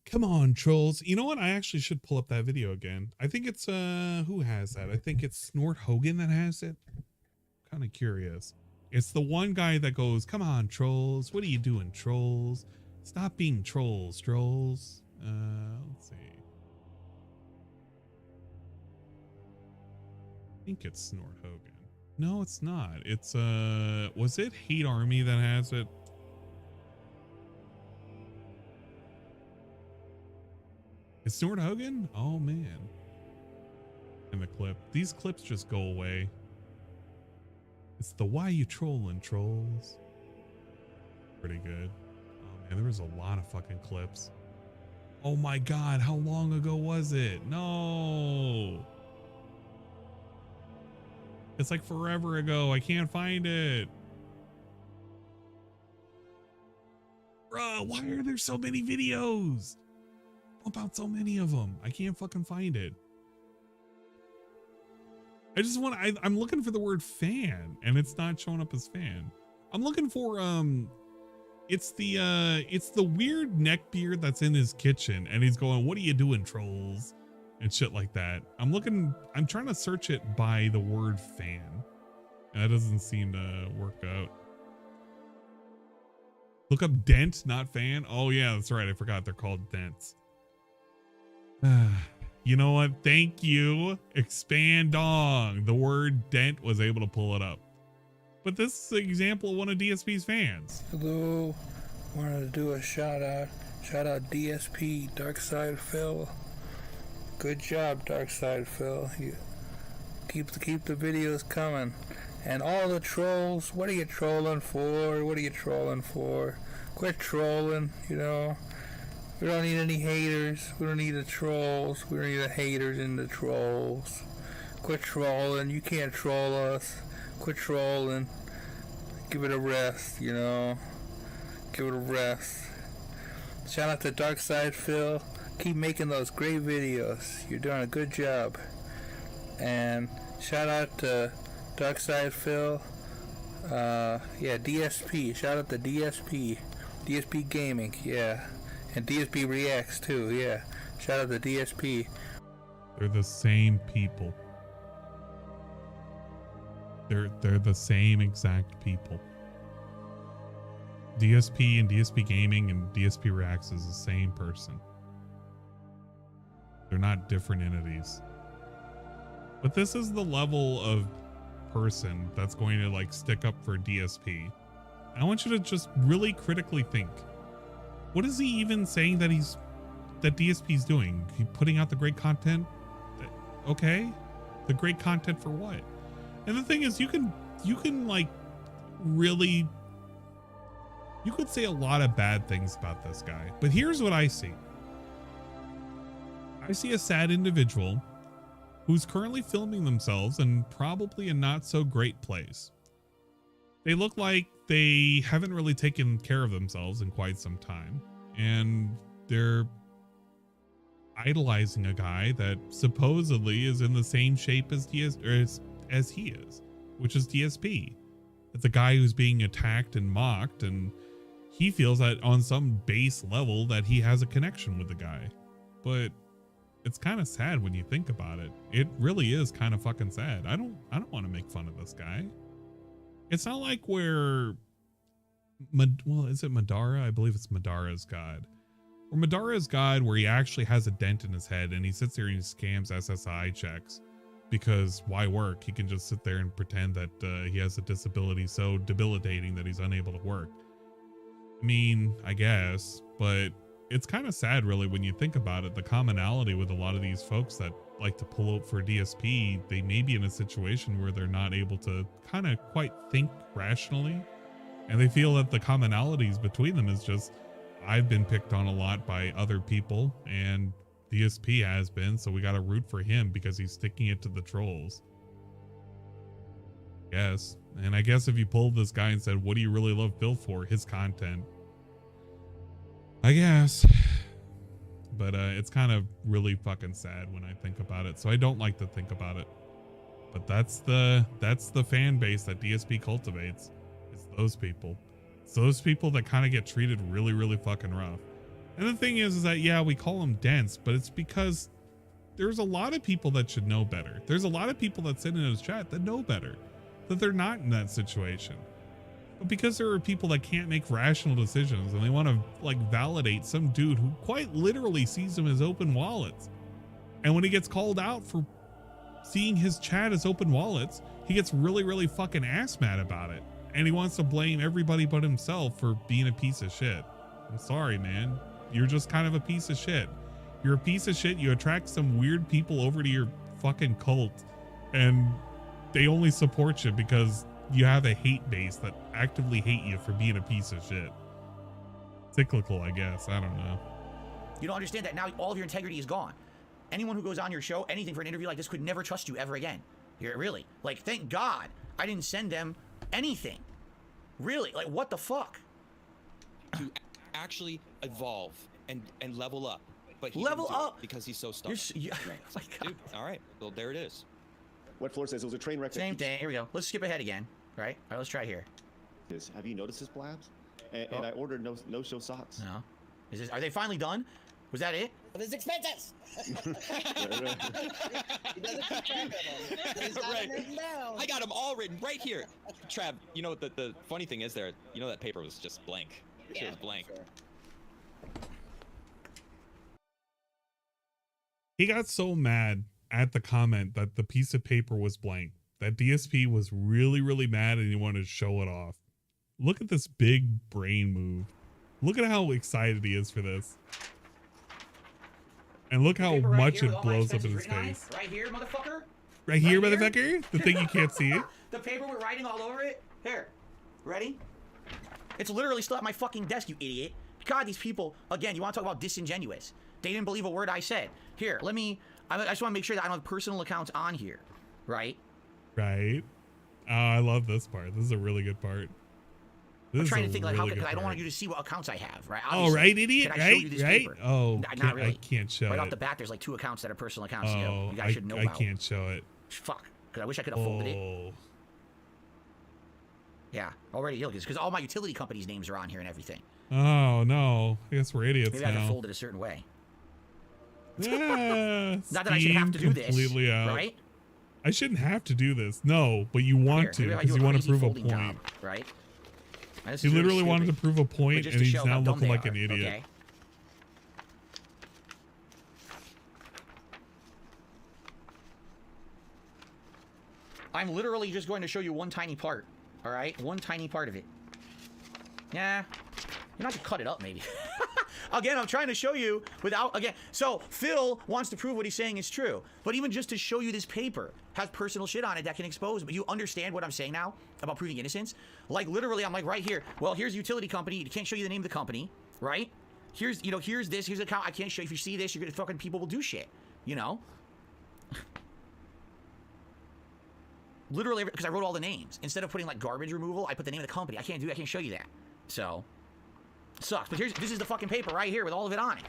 come on, trolls. You know what? I actually should pull up that video again. I think it's, who has that? I think it's Snort Hogan that has it. Kind of curious. It's the one guy that goes, come on, trolls. What are you doing, trolls? Stop being trolls, trolls. Let's see. I think it's Snort Hogan. No, it's not. It's, was it Hate Army that has it? It's Snort Hogan? Oh, man. In the clip. These clips just go away. It's the why you trolling, trolls. Pretty good. Oh, man, there was a lot of fucking clips. Oh, my God. How long ago was it? No. It's like forever ago. I can't find it. Bruh, why are there so many videos? Pump out so many of them. I can't fucking find it. I just want I'm looking for the word fan and it's not showing up as fan. I'm looking for it's the weird neckbeard that's in his kitchen and he's going, what are you doing, trolls? And shit like that. I'm trying to search it by the word fan. And that doesn't seem to work out. Look up dent, not fan. Oh yeah, that's right. I forgot they're called dents. You know what? Thank you. Expandong. The word dent was able to pull it up. But this is an example of one of DSP's fans. Hello. Wanted to do a shout out. Shout out DSP, Darkside Phil. Good job, Darkside Phil. You keep the videos coming. And all the trolls, what are you trolling for? What are you trolling for? Quit trolling, you know. We don't need any haters. We don't need the trolls. We don't need the haters and the trolls. Quit trolling. You can't troll us. Quit trolling. Give it a rest, you know. Give it a rest. Shout out to Darkside Phil. Keep making those great videos. You're doing a good job. And shout out to Darkside Phil. Yeah, DSP. Shout out to DSP. DSP Gaming, yeah. And DSP Reacts too, yeah. Shout out to DSP. They're the same people. They're the same exact people. DSP and DSP Gaming and DSP Reacts is the same person. They're not different entities. But this is the level of person that's going to like stick up for DSP. I want you to just really critically think. What is he even saying that DSP's doing? He putting out the great content? Okay. The great content for what? And the thing is, you can like really, you could say a lot of bad things about this guy, but here's what I see. I see a sad individual who's currently filming themselves in probably a not so great place. They look like they haven't really taken care of themselves in quite some time, and they're idolizing a guy that supposedly is in the same shape as he is, which is DSP. It's a guy who's being attacked and mocked, and he feels that on some base level that he has a connection with the guy. But it's kind of sad when you think about it. It really is kind of fucking sad. I don't want to make fun of this guy. It's not like where, well, is it Madara? I believe it's Madara's God. Or Madara's God, where he actually has a dent in his head and he sits there and he scams SSI checks. because why work? He can just sit there and pretend that he has a disability so debilitating that he's unable to work. I mean, I guess, but it's kind of sad really when you think about it. The commonality with a lot of these folks that like to pull out for DSP, they may be in a situation where they're not able to kind of quite think rationally, and they feel that the commonalities between them is just, I've been picked on a lot by other people and DSP has been, so we got to root for him because he's sticking it to the trolls. Yes. And I guess if you pulled this guy and said, what do you really love Phil for? His content, I guess. But it's kind of really fucking sad when I think about it. So I don't like to think about it. But that's the fan base that DSP cultivates. It's those people. It's those people that kind of get treated really, really fucking rough. And the thing is that, yeah, we call them dense, but it's because there's a lot of people that should know better. There's a lot of people that sit in his chat that know better, that they're not in that situation. But because there are people that can't make rational decisions and they want to like validate some dude who quite literally sees them as open wallets. And when he gets called out for seeing his chat as open wallets, he gets really, really fucking ass mad about it. And he wants to blame everybody but himself for being a piece of shit. I'm sorry, man. You're just kind of a piece of shit. You're a piece of shit. You attract some weird people over to your fucking cult and they only support you because you have a hate base that actively hate you for being a piece of shit. Cyclical, I guess. I don't know. You don't understand that now all of your integrity is gone. Anyone who goes on your show, anything for an interview like this could never trust you ever again. You're really, like, thank God I didn't send them anything. Really, like, what the fuck? To actually evolve and level up. But he level up because he's so stubborn. Like, dude, all right, well, there it is. What Fleur says, it was a train wreck. Same thing. Here we go. Let's skip ahead again. Right? All right, let's try here. Have you noticed his blabs? And I ordered no-show socks. No. Are they finally done? Was that it? There's expenses. He doesn't keep track of them. He's got them written down. I got them all written right here. Trav, you know what the funny thing is there? You know that paper was just blank. It was blank. Sure. He got so mad at the comment that the piece of paper was blank that DSP was really, really mad and he wanted to show it off. Look at this big brain move. Look at how excited he is for this. And look how much it blows up in his face. Right here, motherfucker. Right here, motherfucker? The thing you can't see. The paper with writing all over it. Here. Ready? It's literally still at my fucking desk, you idiot. God, these people, again, you want to talk about disingenuous. They didn't believe a word I said. Here, I just want to make sure that I don't have personal accounts on here. Right? Right. Oh, I love this part. This is a really good part. I'm trying to think like how, because I don't want you to see what accounts I have, right? Obviously, oh, right, idiot, right? Paper? Oh, not really. I can't show right it. Right off the bat, there's like 2 accounts that are personal accounts. Oh, you guys should know about. I can't show it. Fuck, because I wish I could have folded it. Yeah, already, because all my utility companies' names are on here and everything. Oh, no. I guess we're idiots Maybe now. I can fold it a certain way. Yeah, not that I should have to do this, out. Right? I shouldn't have to do this. No, but you want to because you want to prove a point. Job, right? He literally wanted to prove a point, and he's now looking like an idiot. Okay. I'm literally just going to show you one tiny part. All right, one tiny part of it. Yeah, you have to cut it up, maybe. Again, I'm trying to show you without, again, so Phil wants to prove what he's saying is true, but even just to show you this paper has personal shit on it that can expose, but you understand what I'm saying now about proving innocence? Like literally, I'm like right here, well, here's a utility company, you can't show you the name of the company, right? Here's, here's this, here's an account, I can't show you, if you see this, you're gonna fucking, people will do shit, you know? Literally, because I wrote all the names. Instead of putting like garbage removal, I put the name of the company. I can't do that, I can't show you that. So, sucks. But this is the fucking paper right here with all of it on it.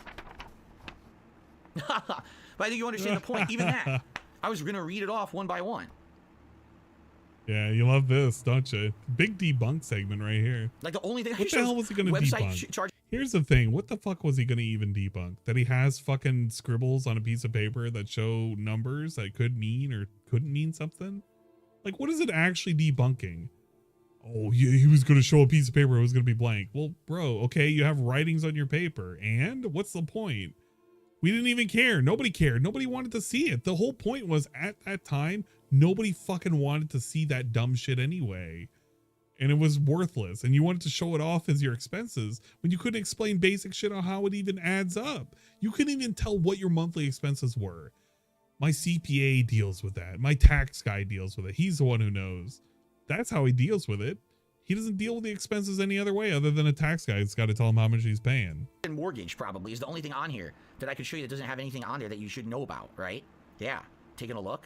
But I think you understand the point. Even that, I was gonna read it off one by one. Yeah, you love this, don't you? Big debunk segment right here. Like the only thing. What the hell was he gonna debunk? Here's the thing. What the fuck was he gonna even debunk? That he has fucking scribbles on a piece of paper that show numbers that could mean or couldn't mean something? Like, what is it actually debunking? Oh, yeah, he was going to show a piece of paper. It was going to be blank. Well, bro, okay, you have writings on your paper. And what's the point? We didn't even care. Nobody cared. Nobody wanted to see it. The whole point was at that time, nobody fucking wanted to see that dumb shit anyway. And it was worthless. And you wanted to show it off as your expenses when you couldn't explain basic shit on how it even adds up. You couldn't even tell what your monthly expenses were. My CPA deals with that. My tax guy deals with it. He's the one who knows. That's how he deals with it. He doesn't deal with the expenses any other way other than a tax guy that's got to tell him how much he's paying. And mortgage probably is the only thing on here that I can show you that doesn't have anything on there that you should know about, right? Yeah, taking a look.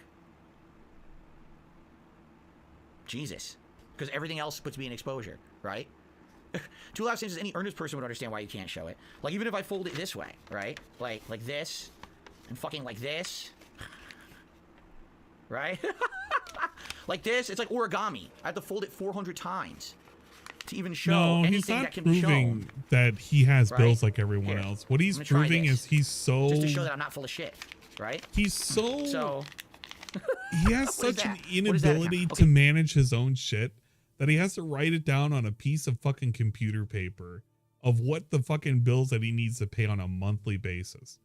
Jesus. Because everything else puts me in exposure, right? To a lot of senses, any earnest person would understand why you can't show it. Like, even if I fold it this way, right? Like this, and fucking like this. Right? Like this, it's like origami. I have to fold it 400 times to even show anything that can be shown. No, he's not proving that he has bills like everyone else. What he's proving is he's so... Just to show that I'm not full of shit, right? He's so... He has such an Okay. inability to manage his own shit that he has to write it down on a piece of fucking computer paper of what the fucking bills that he needs to pay on a monthly basis.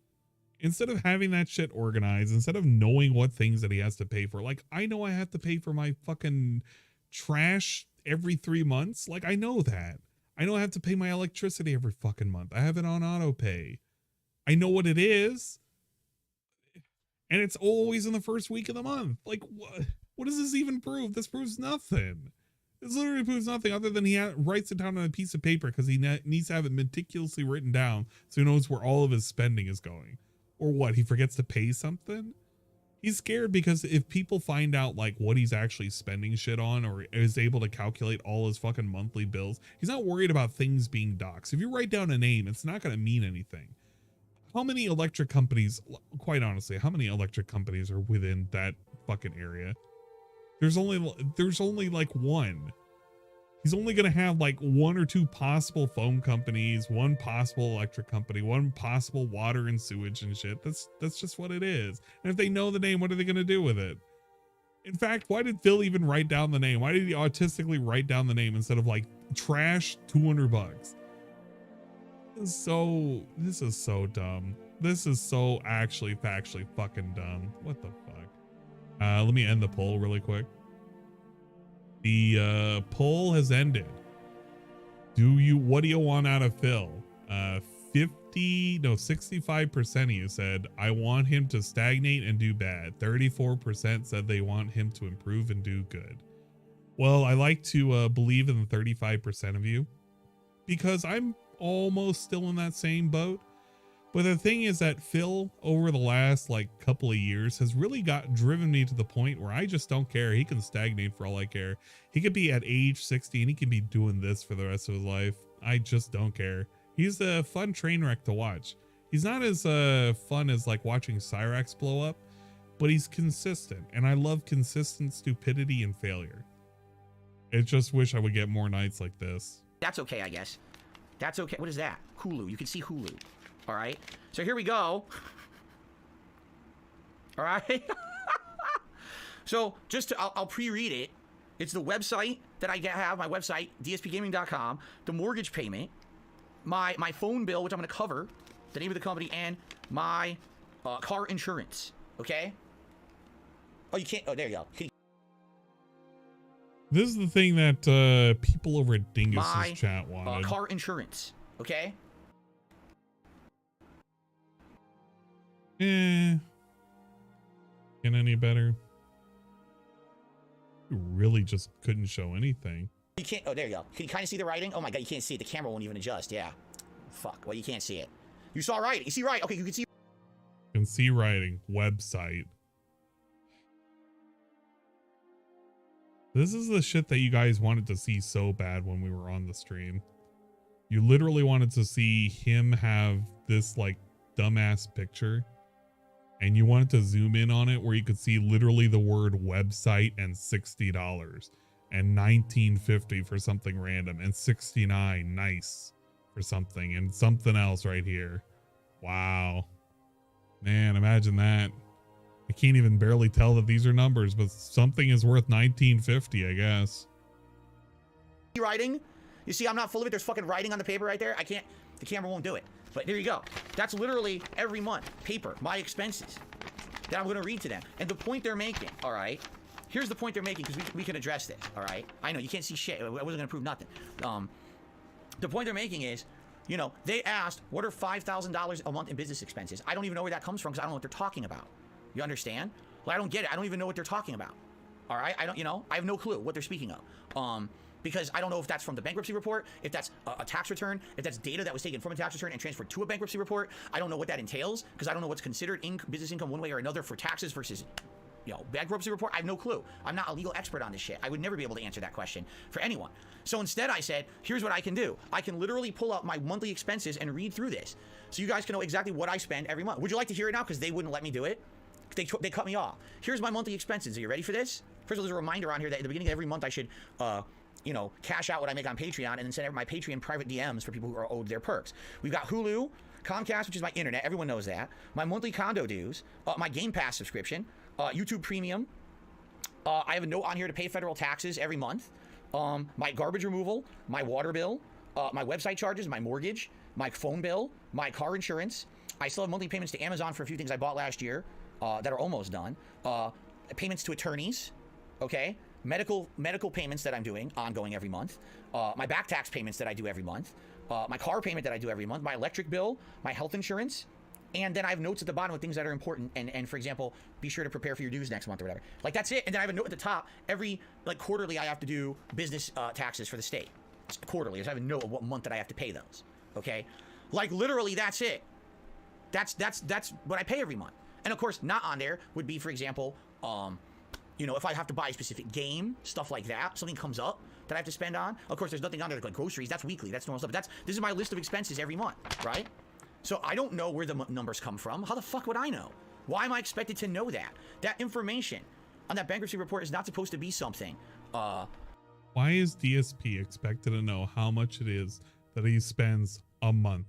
Instead of having that shit organized, instead of knowing what things that he has to pay for, like, I know I have to pay for my fucking trash every 3 months. Like, I know that. I know I have to pay my electricity every fucking month. I have it on auto pay. I know what it is. And it's always in the first week of the month. Like, what does this even prove? This proves nothing. This literally proves nothing other than he writes it down on a piece of paper because he needs to have it meticulously written down so he knows where all of his spending is going. Or what, he forgets to pay something? He's scared because if people find out like what he's actually spending shit on or is able to calculate all his fucking monthly bills, he's not worried about things being doxed. If you write down a name, it's not going to mean anything. How many electric companies, quite honestly, how many electric companies are within that fucking area? There's only like one. He's only going to have like 1 or 2 possible phone companies, 1 possible electric company, 1 possible water and sewage and shit. That's just what it is. And if they know the name, what are they going to do with it? In fact, why did Phil even write down the name? Why did he autistically write down the name instead of like trash $200? This is so dumb. This is so actually factually fucking dumb. What the fuck? Let me end the poll really quick. The poll has ended. What do you want out of Phil? 65% of you said, I want him to stagnate and do bad. 34% said they want him to improve and do good. Well, I like to believe in the 35% of you because I'm almost still in that same boat. But the thing is that Phil, over the last like couple of years, has really driven me to the point where I just don't care. He can stagnate for all I care. He could be at age 60 and he can be doing this for the rest of his life. I just don't care. He's a fun train wreck to watch. He's not as fun as like watching Cyrax blow up, but he's consistent. And I love consistent stupidity and failure. I just wish I would get more nights like this. That's okay, I guess. That's okay. What is that? Hulu. You can see Hulu. All right. So here we go. All right. So just I'll pre-read it. It's the website that I have, my website, dspgaming.com, the mortgage payment, my phone bill, which I'm going to cover, the name of the company, and my car insurance. Okay. Oh, you can't. Oh, there you go. This is the thing that people over at Dingus's chat wanted. Car insurance. Okay. Can any better? You really just couldn't show anything. You can't. Oh, there you go. Can you kind of see the writing? Oh my god, you can't see it. The camera won't even adjust. Yeah. Fuck. Well, you can't see it. You saw writing. You see right? Okay, you can see. Can see writing. Website. This is the shit that you guys wanted to see so bad when we were on the stream. You literally wanted to see him have this like dumbass picture. And you wanted to zoom in on it where you could see literally the word website and $60 and $19.50 for something random and $69 nice for something and something else right here. Wow. Man, imagine that. I can't even barely tell that these are numbers, but something is worth $19.50, I guess. Writing. You see, I'm not full of it. There's fucking writing on the paper right there. I can't. The camera won't do it. But there you go. That's literally every month, paper, my expenses that I'm going to read to them. And the point they're making, all right, here's the point they're making, because we can address this, all right? I know, you can't see shit. I wasn't going to prove nothing. The point they're making is, you know, they asked, what are $5,000 a month in business expenses? I don't even know where that comes from because I don't know what they're talking about. You understand? Like, I don't get it. I don't even know what they're talking about. All right? I don't, you know, I have no clue what they're speaking of. Because I don't know if that's from the bankruptcy report, if that's a tax return, if that's data that was taken from a tax return and transferred to a bankruptcy report. I don't know what that entails because I don't know what's considered business income one way or another for taxes versus, you know, bankruptcy report. I have no clue. I'm not a legal expert on this shit. I would never be able to answer that question for anyone. So instead I said, here's what I can do. I can literally pull up my monthly expenses and read through this so you guys can know exactly what I spend every month. Would you like to hear it now? Because they wouldn't let me do it. They cut me off. Here's my monthly expenses. Are you ready for this? First of all, there's a reminder on here that at the beginning of every month I should, you know, cash out what I make on Patreon and then send my Patreon private DMs for people who are owed their perks. We've got Hulu, Comcast, which is my internet. Everyone knows that. My monthly condo dues, my Game Pass subscription, YouTube Premium. I have a note on here to pay federal taxes every month. My garbage removal, my water bill, my website charges, my mortgage, my phone bill, my car insurance. I still have monthly payments to Amazon for a few things I bought last year that are almost done. Payments to attorneys, okay? Medical payments that I'm doing ongoing every month. My back tax payments that I do every month. My car payment that I do every month. My electric bill, my health insurance. And then I have notes at the bottom of things that are important. And for example, be sure to prepare for your dues next month or whatever. Like, that's it. And then I have a note at the top. Every, like, quarterly I have to do business taxes for the state. It's quarterly. I have a note of what month that I have to pay those. Okay? Like, literally, that's it. That's what I pay every month. And of course, not on there would be, for example, you know, if I have to buy a specific game, stuff like that, something comes up that I have to spend on. Of course, there's nothing on there like groceries. That's weekly. That's normal stuff. But this is my list of expenses every month, right? So I don't know where the numbers come from. How the fuck would I know? Why am I expected to know that? That information on that bankruptcy report is not supposed to be something. Why is DSP expected to know how much it is that he spends a month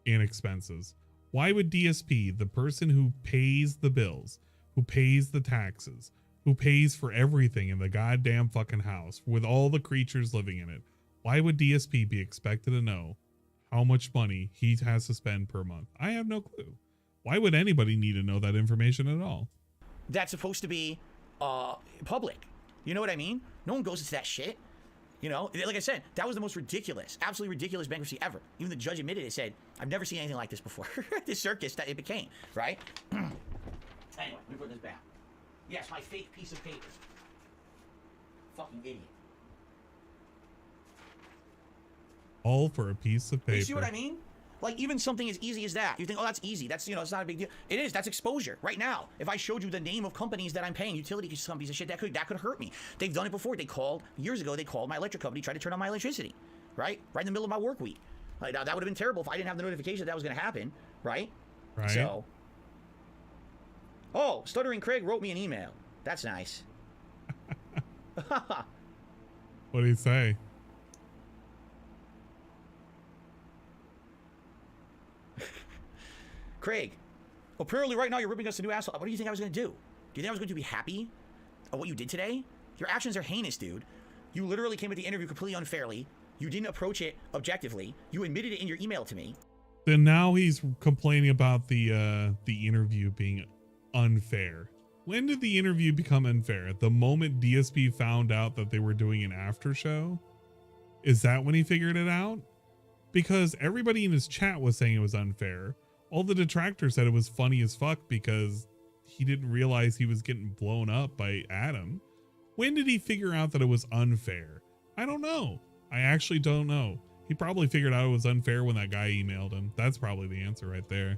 in expenses? Why would DSP, the person who pays the bills, who pays the taxes, who pays for everything in the goddamn fucking house with all the creatures living in it, why would DSP be expected to know how much money he has to spend per month? I have no clue. Why would anybody need to know that information at all? That's supposed to be public. You know what I mean? No one goes into that shit. You know, like I said, that was the most ridiculous, absolutely ridiculous bankruptcy ever. Even the judge admitted it, said, I've never seen anything like this before. This circus that it became, right? Anyway, let me put this back. Yes, my fake piece of paper. Fucking idiot. All for a piece of paper. You see what I mean? Like, even something as easy as that. You think, oh, that's easy. That's, you know, it's not a big deal. It is. That's exposure. Right now, if I showed you the name of companies that I'm paying, utility companies and shit, that could hurt me. They've done it before. Years ago, they called my electric company, tried to turn on my electricity, right? Right in the middle of my work week. Like, that would have been terrible if I didn't have the notification that was going to happen, right? Right. So, oh, Stuttering Craig wrote me an email. That's nice. What did he say? Craig, apparently right now you're ripping us a new asshole. What do you think I was going to do? Do you think I was going to be happy of what you did today? Your actions are heinous, dude. You literally came at the interview completely unfairly. You didn't approach it objectively. You admitted it in your email to me. Then now he's complaining about the interview being unfair. When did the interview become unfair? The moment DSP found out that they were doing an after show? Is that when he figured it out? Because everybody in his chat was saying it was unfair. All the detractors said it was funny as fuck because he didn't realize he was getting blown up by Adam. When did he figure out that it was unfair? I don't know. I actually don't know. He probably figured out it was unfair when that guy emailed him. That's probably the answer right there.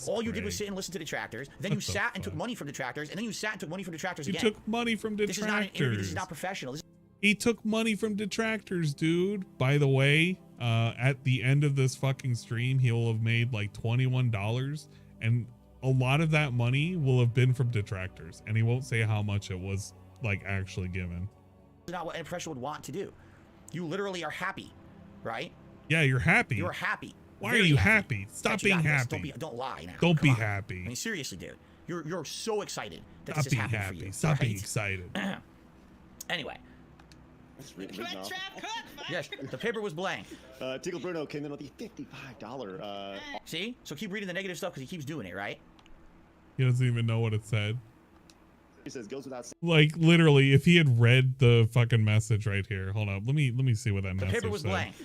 All you did was sit and listen to detractors. Then you sat and took money from detractors. And then you sat and took money from detractors again. He took money from detractors. This is not an interview. This is not professional. He took money from detractors, dude. By the way, at the end of this fucking stream, he'll have made like $21. And a lot of that money will have been from detractors. And he won't say how much it was like actually given. This is not what a professional would want to do. You literally are happy, right? Yeah, you're happy. You're happy. Why are you happy? Stop being happy. Don't lie now. Don't be happy. I mean, seriously, dude. You're so excited that this is happening for you. Stop being excited. Anyway, Yes, the paper was blank. Tickle Bruno came in with the $55. See? So keep reading the negative stuff because he keeps doing it, right? He doesn't even know what it said. He says goes without saying. Like literally, if he had read the fucking message right here, hold up, let me see what that message said. The paper was blank.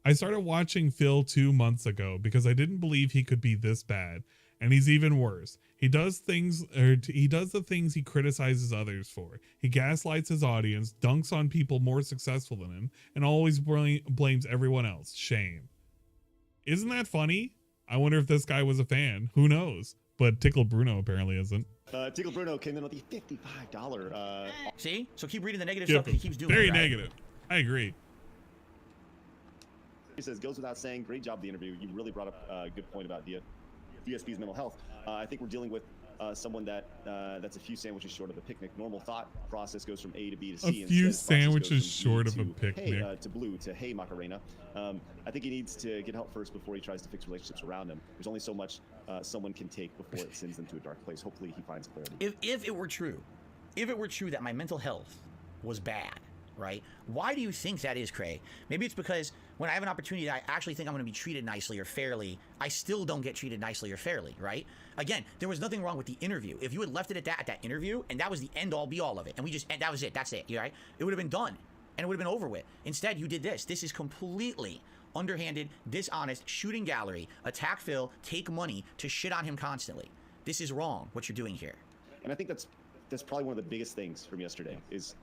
I started watching Phil 2 months ago because I didn't believe he could be this bad, and he's even worse. He does the things he criticizes others for. He gaslights his audience, dunks on people more successful than him, and always blames everyone else. Shame. Isn't that funny? I wonder if this guy was a fan. Who knows? But Tickle Bruno apparently isn't. Tickle Bruno came in with the $55. See? So keep reading the negative stuff because he keeps doing it, very right? negative. I agree. He says goes without saying. Great job the interview. You really brought up a good point about DSP's mental health. I think we're dealing with someone that's a few sandwiches short of a picnic. Normal thought process goes from A to B to C. A few sandwiches short of a picnic. Hey, to blue to hey Macarena. I think he needs to get help first before he tries to fix relationships around him. There's only so much someone can take before it sends them to a dark place. Hopefully he finds clarity. If it were true that my mental health was bad, right? Why do you think that is, Craig? Maybe it's because when I have an opportunity that I actually think I'm going to be treated nicely or fairly, I still don't get treated nicely or fairly, right? Again, there was nothing wrong with the interview. If you had left it at that interview, and that was the end all be all of it, and that was it, that's it, right? It would have been done, and it would have been over with. Instead, you did this. This is completely underhanded, dishonest, shooting gallery, attack Phil, take money to shit on him constantly. This is wrong, what you're doing here. And I think that's probably one of the biggest things from yesterday is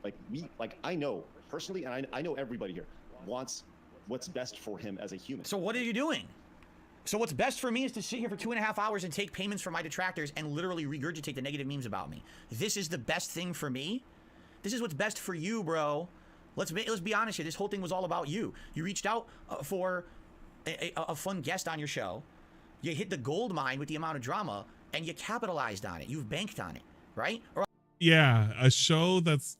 I know personally, and I know everybody here wants what's best for him as a human. So what are you doing? So what's best for me is to sit here for 2.5 hours and take payments from my detractors and literally regurgitate the negative memes about me. This is the best thing for me? This is what's best for you, bro. Let's be honest here. This whole thing was all about you. You reached out for a fun guest on your show. You hit the gold mine with the amount of drama, and you capitalized on it. You've banked on it, right? Yeah, a show that's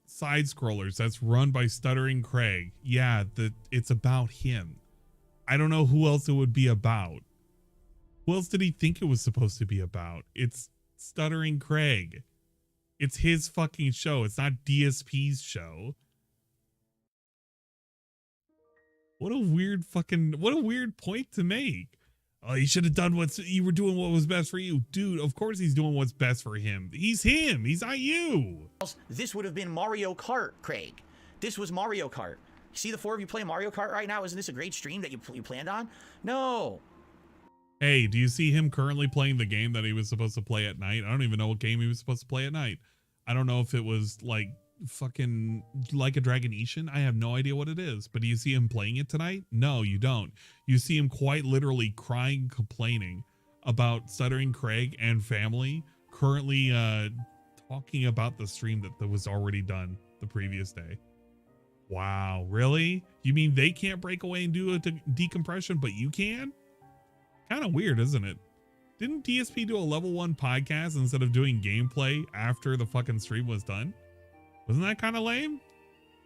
side scrollers that's run by Stuttering Craig. Yeah, it's about him. I don't know who else it would be about. Who else did he think it was supposed to be about? It's Stuttering Craig. It's his fucking show. It's not DSP's show. What a weird point to make. Oh, you should have done you were doing what was best for you. Dude, of course he's doing what's best for him. He's him. He's not you. This would have been Mario Kart, Craig. This was Mario Kart. See the four of you play Mario Kart right now? Isn't this a great stream that you planned on? No. Hey, do you see him currently playing the game that he was supposed to play at night? I don't even know what game he was supposed to play at night. I don't know if it was like fucking Like a Dragonetian. I have no idea what it is. But do you see him playing it tonight? No, you don't. You see him quite literally crying, complaining about Stuttering Craig and family currently talking about the stream that was already done the previous day. Wow, really? You mean they can't break away and do a decompression, but you can? Kind of weird, isn't it? Didn't DSP do a level 1 podcast instead of doing gameplay after the fucking stream was done? Wasn't that kind of lame?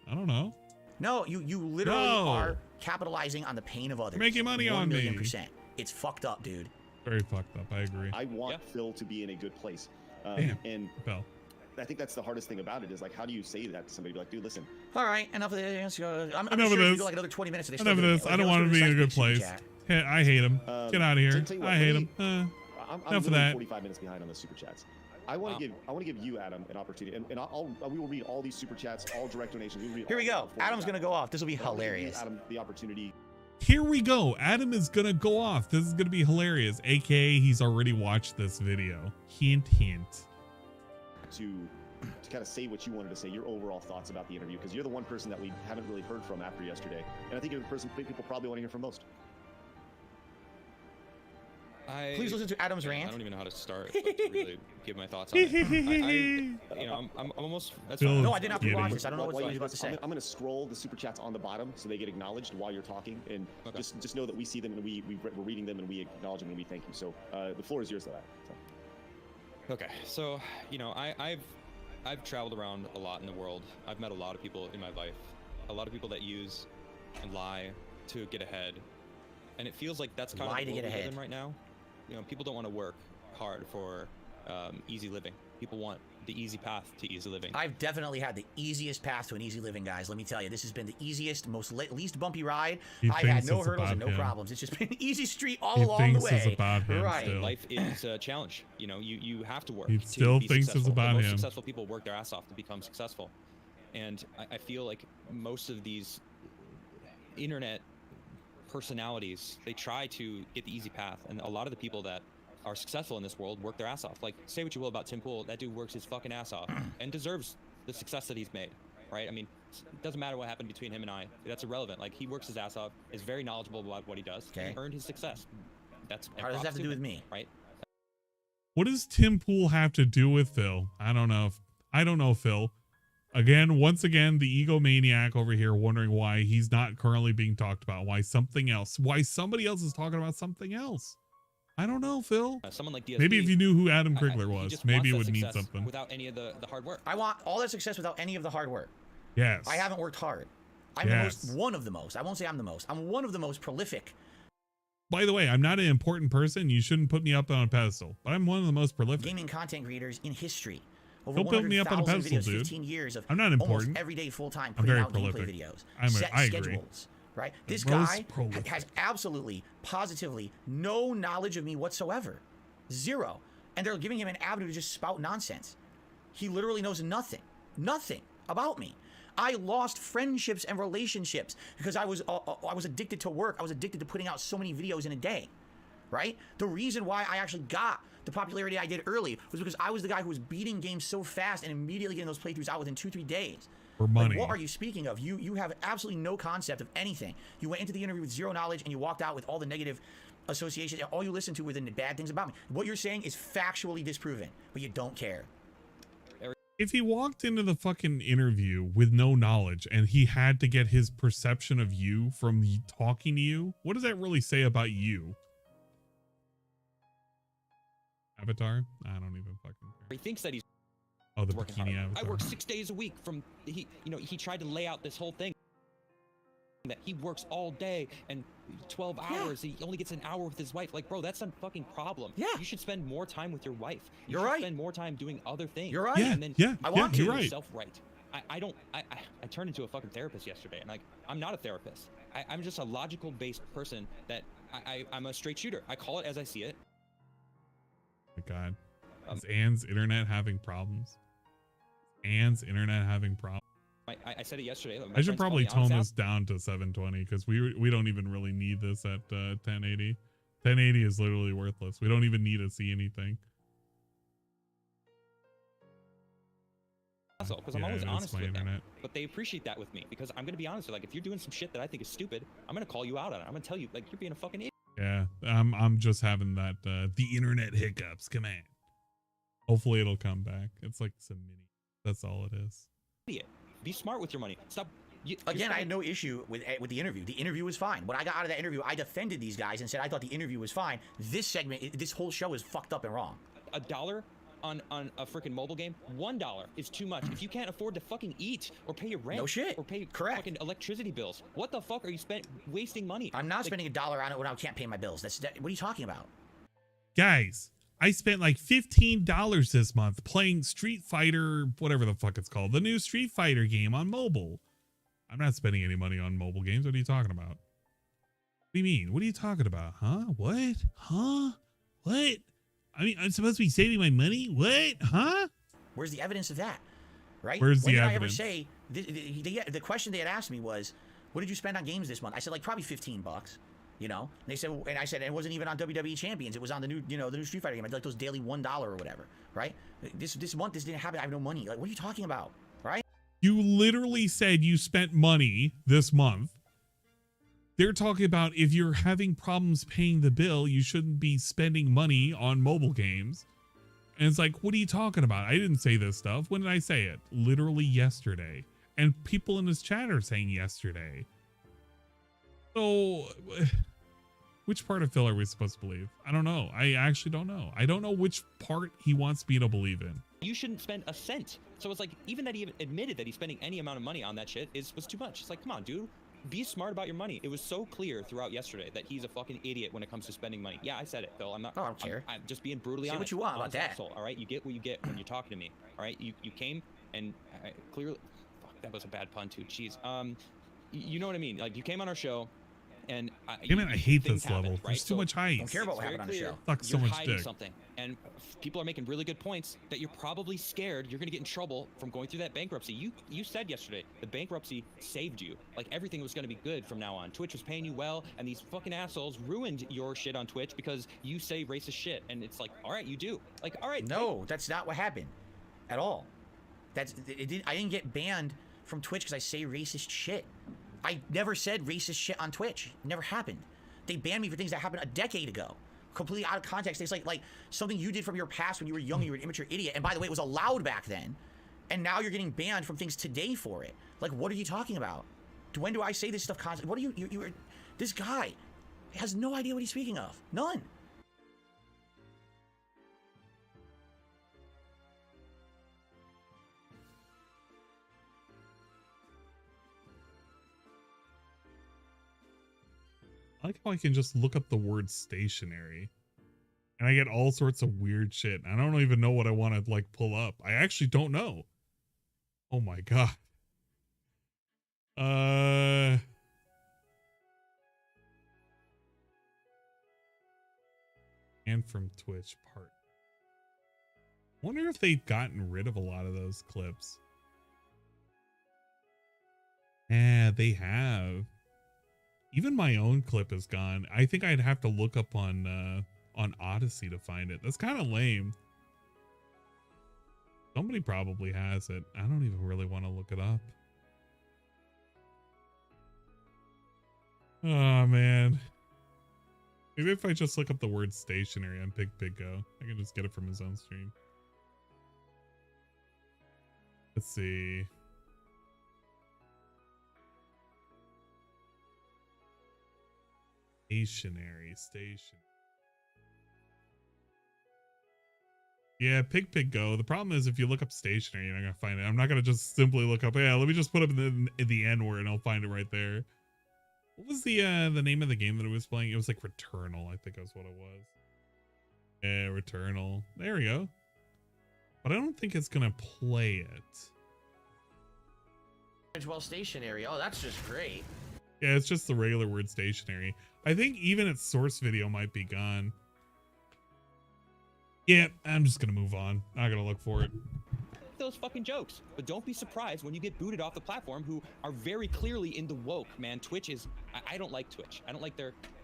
I don't know. No, you literally are capitalizing on the pain of others. You're making money on me. 1,000,000%. It's fucked up, dude. Very fucked up. I agree. I want Phil to be in a good place. And Phil. I think that's the hardest thing about it is like, how do you say that to somebody? Be like, dude, listen. All right, enough of this. I'm enough sure of this. you go like another 20 minutes. Enough of this. I don't want to be in a good place. I hate him. Get out of here. I hate him. Enough of that. 45 minutes behind on the super chats. I want to give you, Adam, an opportunity, and we will read all these super chats, all direct donations. Here we go. Adam's gonna go off. This will be hilarious. Adam, the opportunity. Here we go. Adam is gonna go off. This is gonna be hilarious. AKA, he's already watched this video. Hint, hint. To kind of say what you wanted to say, your overall thoughts about the interview, because you're the one person that we haven't really heard from after yesterday, and I think you're the person people probably want to hear from most. Please listen to Adam's rant. I don't even know how to start to really give my thoughts on it. I'm almost. That's fine. No, I did not watch this. I don't know what you're about to say. I'm going to scroll the super chats on the bottom so they get acknowledged while you're talking, and just know that we see them and we're reading them and we acknowledge them and we thank you. So the floor is yours for that. So. Okay, so I've traveled around a lot in the world. I've met a lot of people in my life, a lot of people that use and lie to get ahead, and it feels like that's kind of what we live in right now. You know, people don't want to work hard for easy living. People want the easy path to easy living. I've definitely had the easiest path to an easy living, guys. Let me tell you, this has been the easiest, least bumpy ride. I've had no hurdles and no problems. It's just been easy street all along the way. It's about him. Right. Still. Life is a challenge. You know, you have to work. He still thinks successful. it's about Most him. Successful people work their ass off to become successful, and I feel like most of these internet personalities, they try to get the easy path, and a lot of the people that are successful in this world work their ass off. Like, say what you will about Tim Pool, that dude works his fucking ass off and deserves the success that he's made, right? I mean, it doesn't matter what happened between him and I. That's irrelevant. Like, he works his ass off, is very knowledgeable about what he does, and earned his success. That's how does that have to do with me, right? What does Tim Pool have to do with Phil? I don't know, Phil. Again, once again, the egomaniac over here wondering why he's not currently being talked about, why somebody else is talking about something else. I don't know, Phil. Someone like DSP, maybe if you knew who Adam Krigler was, maybe it would mean success something. Without any of the hard work. I want all that success without any of the hard work. Yes. I haven't worked hard. I'm one of the most. I won't say I'm the most. I'm one of the most prolific. By the way, I'm not an important person. You shouldn't put me up on a pedestal, but I'm one of the most prolific gaming content creators in history. Over Don't put me up on a pedestal, videos, dude. 15 years of I'm not important. Almost every day, full time, I'm putting very out prolific. gameplay videos, I set agree. schedules. Right? This Most guy prolific. has absolutely, positively no knowledge of me whatsoever. Zero. And they're giving him an avenue to just spout nonsense. He literally knows nothing about me. I lost friendships and relationships because I was addicted to work. I was addicted to putting out so many videos in a day. Right? The reason why I actually got the popularity I did early was because I was the guy who was beating games so fast and immediately getting those playthroughs out within 2-3 days. For money. Like, what are you speaking of? You have absolutely no concept of anything. You went into the interview with zero knowledge and you walked out with all the negative associations. All you listened to were the bad things about me. What you're saying is factually disproven, but you don't care. If he walked into the fucking interview with no knowledge and he had to get his perception of you from talking to you, what does that really say about you? Avatar? I don't even fucking care. He thinks that he's the working bikini hard. avatar. I work 6 days a week he tried to lay out this whole thing that he works all day and 12 hours. He only gets an hour with his wife. Like, bro, that's a fucking problem. Yeah. You should spend more time with your wife. You should spend more time doing other things. You're right. Yeah, And then I want to. You're right. Yourself right. I turned into a fucking therapist yesterday, and like, I'm not a therapist. I'm just a logical based person that I'm a straight shooter. I call it as I see it. Oh my God. Is Anne's internet having problems? Anne's internet having problems? I said it yesterday. I should probably tone this down to 720 because we don't even really need this at 1080. 1080 is literally worthless. We don't even need to see anything. Because I'm always honest with them, but they appreciate that with me because I'm gonna be honest. Like, if you're doing some shit that I think is stupid, I'm gonna call you out on it. I'm gonna tell you, like, you're being a fucking idiot. Yeah, I'm just having that the internet hiccups. Come on. Hopefully it'll come back. It's like some mini. That's all it is. Idiot. Be smart with your money. Stop. Again, I had no issue with the interview. The interview was fine. When I got out of that interview, I defended these guys and said I thought the interview was fine. This segment, this whole show is fucked up and wrong. $1 on a freaking mobile game, $1 is too much. If you can't afford to fucking eat or pay your rent, no shit, or pay fucking electricity bills, what the fuck are you wasting money? I'm not spending $1 on it when I can't pay my bills. What are you talking about? Guys, I spent like $15 this month playing Street Fighter, whatever the fuck it's called, the new Street Fighter game on mobile. I'm not spending any money on mobile games. What are you talking about? What do you mean? What are you talking about? Huh? What? Huh? What? I mean, I'm supposed to be saving my money? What? Huh? Where's the evidence of that? Right? Where's when the did evidence? I ever say, the question they had asked me was, what did you spend on games this month? I said, like, probably $15. You know, and they said, and I said, it wasn't even on WWE Champions. It was on the new, the new Street Fighter game. I did like those daily $1 or whatever, right? This month, this didn't happen. I have no money. Like, what are you talking about, right? You literally said you spent money this month. They're talking about if you're having problems paying the bill, you shouldn't be spending money on mobile games. And it's like, what are you talking about? I didn't say this stuff. When did I say it? Literally yesterday. And people in this chat are saying yesterday. So, which part of Phil are we supposed to believe? I don't know. I actually don't know. I don't know which part he wants me to believe in. You shouldn't spend a cent. So it's like, even that he admitted that he's spending any amount of money on that shit was too much. It's like, come on, dude. be smart about your money. It was so clear throughout yesterday that he's a fucking idiot when it comes to spending money. Yeah, I said it, Phil. I'm not. Oh, I don't care. I'm just being brutally honest. Say what you want about that. Asshole, all right, you get what you get when you're talking to me. All right, you came and clearly, fuck, that was a bad pun too. Jeez. You know what I mean? Like, you came on our show. And I hate this level. Right? There's too much hype. Don't care about what happened on the show. Sucks so much dick. Something, and people are making really good points that you're probably scared you're gonna get in trouble from going through that bankruptcy. You said yesterday the bankruptcy saved you. Like, everything was gonna be good from now on. Twitch was paying you well, and these fucking assholes ruined your shit on Twitch because you say racist shit. And it's like, all right, you do. Like, all right. No, that's not what happened, at all. I didn't get banned from Twitch because I say racist shit. I never said racist shit on Twitch. It never happened. They banned me for things that happened a decade ago. Completely out of context. It's like something you did from your past when you were young, you were an immature idiot. And by the way, it was allowed back then. And now you're getting banned from things today for it. Like, what are you talking about? When do I say this stuff constantly? What are you are, this guy has no idea what he's speaking of. None. I like how I can just look up the word stationary and I get all sorts of weird shit. I don't even know what I want to like pull up. I actually don't know. Oh my God. And from Twitch part. Wonder if they've gotten rid of a lot of those clips. Yeah, they have. Even my own clip is gone. I think I'd have to look up on Odyssey to find it. That's kind of lame. Somebody probably has it. I don't even really want to look it up. Oh man. Maybe if I just look up the word stationary on Big Go, I can just get it from his own stream. Let's see. Station. Yeah, Pig Go. The problem is if you look up stationary, you're not gonna find it. I'm not gonna just simply look up. Yeah, let me just put up in the N word and I'll find it right there. What was the name of the game that it was playing? It was like Returnal, I think that's what it was. Yeah, Returnal. There we go. But I don't think it's gonna play it. Well, stationary. Oh, that's just great. Yeah, it's just the regular word stationary. I think even its source video might be gone. Yeah, I'm just gonna move on. Not gonna look for it. Those fucking jokes, but don't be surprised when you get booted off the platform who are very clearly in the woke, man. Twitch is, I don't like Twitch. I don't like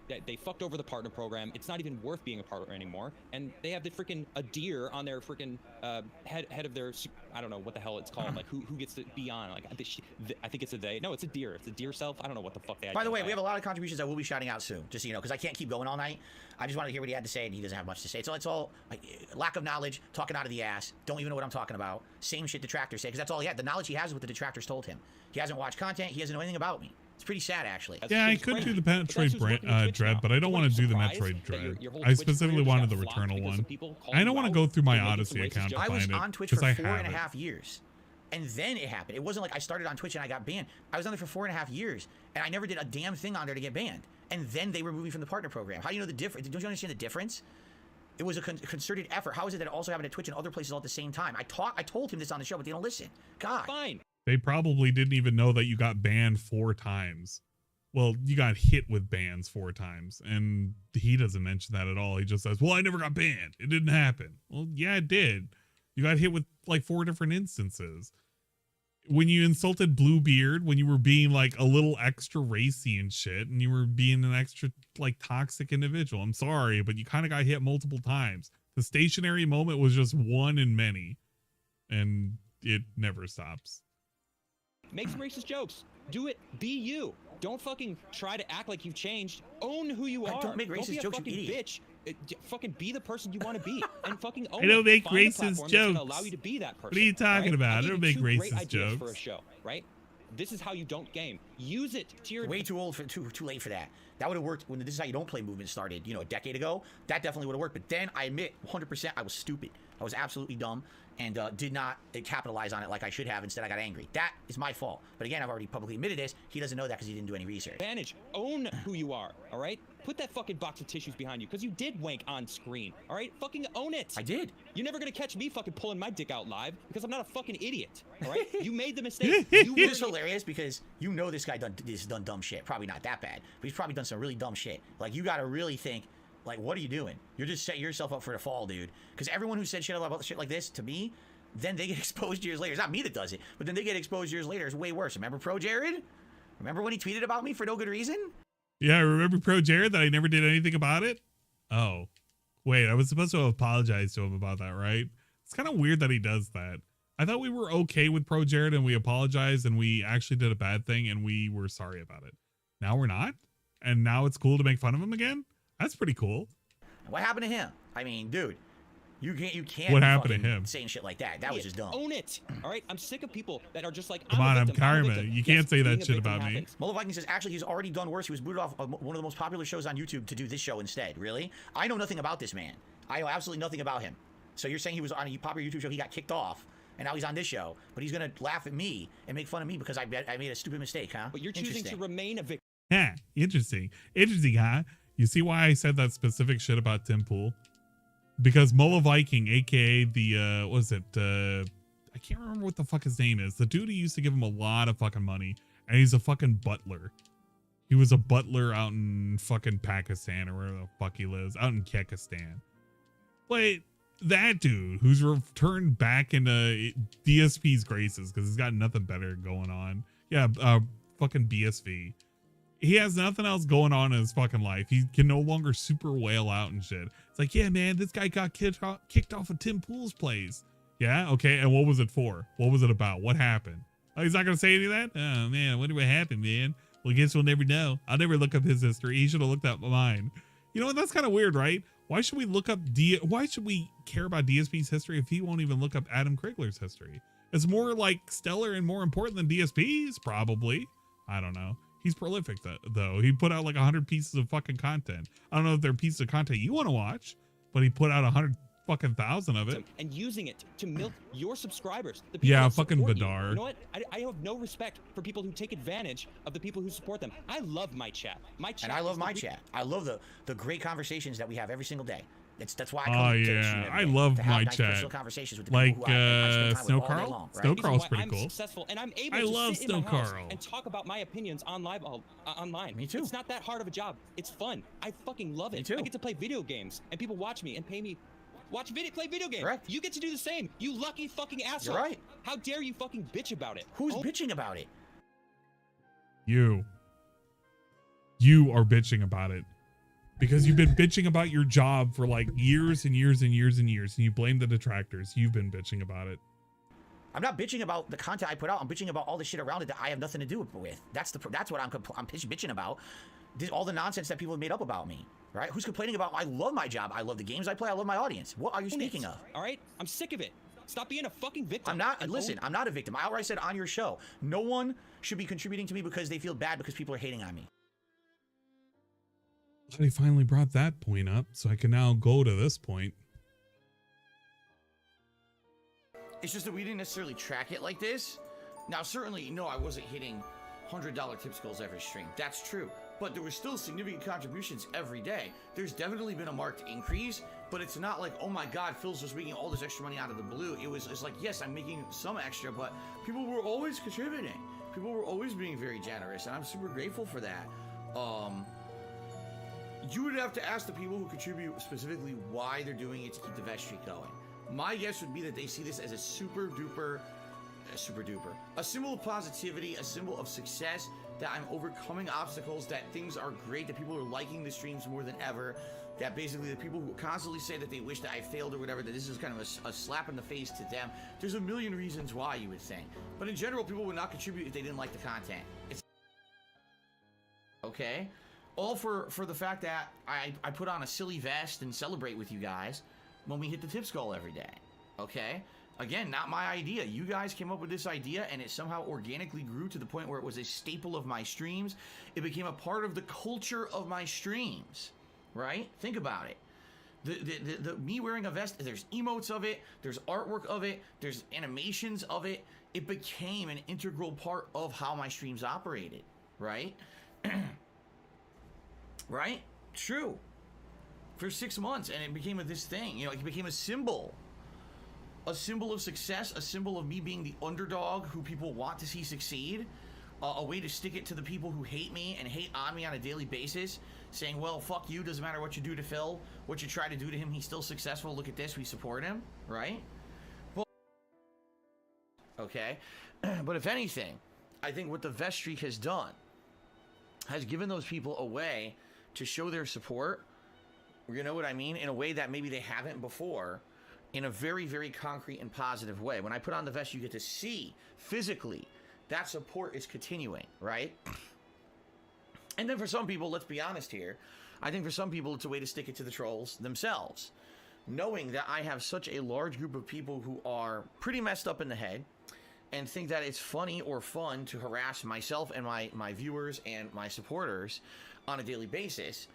they fucked over the partner program. It's not even worth being a partner anymore. And they have the freaking a deer on their freaking head of their, I don't know what the hell it's called. Like who gets to be on? Like I think it's a they. No, it's a deer. It's a deer self. I don't know what the fuck they. By the way, we have a lot of contributions that we'll be shouting out soon. Just so you know, because I can't keep going all night. I just wanted to hear what he had to say, and he doesn't have much to say. So it's all like, lack of knowledge, talking out of the ass. Don't even know what I'm talking about. Same shit Detractors say, because that's all he had. The knowledge he has is what the Detractors told him. He hasn't watched content. He doesn't know anything about me. It's pretty sad, actually. Yeah, I could do the Metroid Dread, but I don't want to do the Metroid Dread. I specifically wanted the Returnal one. I don't want to go through my Odyssey account to find it. I was on Twitch for 4.5 years. And then it happened. It wasn't like I started on Twitch and I got banned. I was on there for 4.5 years, and I never did a damn thing on there to get banned. And then they removed me from the partner program. How do you know the difference? Don't you understand the difference? It was a concerted effort. How is it that it also happened at Twitch and other places all at the same time? I told him this on the show, but they don't listen. God. Fine. They probably didn't even know that you got banned 4 times. Well, you got hit with bans 4 times, and he doesn't mention that at all. He just says, well, I never got banned. It didn't happen. Well, yeah, it did. You got hit with like 4 different instances. When you insulted Bluebeard, when you were being like a little extra racy and shit, and you were being an extra like toxic individual. I'm sorry, but you kind of got hit multiple times. The stationary moment was just one in many, and it never stops. Make some racist jokes. Do it. Be you. Don't fucking try to act like you've changed. Own who you are. Don't make racist jokes, you idiot. Bitch. Fucking be the person you want to be, and fucking own I don't make Find racist jokes. Allow you to be that person. What are you talking about? I don't make racist jokes. For a show, right? This is how you don't game. Use it to your. Way too old for too late for that. That would have worked when the This Is How You Don't Play movement started. You know, a decade ago. That definitely would have worked. But then I admit, 100%, I was stupid. I was absolutely dumb and did not capitalize on it like I should have. Instead, I got angry. That is my fault. But again, I've already publicly admitted this. He doesn't know that because he didn't do any research. Advantage. Own who you are, all right? Put that fucking box of tissues behind you because you did wank on screen, all right? Fucking own it. I did. You're never going to catch me fucking pulling my dick out live because I'm not a fucking idiot, all right? You made the mistake. It's hilarious because you know this guy done dumb shit. Probably not that bad, but he's probably done some really dumb shit. Like, you got to really think, like, what are you doing? You're just setting yourself up for the fall, dude. Because everyone who said shit about shit like this, to me, then they get exposed years later. It's not me that does it, but then they get exposed years later. It's way worse. Remember Pro Jared? Remember when he tweeted about me for no good reason? Yeah, I remember Pro Jared that I never did anything about it. Oh, wait, I was supposed to apologize to him about that, right? It's kind of weird that he does that. I thought we were okay with Pro Jared and we apologized and we actually did a bad thing and we were sorry about it. Now we're not? And now it's cool to make fun of him again? That's pretty cool. What happened to him? I mean, dude, you can't. What happened to him? Saying shit like that. That was just dumb. Own it. All right. I'm sick of people that are just like, come on, I'm karma. You can't say that shit about me. Mullah Viking says, actually, he's already done worse. He was booted off one of the most popular shows on YouTube to do this show instead. Really? I know nothing about this man. I know absolutely nothing about him. So you're saying he was on a popular YouTube show, he got kicked off, and now he's on this show, but he's gonna laugh at me and make fun of me because I made a stupid mistake, huh? But you're choosing to remain a victim. Yeah, interesting. Interesting, huh? You see why I said that specific shit about Tim Pool? Because Mullah Viking, aka the what is it? I can't remember what the fuck his name is. The dude who used to give him a lot of fucking money, and he's a fucking butler. He was a butler out in fucking Pakistan or wherever the fuck he lives, out in Kyrgyzstan. But that dude who's returned back into DSP's graces because he's got nothing better going on. Yeah, fucking BSV. He has nothing else going on in his fucking life. He can no longer super whale out and shit. It's like, yeah, man, this guy got kicked off of Tim Pool's plays. Yeah, okay, and what was it for? What was it about? What happened? Oh, he's not gonna say any of that? Oh man, I wonder what happened, man. Well, I guess we'll never know. I'll never look up his history. He should have looked up mine. You know what? That's kind of weird, right? Why should we look up why should we care about DSP's history if he won't even look up Adam Krigler's history? It's more like stellar and more important than DSP's, probably. I don't know. He's prolific though. He put out like 100 pieces of fucking content. I don't know if they're pieces of content you want to watch, but he put out 100,000 of it. And using it to milk your subscribers. The people yeah, fucking Vidar. You know what? I have no respect for people who take advantage of the people who support them. I love my chat. And I love my chat. I love the great conversations that we have every single day. That's why I come yeah, I love my chat. Conversations with the like Snow Carl. Long, right? Snow Carl's pretty cool. I'm successful and I'm able to sit in my house and talk about my opinions online. Me too. It's not that hard of a job. It's fun. I fucking love it. Me too. I get to play video games and people watch me and pay me. Play video games. Correct. You get to do the same. You lucky fucking asshole. You're right. How dare you fucking bitch about it? Who's bitching about it? You are bitching about it. Because you've been bitching about your job for like years and years and years and years, and you blame the detractors. You've been bitching about it. I'm not bitching about the content I put out. I'm bitching about all the shit around it that I have nothing to do with. That's what I'm bitching about. All the nonsense that people have made up about me, right? Who's complaining about? I love my job. I love the games I play. I love my audience. What are you speaking of? All right, I'm sick of it. Stop being a fucking victim. I'm not. Listen, I'm not a victim. I outright said on your show, no one should be contributing to me because they feel bad because people are hating on me. He finally brought that point up, so I can now go to this point. It's just that we didn't necessarily track it like this. Now, certainly, no, I wasn't hitting $100 tips goals every stream. That's true. But there were still significant contributions every day. There's definitely been a marked increase, but it's not like, oh my God, Phil's just making all this extra money out of the blue. It's like, yes, I'm making some extra, but people were always contributing. People were always being very generous, and I'm super grateful for that. You would have to ask the people who contribute specifically why they're doing it to keep the vet streak going. My guess would be that they see this as a super duper, a symbol of positivity, a symbol of success, that I'm overcoming obstacles, that things are great, that people are liking the streams more than ever, that basically the people who constantly say that they wish that I failed or whatever, that this is kind of a slap in the face to them. There's a million reasons why, you would think. But in general, people would not contribute if they didn't like the content. It's okay? All for the fact that I put on a silly vest and celebrate with you guys when we hit the tips goal every day, okay? Again, not my idea. You guys came up with this idea and it somehow organically grew to the point where it was a staple of my streams. It became a part of the culture of my streams, right? Think about it. The me wearing a vest, there's emotes of it, there's artwork of it, there's animations of it. It became an integral part of how my streams operated, right? Right? True. For 6 months, and it became this thing. You know, it became a symbol of success, a symbol of me being the underdog who people want to see succeed, a way to stick it to the people who hate me and hate on me on a daily basis, saying, well, fuck you, doesn't matter what you do to Phil, what you try to do to him, he's still successful, look at this, we support him, right? Well, okay, but if anything, I think what the vest streak has done has given those people a way to show their support, you know what I mean, in a way that maybe they haven't before, in a very, very concrete and positive way. When I put on the vest, you get to see physically that support is continuing, right? And then for some people, let's be honest here, I think for some people it's a way to stick it to the trolls themselves. Knowing that I have such a large group of people who are pretty messed up in the head and think that it's funny or fun to harass myself and my viewers and my supporters on a daily basis,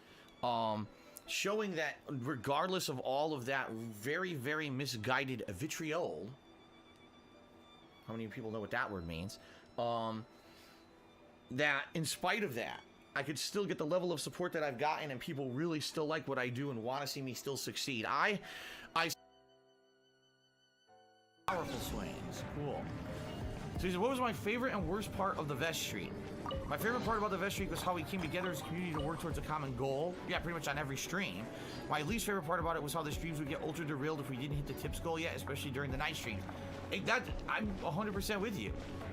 showing that regardless of all of that very, very misguided vitriol, how many people know what that word means, that in spite of that, I could still get the level of support that I've gotten and people really still like what I do and want to see me still succeed. I powerful swings. Cool. So he said, what was my favorite and worst part of the vest streak? My favorite part about the vest streak was how we came together as a community to work towards a common goal. Yeah, pretty much on every stream. My least favorite part about it was how the streams would get ultra derailed if we didn't hit the tips goal yet, especially during the night stream. I'm 100% with you.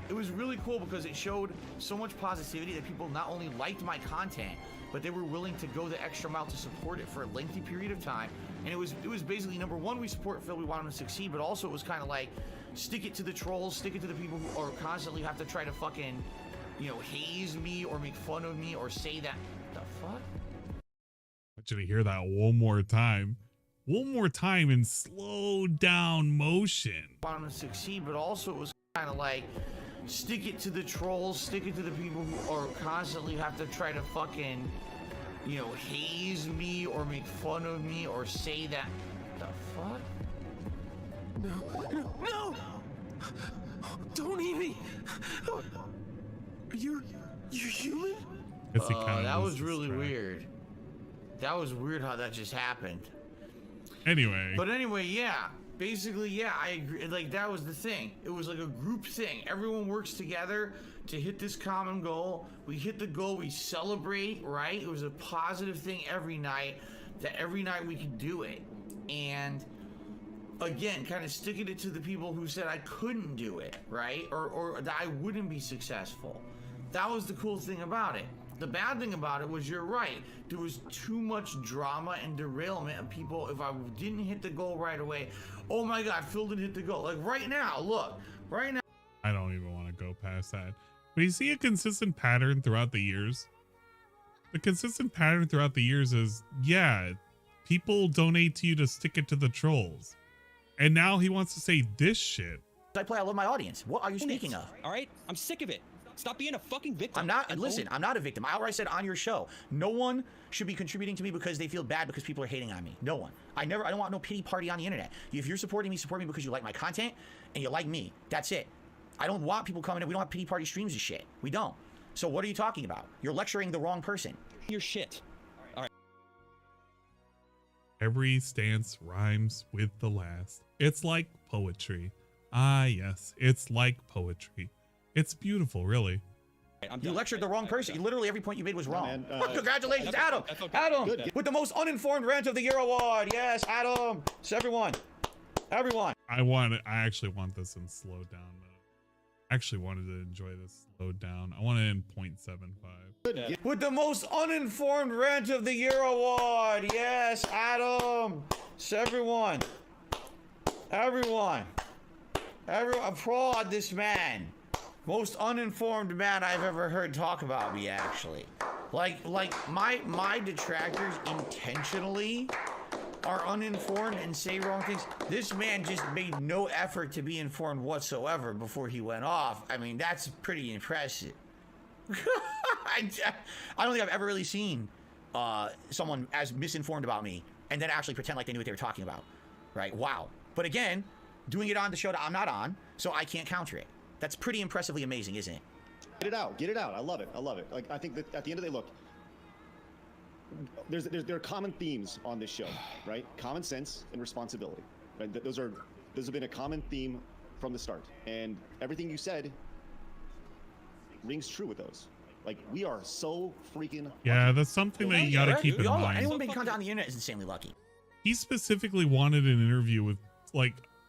It was really cool because it showed so much positivity that people not only liked my content, but they were willing to go the extra mile to support it for a lengthy period of time. And it was basically, number one, we support Phil, we want him to succeed, but also it was kind of like, stick it to the trolls, stick it to the people who are constantly have to try to fucking, you know, haze me or make fun of me or say that. The fuck? I want you to hear that one more time. One more time in slow down motion. Want him to succeed, but also it was kind of like, stick it to the trolls, stick it to the people who are constantly have to try to fucking, you know, haze me or make fun of me or say that. The fuck? No! Don't eat me! You're human? That was really weird. That was weird how that just happened. Anyway. But anyway, yeah. Basically, yeah, I agree. Like, that was the thing. It was like a group thing. Everyone works together to hit this common goal. We hit the goal, we celebrate, right? It was a positive thing every night, that every night we could do it. And again, kind of sticking it to the people who said I couldn't do it, right? Or that I wouldn't be successful. That was the cool thing about it. The bad thing about it was, you're right, there was too much drama and derailment of people. If I didn't hit the goal right away, oh my god, Phil didn't hit the goal. Like right now, look, right now. I don't even want to go past that. But you see a consistent pattern throughout the years? The consistent pattern throughout the years is, yeah, people donate to you to stick it to the trolls. And now he wants to say this shit. I love my audience. What are you speaking of? All right, I'm sick of it. Stop being a fucking victim. I'm not. Listen, I'm not a victim. I already said on your show, no one should be contributing to me because they feel bad because people are hating on me. No one. I don't want no pity party on the internet. If you're supporting me, support me because you like my content and you like me. That's it. I don't want people coming in. We don't have pity party streams and shit. We don't. So what are you talking about? You're lecturing the wrong person. Your shit. All right. Every stance rhymes with the last. It's like poetry. Ah, yes, it's like poetry. It's beautiful, really. You lectured the wrrong person. Literally every point you made was wrong. Congratulations, Adam. Adam, with the most uninformed rant of the year award. Yes, Adam. So everyone. I actually want this in slowed down mode. I actually wanted to enjoy this slowed down. I want it in 0.75. With the most uninformed rant of the year award. Yes, Adam. So everyone. Applaud this man. Most uninformed man I've ever heard talk about me, actually. Like my detractors intentionally are uninformed and say wrong things. This man just made no effort to be informed whatsoever before he went off. I mean, that's pretty impressive. I don't think I've ever really seen someone as misinformed about me and then actually pretend like they knew what they were talking about, right? Wow. But again, doing it on the show that I'm not on, so I can't counter it. That's pretty impressively amazing, isn't it? Get it out. Get it out. I love it. I love it. Like, I think that at the end of the day, look, there are common themes on this show, right? Common sense and responsibility. Right? Those have been a common theme from the start. And everything you said rings true with those. Like, we are so freaking Yeah, that's something that you got to keep in mind. Anyone making content on the internet is insanely lucky. He specifically wanted an interview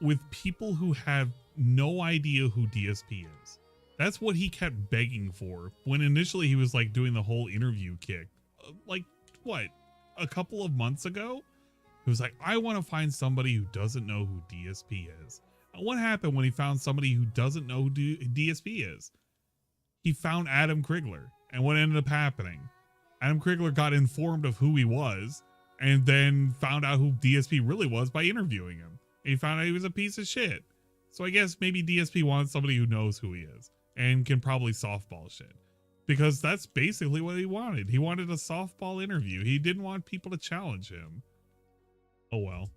with people who have no idea who DSP is. That's what he kept begging for when initially he was like doing the whole interview kick. Like, what, a couple of months ago? He was like, I want to find somebody who doesn't know who DSP is. And what happened when he found somebody who doesn't know who DSP is? He found Adam Krigler. And what ended up happening? Adam Krigler got informed of who he was and then found out who DSP really was by interviewing him. And he found out he was a piece of shit. So I guess maybe DSP wants somebody who knows who he is and can probably softball shit. Because that's basically what he wanted. He wanted a softball interview. He didn't want people to challenge him. Oh well.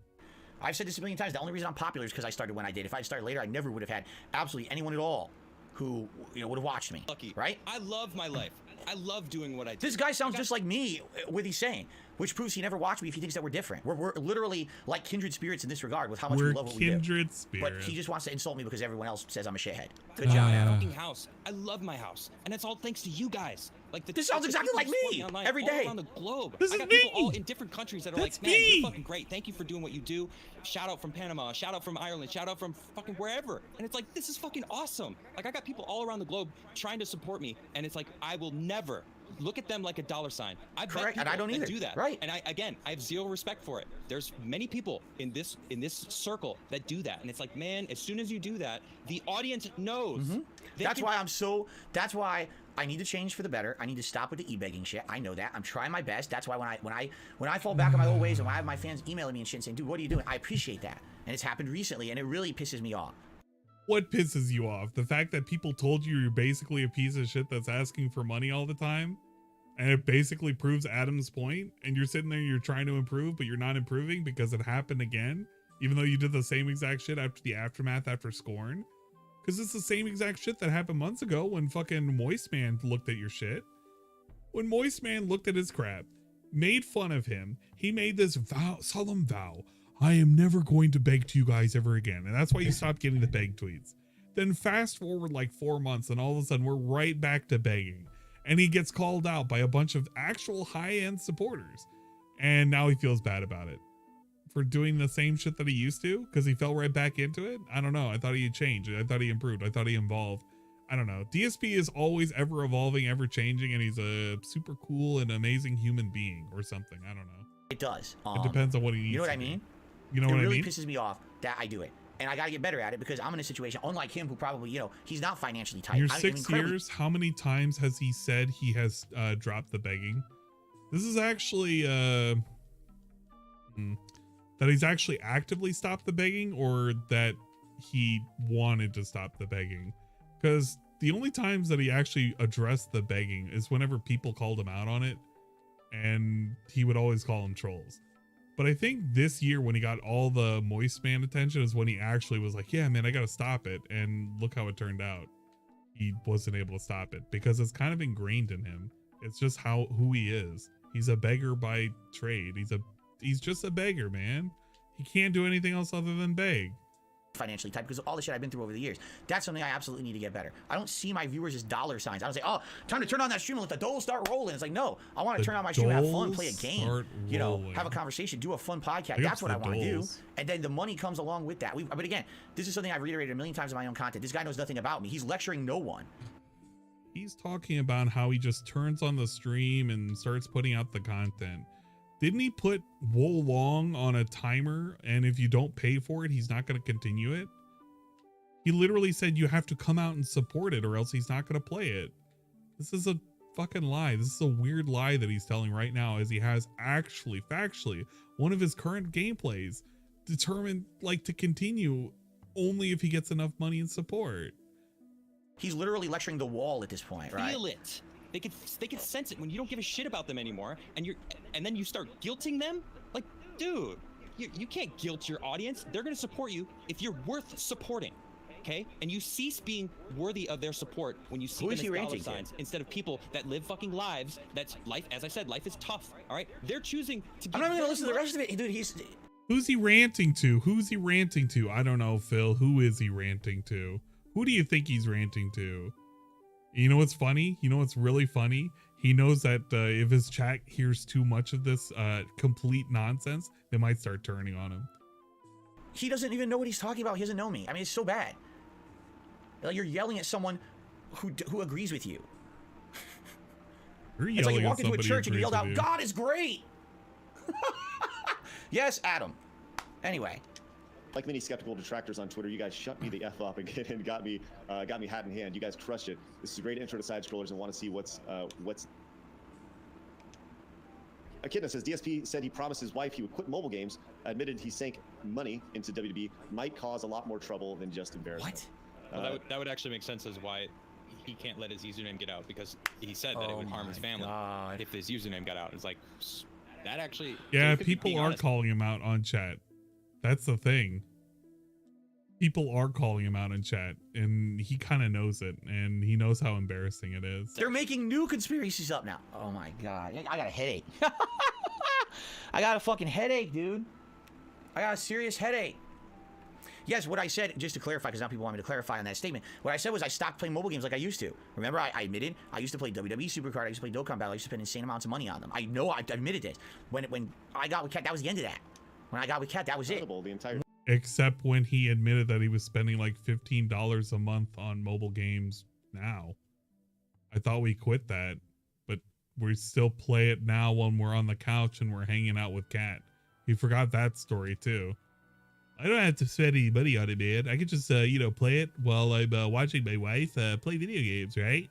I've said this a million times. The only reason I'm popular is because I started when I did. If I started later, I never would have had absolutely anyone at all who, you know, would have watched me. Lucky. Right? I love my life. I love doing what I do. This guy sounds just like me, what he's saying, which proves he never watched me if he thinks that we're different. We're literally like kindred spirits in this regard with how much we love what we do. Kindred spirits. But he just wants to insult me because everyone else says I'm a shithead. Good job, Adam. House. I love my house, and it's all thanks to you guys. Like this sounds exactly like me every day. All around the globe. This I is got me. people all in different countries that are That's like, man, me. you're fucking great. Thank you for doing what you do. Shout out from Panama. Shout out from Ireland. Shout out from fucking wherever. And it's like, this is fucking awesome. Like, I got people all around the globe trying to support me, and it's like, I will never look at them like a dollar sign. I Correct, and I don't either. do that. Right. And I have zero respect for it. There's many people in this circle that do that, and it's like, man, as soon as you do that, the audience knows. Mm-hmm. That's why I need to change for the better. I need to stop with the e-begging shit. I know that. I'm trying my best. That's why when I fall back on my old ways and when I have my fans emailing me and shit and saying, dude, what are you doing? I appreciate that. And it's happened recently, and it really pisses me off. What pisses you off? The fact that people told you you're basically a piece of shit that's asking for money all the time? And it basically proves Adam's point, and you're sitting there, you're trying to improve, but you're not improving because it happened again, even though you did the same exact shit after the aftermath after Scorn. Because it's the same exact shit that happened months ago when fucking Moist Man looked at your shit. When Moist Man looked at his crap, made fun of him, he made this solemn vow, I am never going to beg to you guys ever again. And that's why you stopped getting the beg tweets. Then fast forward like 4 months, and all of a sudden we're right back to begging. And he gets called out by a bunch of actual high-end supporters. And now he feels bad about it. For doing the same shit that he used to? Because he fell right back into it? I don't know. I thought he had changed. I thought he improved. I thought he evolved. I don't know. DSP is always ever evolving, ever changing, and he's a super cool and amazing human being or something. I don't know. It does. It depends on what he needs. You know what I mean? You know what I mean? It really pisses me off that I do it. And I got to get better at it because I'm in a situation, unlike him, who probably, you know, he's not financially tight. In your 6 years, how many times has he said he has dropped the begging? This is actually that he's actually actively stopped the begging, or that he wanted to stop the begging. Because the only times that he actually addressed the begging is whenever people called him out on it, and he would always call them trolls. But I think this year when he got all the Moist Man attention is when he actually was like, yeah, man, I got to stop it. And look how it turned out. He wasn't able to stop it because it's kind of ingrained in him. It's just who he is. He's a beggar by trade. He's just a beggar, man. He can't do anything else other than beg. Financially tight because of all the shit I've been through over the years. That's something I absolutely need to get better. I don't see my viewers as dollar signs. I don't say, oh, time to turn on that stream and let the dough start rolling. It's like, no, I want to turn on my stream and have fun, play a game, you know, have a conversation, do a fun podcast. That's what I want to do. And then the money comes along with that. But again, this is something I've reiterated a million times in my own content. This guy knows nothing about me. He's lecturing no one. He's talking about how he just turns on the stream and starts putting out the content. Didn't he put Wo Long on a timer, and if you don't pay for it, he's not going to continue it? He literally said you have to come out and support it or else he's not going to play it. This is a fucking lie. This is a weird lie that he's telling right now, as he has actually, factually, one of his current gameplays determined like to continue only if he gets enough money and support. He's literally lecturing the wall at this point, right? Feel it. They could sense it when you don't give a shit about them anymore, and then you start guilting them. Like, Dude, you can't guilt your audience. They're going to support you if you're worth supporting. Okay, and you cease being worthy of their support when you see them as dollar signs instead of people that live fucking lives. That's life. As I said, life is tough. All right, they're choosing to. I'm not even gonna listen to the rest of it, dude. Who's he ranting to? Who's he ranting to? I don't know, Phil. Who is he ranting to? Who do you think he's ranting to? You know what's funny? You know what's really funny? He knows that if his chat hears too much of this complete nonsense, they might start turning on him. He doesn't even know what he's talking about. He doesn't know me. I mean, it's so bad. Like you're yelling at someone who agrees with you. It's like you walked into a church and you yelled out, "God is great." Yes, Adam. Anyway, like many skeptical detractors on Twitter, you guys shut me the F up and got me hat in hand. You guys crushed it. This is a great intro to side scrollers and want to see what's. Echidna says DSP said he promised his wife he would quit mobile games. Admitted he sank money into WWE. Might cause a lot more trouble than just embarrassment. What? Well, that would actually make sense as why he can't let his username get out, because he said that it would harm his family if his username got out. It's like that actually. Yeah, people are calling him out on chat. That's the thing. People are calling him out in chat, and he kind of knows it, and he knows how embarrassing it is. They're making new conspiracies up now. Oh my god, I got a headache. I got a fucking headache, dude. I got a serious headache. Yes, what I said, just to clarify, because now people want me to clarify on that statement, what I said was I stopped playing mobile games like I used to. Remember, I admitted I used to play WWE Supercard, I used to play Dokkan Battle, I used to spend insane amounts of money on them. I know I admitted this. When I got with Cat, that was the end of that. When I got with Cat, that was it. Except when he admitted that he was spending like $15 a month on mobile games now. I thought we quit that, but we still play it now when we're on the couch and we're hanging out with Cat. He forgot that story too. I don't have to spend any money on it, man. I could just, play it while I'm watching my wife play video games, right?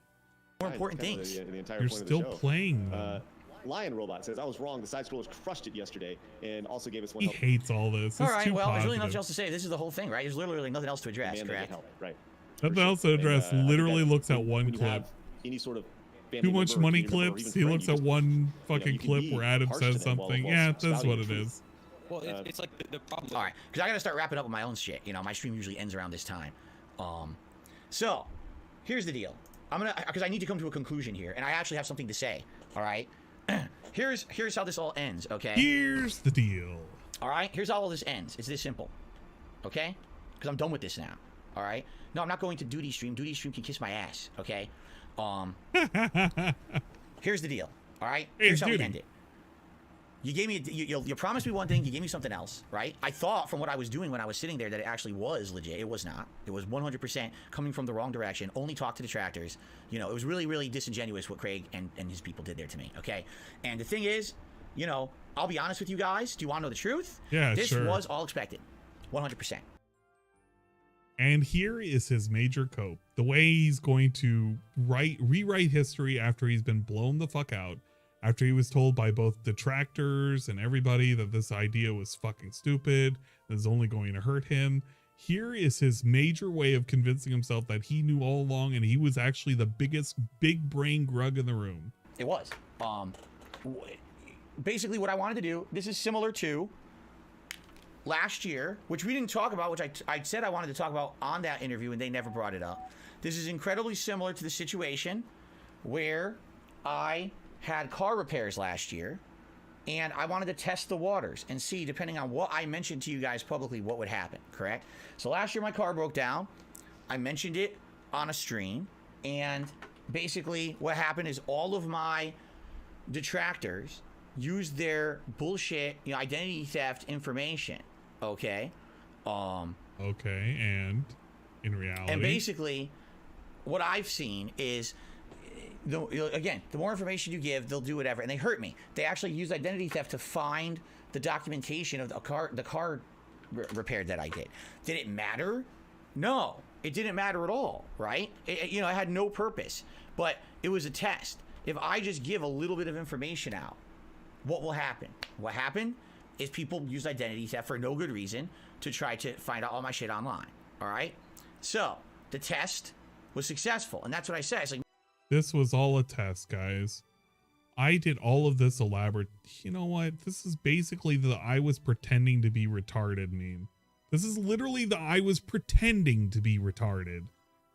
More important things. You're still playing them. Lion Robot says, I was wrong. The side scrollers crushed it yesterday and also gave us one. He hates all this. All right, well, there's really nothing else to say. This is the whole thing, right? There's literally nothing else to address, correct? Right. Nothing else to address. Literally looks at one clip. Any sort of too much money clips. He looks at one fucking clip where Adam says something. Yeah, that's what it is. Well, it's like the problem. All right, because I got to start wrapping up with my own shit. You know, my stream usually ends around this time. So here's the deal. Because I need to come to a conclusion here, and I actually have something to say. All right. Here's how this all ends, okay? Here's the deal. All right, here's how all this ends. It's this simple, okay? Because I'm done with this now, all right? No, I'm not going to Doody stream. Doody stream can kiss my ass, okay? Here's the deal, all right? Here's how we end it. You gave me, you promised me one thing, you gave me something else, right? I thought from what I was doing when I was sitting there that it actually was legit. It was not. It was 100% coming from the wrong direction. Only talk to detractors. You know, it was really, really disingenuous what Craig and his people did there to me, okay? And the thing is, you know, I'll be honest with you guys. Do you want to know the truth? Yeah, this was all expected. 100%. And here is his major cope. The way he's going to rewrite history after he's been blown the fuck out. After he was told by both detractors and everybody that this idea was fucking stupid, that is only going to hurt him. Here is his major way of convincing himself that he knew all along and he was actually the biggest big brain grug in the room. It was. Basically what I wanted to do, this is similar to last year, which we didn't talk about, which I said I wanted to talk about on that interview and they never brought it up. This is incredibly similar to the situation where I had car repairs last year and I wanted to test the waters and see, depending on what I mentioned to you guys publicly, what would happen, correct? So last year my car broke down. I mentioned it on a stream, and basically what happened is all of my detractors used their bullshit, you know, identity theft information, okay? Okay, and in reality? And basically what I've seen is, again, the more information you give, they'll do whatever, and they hurt me. They actually used identity theft to find the documentation of the car repair that I did. Did it matter? No, it didn't matter at all, right? It had no purpose, but it was a test. If I just give a little bit of information out, what will happen? What happened is people use identity theft for no good reason to try to find out all my shit online, all right? So the test was successful, and that's what I said. It's like, this was all a test, guys. I did all of this elaborate. You know what? This is basically the I was pretending to be retarded meme. This is literally the I was pretending to be retarded.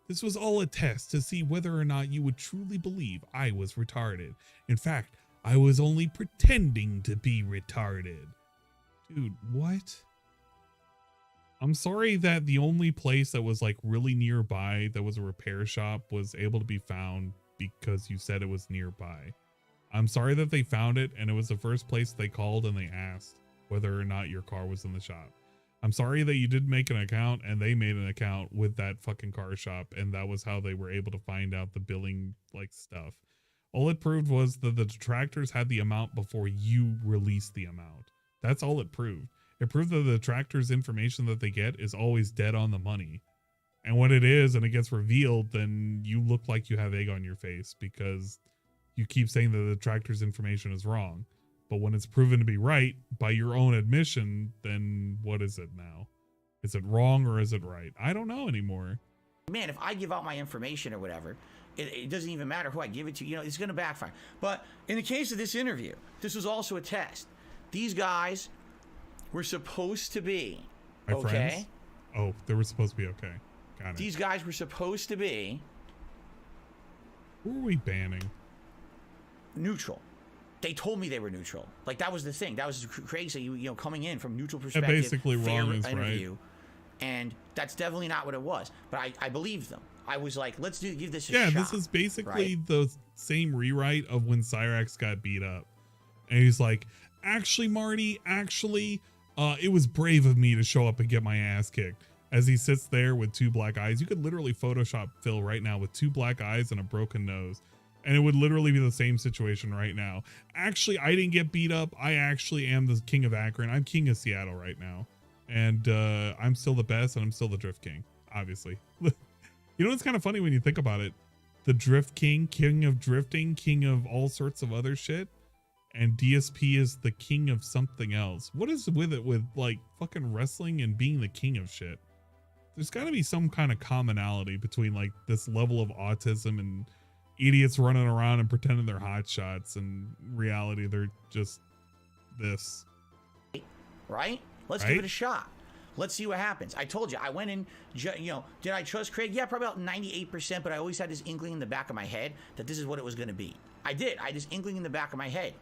This was all a test to see whether or not you would truly believe I was retarded. In fact, I was only pretending to be retarded. Dude, what? I'm sorry that the only place that was like really nearby that was a repair shop was able to be found because you said it was nearby. I'm sorry that they found it and it was the first place they called and they asked whether or not your car was in the shop. I'm sorry that you did make an account and they made an account with that fucking car shop and that was how they were able to find out the billing like stuff. All it proved was that the detractors had the amount before you released the amount. That's all it proved. It proved that the detractors' information that they get is always dead on the money. And when it is and it gets revealed, then you look like you have egg on your face because you keep saying that the detractors' information is wrong. But when it's proven to be right by your own admission, then what is it now? Is it wrong or is it right? I don't know anymore. Man, if I give out my information or whatever, it doesn't even matter who I give it to. You know, it's going to backfire. But in the case of this interview, this was also a test. These guys were supposed to be my friends? Oh, they were supposed to be okay. Got it. These guys were supposed to be. Who are we banning? Neutral. They told me they were neutral. Like that was the thing. That was crazy. You know, coming in from neutral perspective. Yeah, basically wrong is interview, right. And that's definitely not what it was. But I believed them. I was like, let's give this a shot. Yeah, this is basically the same rewrite of when Cyrax got beat up. And he's like, actually, Marty, it was brave of me to show up and get my ass kicked. As he sits there with two black eyes. You could literally Photoshop Phil right now with two black eyes and a broken nose. And it would literally be the same situation right now. Actually, I didn't get beat up. I actually am the king of Akron. I'm king of Seattle right now. And I'm still the best and I'm still the Drift King, obviously. You know, it's kind of funny when you think about it. The Drift King, king of drifting, king of all sorts of other shit. And DSP is the king of something else. What is with it with like fucking wrestling and being the king of shit? There's got to be some kind of commonality between like this level of autism and idiots running around and pretending they're hot shots and reality they're just this. Right? Let's give it a shot. Let's see what happens. I told you, I went in, you know, did I trust Craig? Yeah, probably about 98%, but I always had this inkling in the back of my head that this is what it was going to be. I did. I had this inkling in the back of my head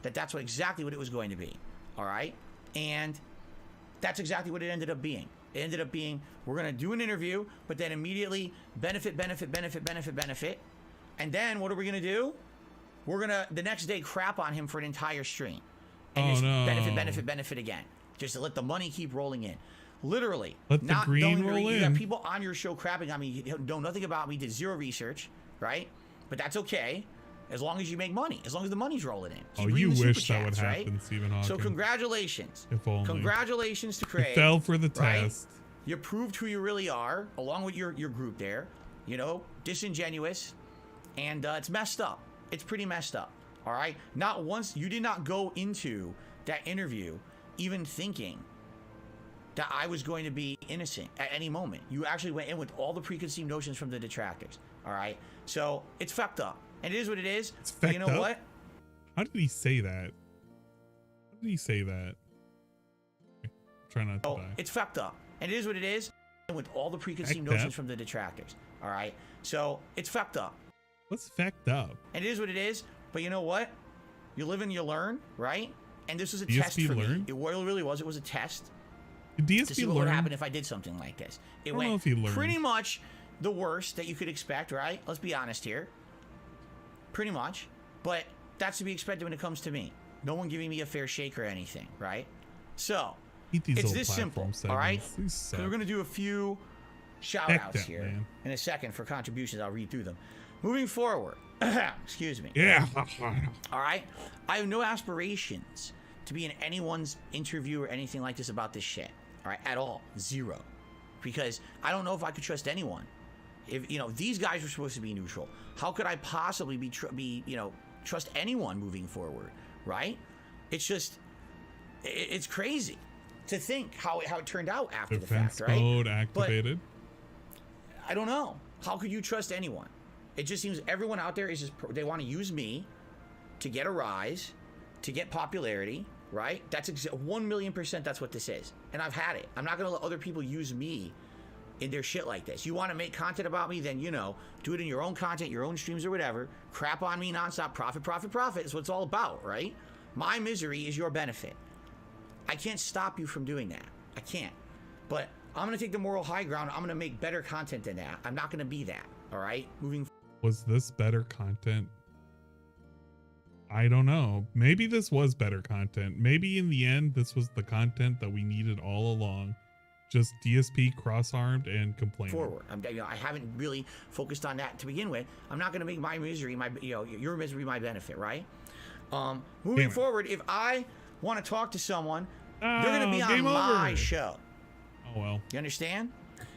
that that's exactly what it was going to be. All right? And that's exactly what it ended up being. It ended up being, we're going to do an interview, but then immediately benefit. And then what are we going to do? We're going to, the next day, crap on him for an entire stream. And just benefit again. Just to let the money keep rolling in. Literally. Let the green roll in. You got people on your show crapping on me, know nothing about me, did zero research, right? But that's okay. As long as you make money. As long as the money's rolling in. Keep you wish that would happen, Stephen Hawking. So congratulations. If only. Congratulations to Craig. You fell for the test. You proved who you really are, along with your group there. You know, disingenuous. And it's messed up. It's pretty messed up. All right? Not once, you did not go into that interview even thinking that I was going to be innocent at any moment. You actually went in with all the preconceived notions from the detractors. All right? So it's fucked up. And it is what it is. It's fucked you know up? what? How did he say that? How did he say that? Try not to die. It's fucked up. And it is what it is. With all the preconceived notions from the detractors. All right? So it's fucked up. What's fucked up? And it is what it is. But you know what? You live and you learn, right? And this was a DSP test for learn? me. It really was. It was a test. Did DSP to see what learn? would happen if I did something like this. It went pretty much the worst that you could expect, right? Let's be honest here. Pretty much. But that's to be expected when it comes to me. No one giving me a fair shake or anything, right? So, it's this simple, all right? So we're going to do a few shout-outs here in a second for contributions. I'll read through them. Moving forward, excuse me. Yeah. All right? I have no aspirations to be in anyone's interview or anything like this about this shit. All right? At all. Zero. Because I don't know if I could trust anyone. If, you know, these guys were supposed to be neutral. How could I possibly trust anyone moving forward? Right? It's just, it's crazy to think how it turned out after the fact, right? Mode activated. But I don't know. How could you trust anyone? It just seems everyone out there is just, they want to use me to get a rise, to get popularity, right? That's 1,000,000%. That's what this is. And I've had it. I'm not going to let other people use me in their shit like this. You want to make content about me, then, you know, do it in your own content, your own streams or whatever. Crap on me nonstop. Profit, profit, profit is what it's all about, right? My misery is your benefit. I can't stop you from doing that. I can't. But I'm going to take the moral high ground. I'm going to make better content than that. I'm not going to be that. All right? Moving. Was this better content? I don't know. Maybe this was better content. Maybe in the end, this was the content that we needed all along. Just DSP cross-armed and complaining. Forward. I haven't really focused on that to begin with. I'm not going to make my misery, your misery my benefit, right? Moving forward, if I want to talk to someone, they're going to be on my show. Oh, well. You understand?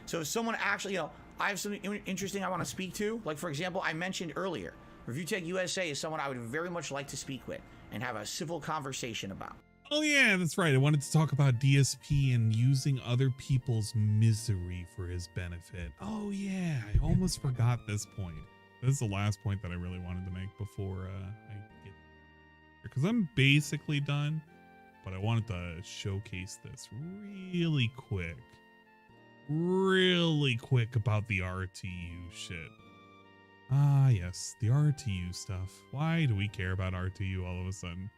So if someone actually, I have something interesting I want to speak to. Like, for example, I mentioned earlier, Review Tech USA is someone I would very much like to speak with and have a civil conversation about. Oh yeah, that's right. I wanted to talk about DSP and using other people's misery for his benefit. Oh yeah, I almost forgot this point. This is the last point that I really wanted to make before I get, because I'm basically done, but I wanted to showcase this really quick about the RTU shit. Ah yes, the RTU stuff. Why do we care about RTU all of a sudden?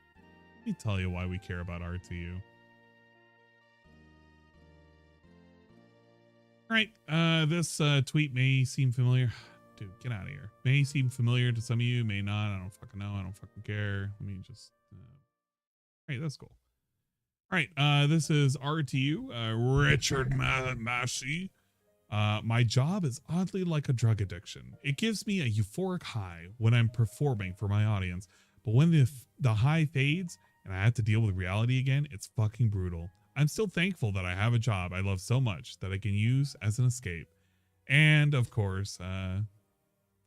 Let me tell you why we care about RTU. All right, this tweet may seem familiar. Dude, get out of here. May seem familiar to some of you, may not. I don't fucking know. I don't fucking care. Let me just. All right, that's cool. All right, this is RTU, Richard Massey. My job is oddly like a drug addiction. It gives me a euphoric high when I'm performing for my audience, but when the high fades and I have to deal with reality again, it's fucking brutal. I'm still thankful that I have a job I love so much that I can use as an escape. And of course,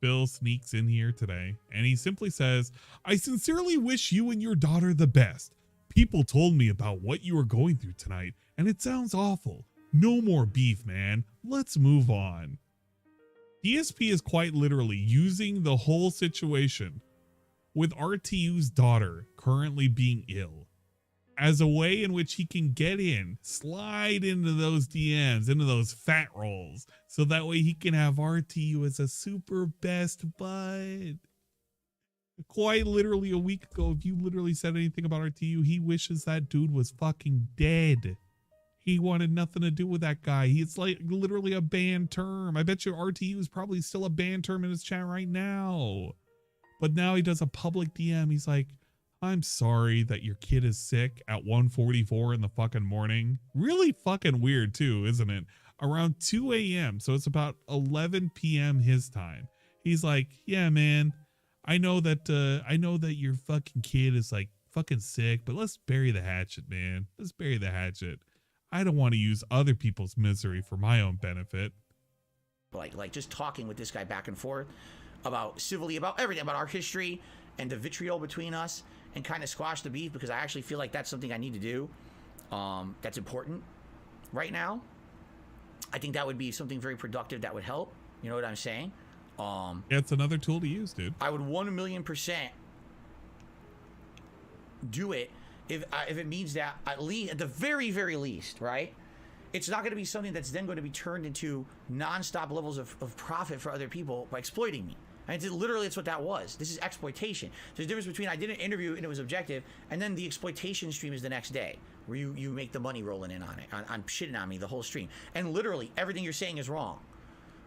Bill sneaks in here today and he simply says, I sincerely wish you and your daughter the best. People told me about what you were going through tonight and it sounds awful. No more beef, man. Let's move on. DSP is quite literally using the whole situation with RTU's daughter currently being ill as a way in which he can get in, slide into those DMs, into those fat rolls, so that way he can have RTU as a super best bud. Quite literally a week ago, if you literally said anything about RTU, he wishes that dude was fucking dead. He wanted nothing to do with that guy. It's like literally a banned term. I bet you RTU is probably still a banned term in his chat right now. But now he does a public DM. He's like, I'm sorry that your kid is sick at 1:44 in the fucking morning. Really fucking weird too, isn't it? Around 2 a.m. So it's about 11 p.m. his time. He's like, yeah, man, I know that your fucking kid is like fucking sick, but let's bury the hatchet, man. Let's bury the hatchet. I don't want to use other people's misery for my own benefit. Like just talking with this guy back and forth about civilly, about everything, about our history and the vitriol between us, and kind of squash the beef, because I actually feel like that's something I need to do. That's important right now. I think that would be something very productive that would help. You know what I'm saying? Yeah, it's another tool to use, dude. I would 1,000,000% do it if it means that at the very, very least, right? It's not going to be something that's then going to be turned into nonstop levels of profit for other people by exploiting me. And it's what that was. This is exploitation. There's a difference between I did an interview and it was objective, and then the exploitation stream is the next day, where you make the money rolling in on it, on shitting on me the whole stream. And literally everything you're saying is wrong.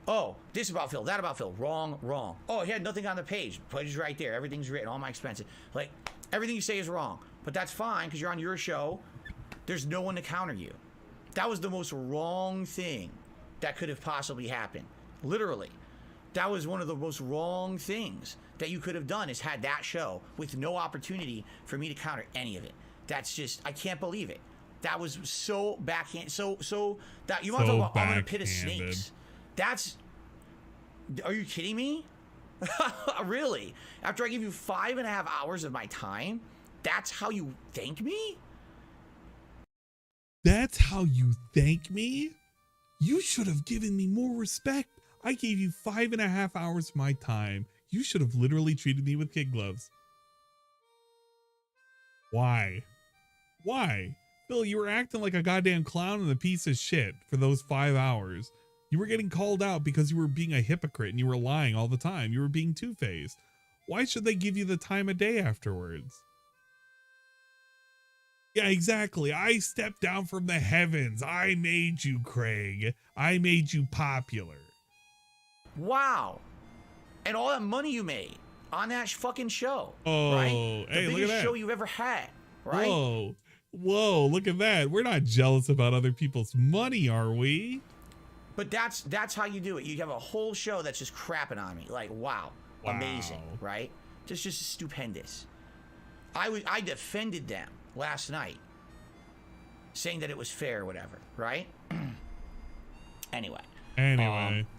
Oh, this about Phil, that about Phil, wrong. Oh, he had nothing on the page. Page is right there. Everything's written, all my expenses. Like, everything you say is wrong. But that's fine, because you're on your show. There's no one to counter you. That was the most wrong thing that could have possibly happened. Literally. That was one of the most wrong things that you could have done, is had that show with no opportunity for me to counter any of it. That's just, I can't believe it. That was so backhand, so that, you want to talk about I'm in a pit of snakes. That's, are you kidding me? Really? After I give you 5.5 hours of my time, that's how you thank me? That's how you thank me? You should have given me more respect. I gave you 5.5 hours of my time. You should have literally treated me with kid gloves. Why? Why? Phil, you were acting like a goddamn clown and a piece of shit for those 5 hours. You were getting called out because you were being a hypocrite and you were lying all the time. You were being two-faced. Why should they give you the time of day afterwards? Yeah, exactly. I stepped down from the heavens. I made you, Craig. I made you popular. Wow. And all that money you made on that fucking show. Oh, right? The hey, look at biggest that. show you've ever had, right? Whoa. Whoa, look at that. We're not jealous about other people's money, are we? But that's how you do it. You have a whole show that's just crapping on me. Like, wow. Amazing, right? Just stupendous. I defended them last night, saying that it was fair or whatever, right? Anyway,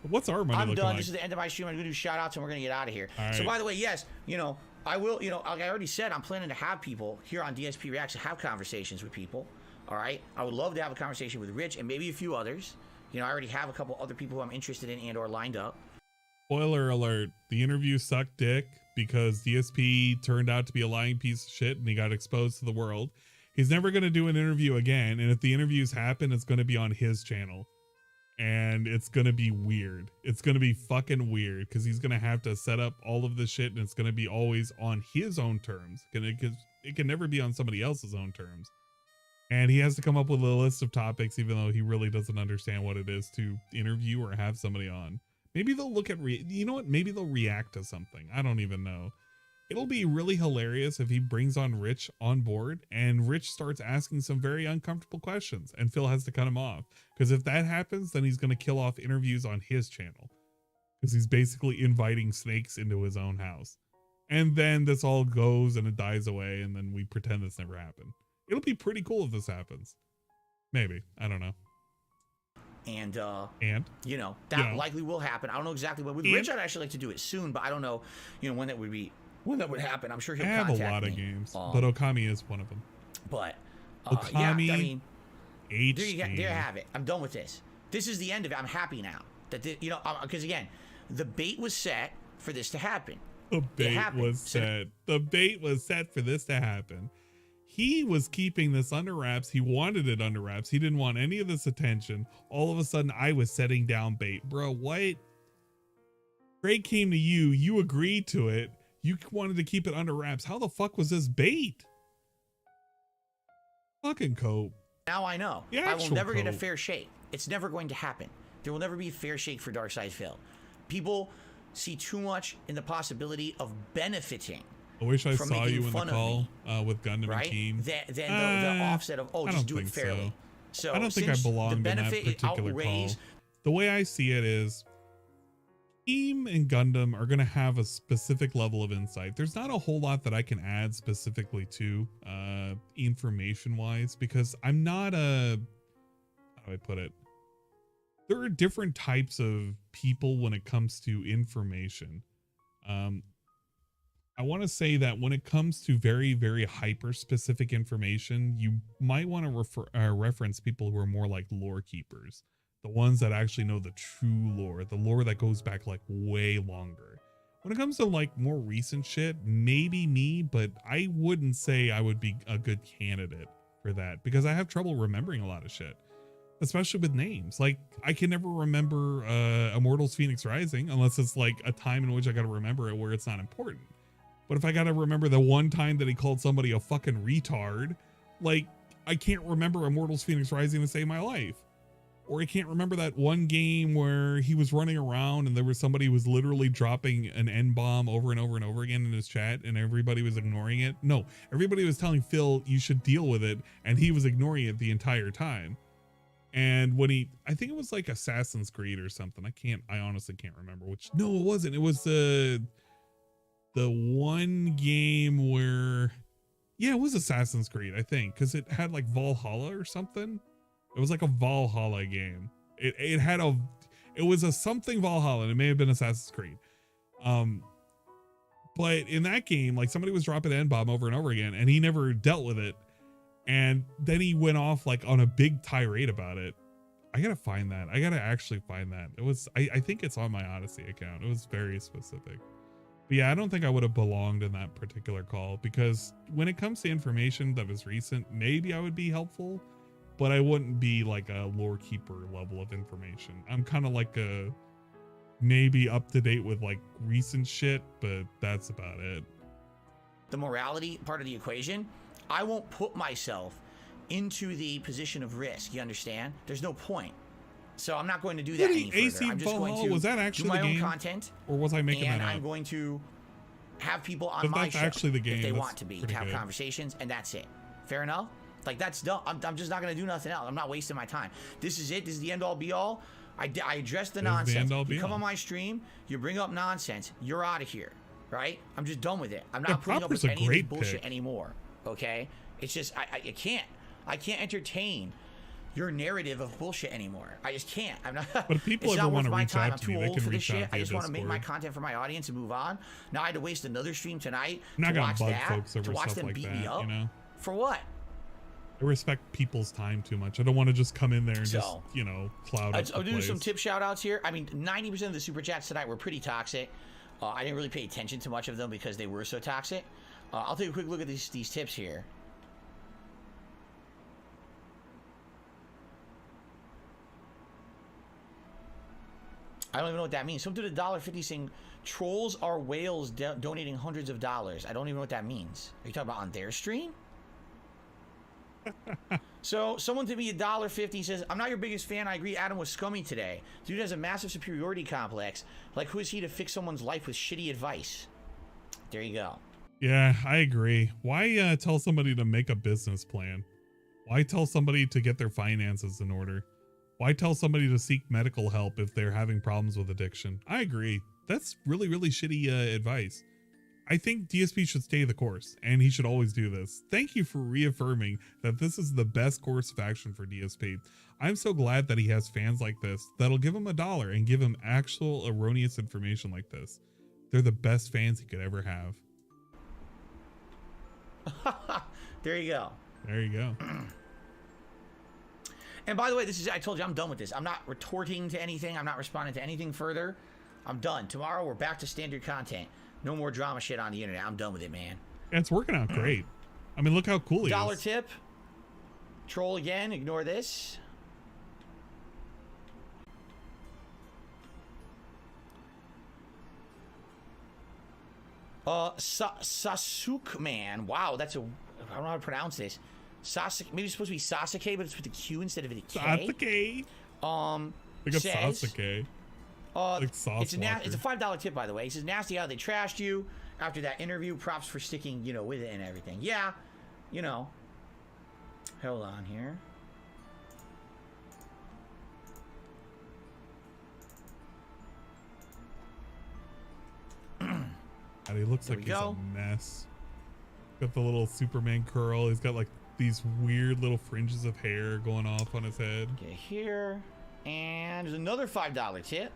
what's our money I'm looking done. like? This is the end of my stream. I'm gonna do shout outs and we're gonna get out of here. All So right. by the way, yes, I will, like I already said, I'm planning to have people here on DSP Reacts have conversations with people. All right, I would love to have a conversation with Rich and maybe a few others. I already have a couple other people who I'm interested in and or lined up. Spoiler alert, the interview sucked dick because DSP turned out to be a lying piece of shit and he got exposed to the world. He's never going to do an interview again, and if the interviews happen, it's going to be on his channel. And it's going to be weird. It's going to be fucking weird because he's going to have to set up all of this shit and it's going to be always on his own terms. It can never be on somebody else's own terms. And he has to come up with a list of topics even though he really doesn't understand what it is to interview or have somebody on. Maybe they'll look at, you know what? Maybe they'll react to something. I don't even know. It'll be really hilarious if he brings on Rich on board and Rich starts asking some very uncomfortable questions and Phil has to cut him off. Because if that happens, then he's going to kill off interviews on his channel. Because he's basically inviting snakes into his own house. And then this all goes and it dies away and then we pretend this never happened. It'll be pretty cool if this happens. Maybe. I don't know. And that likely will happen. I don't know exactly when. With Rich, I'd actually like to do it soon, but I don't know, when that would be, when that would happen. I'm sure he'll contact me. I have a lot of games, but Okami is one of them. But Okami, yeah, I mean, HD. there you have it. I'm done with this. This is the end of it. I'm happy now that because again, the bait was set for this to happen. The bait was set. The bait was set for this to happen. He was keeping this under wraps. He wanted it under wraps. He didn't want any of this attention. All of a sudden, I was setting down bait. Bro, what? Craig came to you. You agreed to it. You wanted to keep it under wraps. How the fuck was this bait? Fucking Kope. Now I know. I will never get a fair shake. It's never going to happen. There will never be a fair shake for Darkside Phil. People see too much in the possibility of benefiting. I wish I saw you in the call with Gundam and Team. Then the offset of, just do it fairly. So I don't think I belong in that particular call. The way I see it is Team and Gundam are going to have a specific level of insight. There's not a whole lot that I can add specifically to information wise because I'm not how do I put it? There are different types of people when it comes to information. I want to say that when it comes to very, very hyper specific information, you might want to reference people who are more like lore keepers, the ones that actually know the true lore, the lore that goes back like way longer. When it comes to like more recent shit, maybe me, but I wouldn't say I would be a good candidate for that because I have trouble remembering a lot of shit, especially with names. Like I can never remember Immortals Phoenix Rising unless it's like a time in which I got to remember it where it's not important. But if I gotta remember the one time that he called somebody a fucking retard, like I can't remember Immortals Phoenix Rising to save my life. Or I can't remember that one game where he was running around and there was somebody who was literally dropping an N-bomb over and over and over again in his chat and everybody was ignoring it. No, everybody was telling Phil you should deal with it and he was ignoring it the entire time. And when I think it was like Assassin's Creed or something. I honestly can't remember which. No, it wasn't. It was the one game where, yeah, it was Assassin's Creed, I think, because it had like Valhalla or something. It was like a Valhalla game. It was a something Valhalla, and it may have been Assassin's Creed. But in that game, like somebody was dropping an N-bomb over and over again, and he never dealt with it. And then he went off like on a big tirade about it. I gotta find that. I gotta actually find that. It was, I think it's on my Odyssey account. It was very specific. But yeah, I don't think I would have belonged in that particular call, because when it comes to information that was recent, maybe I would be helpful, but I wouldn't be like a lore keeper level of information. I'm kind of like a maybe up to date with like recent shit, but that's about it. The morality part of the equation, I won't put myself into the position of risk. You understand? There's no point. So I'm not going to do that any further. I'm just going to was that actually do my the own game? content, Or was I making and that up? I'm going to have people on If my that's show actually the game, if they that's want to be, to pretty have good. conversations, and that's it. Fair enough? Like, that's dumb. I'm just not going to do nothing else. I'm not wasting my time. This is it. This is the end all be all. I address the nonsense. You come on my stream, you bring up nonsense, you're out of here, right? I'm just done with it. I'm not putting up with any of this bullshit anymore, okay? It's just, I can't. I can't entertain your narrative of bullshit anymore. I just can't. I'm not. But if people it's ever not want worth to my reach time. out I'm to me, too they old can for this reach out shit. I via just want to make my Discord. content for my audience and move on. Now I had to waste another stream tonight I'm not to gonna watch bug that, folks over to watch stuff them like beat that, me up. you know? For what? I respect people's time too much. I don't want to just come in there and just, So, you know, cloud up the I'll do place. some tip shout outs here. I mean, 90% of the super chats tonight were pretty toxic. I didn't really pay attention to much of them because they were so toxic. I'll take a quick look at these tips here. I don't even know what that means. Some did $1.50 saying trolls are whales donating hundreds of dollars. I don't even know what that means. Are you talking about on their stream? So someone to me $1.50 says, I'm not your biggest fan. I agree Adam was scummy today. Dude has a massive superiority complex. Like, who is he to fix someone's life with shitty advice? There you go. Yeah, I agree. Why tell somebody to make a business plan? Why tell somebody to get their finances in order? Why tell somebody to seek medical help if they're having problems with addiction? I agree. That's really, really shitty advice. I think DSP should stay the course, and he should always do this. Thank you for reaffirming that this is the best course of action for DSP. I'm so glad that he has fans like this that'll give him $1 and give him actual erroneous information like this. They're the best fans he could ever have. There you go. There you go. And by the way, I told you I'm done with this. I'm not retorting to anything. I'm not responding to anything further. I'm done. Tomorrow we're back to standard content. No more drama shit on the internet. I'm done with it, man. And it's working out great. I mean, look how cool he $1 is. tip. Troll again. Ignore this. Sasuke man. Wow, that's a. I don't know how to pronounce this. Sasuke. Maybe it's supposed to be Sasuke, but it's with a Q instead of a K. Sasuke. Like says, Sasuke. Like sauce it's a $5 tip, by the way. He says, nasty how they trashed you after that interview. Props for sticking, with it and everything. Yeah, Hold on here. And he looks like he's a mess. Got the little Superman curl. He's got like these weird little fringes of hair going off on his head. Okay, here. And there's another $5 tip.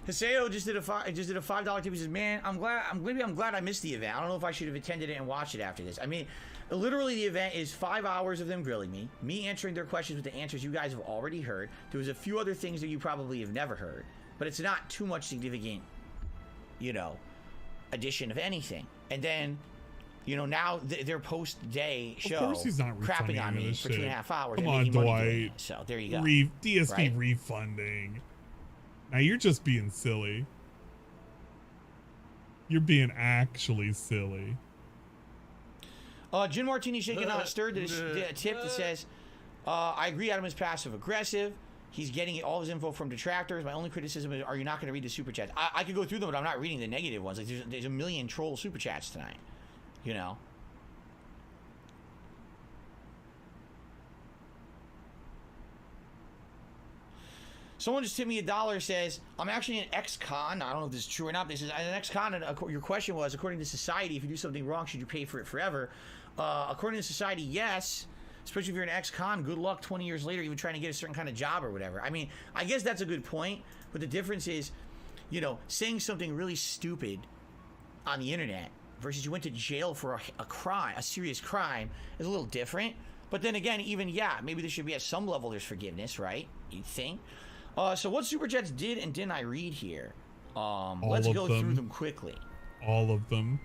Hiseo just did a $5 tip. He says, "Man, I'm glad I missed the event. I don't know if I should have attended it and watched it after this. I mean, literally the event is 5 hours of them grilling me answering their questions with the answers you guys have already heard. There was a few other things that you probably have never heard, but it's not too much significant, addition of anything. And then, now their post-day show, of course he's not crapping on me for shit. 2.5 hours. Come and on, making money doing Dwight. it. So there you go. DSP right? refunding. Now you're just being silly. You're being actually silly. Gin Martini shaking on a stir did a tip that says, I agree Adam is passive aggressive. He's getting all his info from detractors. My only criticism is, are you not going to read the super chats? I could go through them, but I'm not reading the negative ones. Like there's a million troll super chats tonight. Someone just tipped me $1, says, I'm actually an ex-con. I don't know if this is true or not. This is an ex-con, and your question was, according to society, if you do something wrong, should you pay for it forever? According to society, yes. Especially if you're an ex-con, good luck 20 years later even trying to get a certain kind of job or whatever. I mean, I guess that's a good point, but the difference is, saying something really stupid on the internet versus you went to jail for a crime, a serious crime, is a little different. But then again, even, yeah, maybe there should be at some level there's forgiveness, right? You'd think. So what Super Chats did and didn't I read here? Let's go through them quickly. All of them.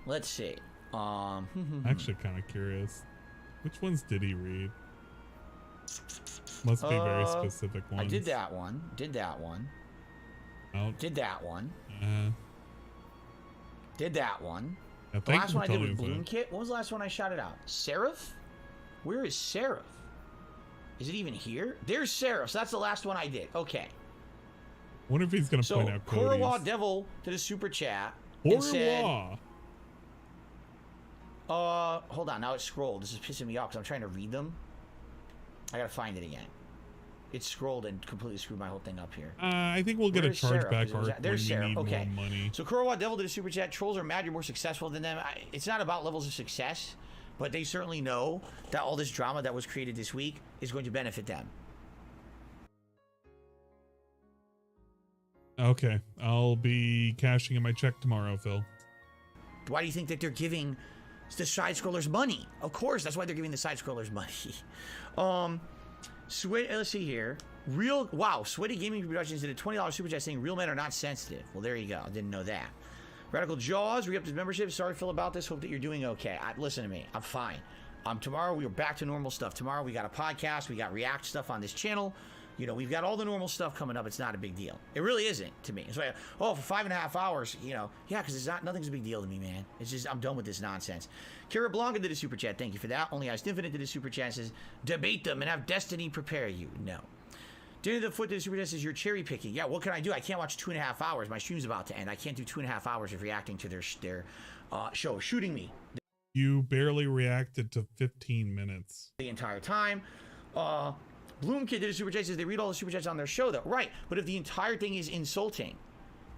Let's see. Actually kind of curious. Which ones did he read? Must be very specific ones. I did that one. Did that one. Oh. Did that one. Did that one. Yeah, the last one I did was Bloom Kit. What was the last one I shouted out? Seraph? Where is Seraph? Is it even here? There's Seraph. So that's the last one I did. Okay. Wonder if he's gonna point out Cody's. Korawa Devil did a super chat. Korawa. Hold on. Now it's scrolled. This is pissing me off because I'm trying to read them. I gotta find it again. It's scrolled and completely screwed my whole thing up here. I think we'll get a chargeback arc when we need more money. So Korawa Devil did a super chat. Trolls are mad you're more successful than them. It's not about levels of success, but they certainly know that all this drama that was created this week is going to benefit them. Okay, I'll be cashing in my check tomorrow, Phil. Why do you think that they're giving the side scrollers money? Of course, that's why they're giving the side scrollers money. Let's see here. Sweaty Gaming Productions did a $20 super chat saying real men are not sensitive. Well, there you go. I didn't know that. Radical Jaws re-upped his membership. Sorry, Phil, about this. Hope that you're doing okay. Listen to me. I'm fine. Tomorrow we are back to normal stuff. Tomorrow we got a podcast. We got React stuff on this channel. You know, we've got all the normal stuff coming up. It's not a big deal. It really isn't to me. It's like, for 5.5 hours, you know, yeah, because nothing's a big deal to me, man. It's just, I'm done with this nonsense. Kira Blanca did a super chat. Thank you for that. Only Iced Infinite did a super chat. Says, debate them and have destiny prepare you. No. Dinner the Foot did a super chat. Says, you're cherry picking. Yeah, what can I do? I can't watch 2.5 hours. My stream's about to end. I can't do 2.5 hours of reacting to their show. Shooting me. You barely reacted to 15 minutes. The entire time. Bloom Kid did a super chat. Says they read all the super chats on their show, though. Right, but if the entire thing is insulting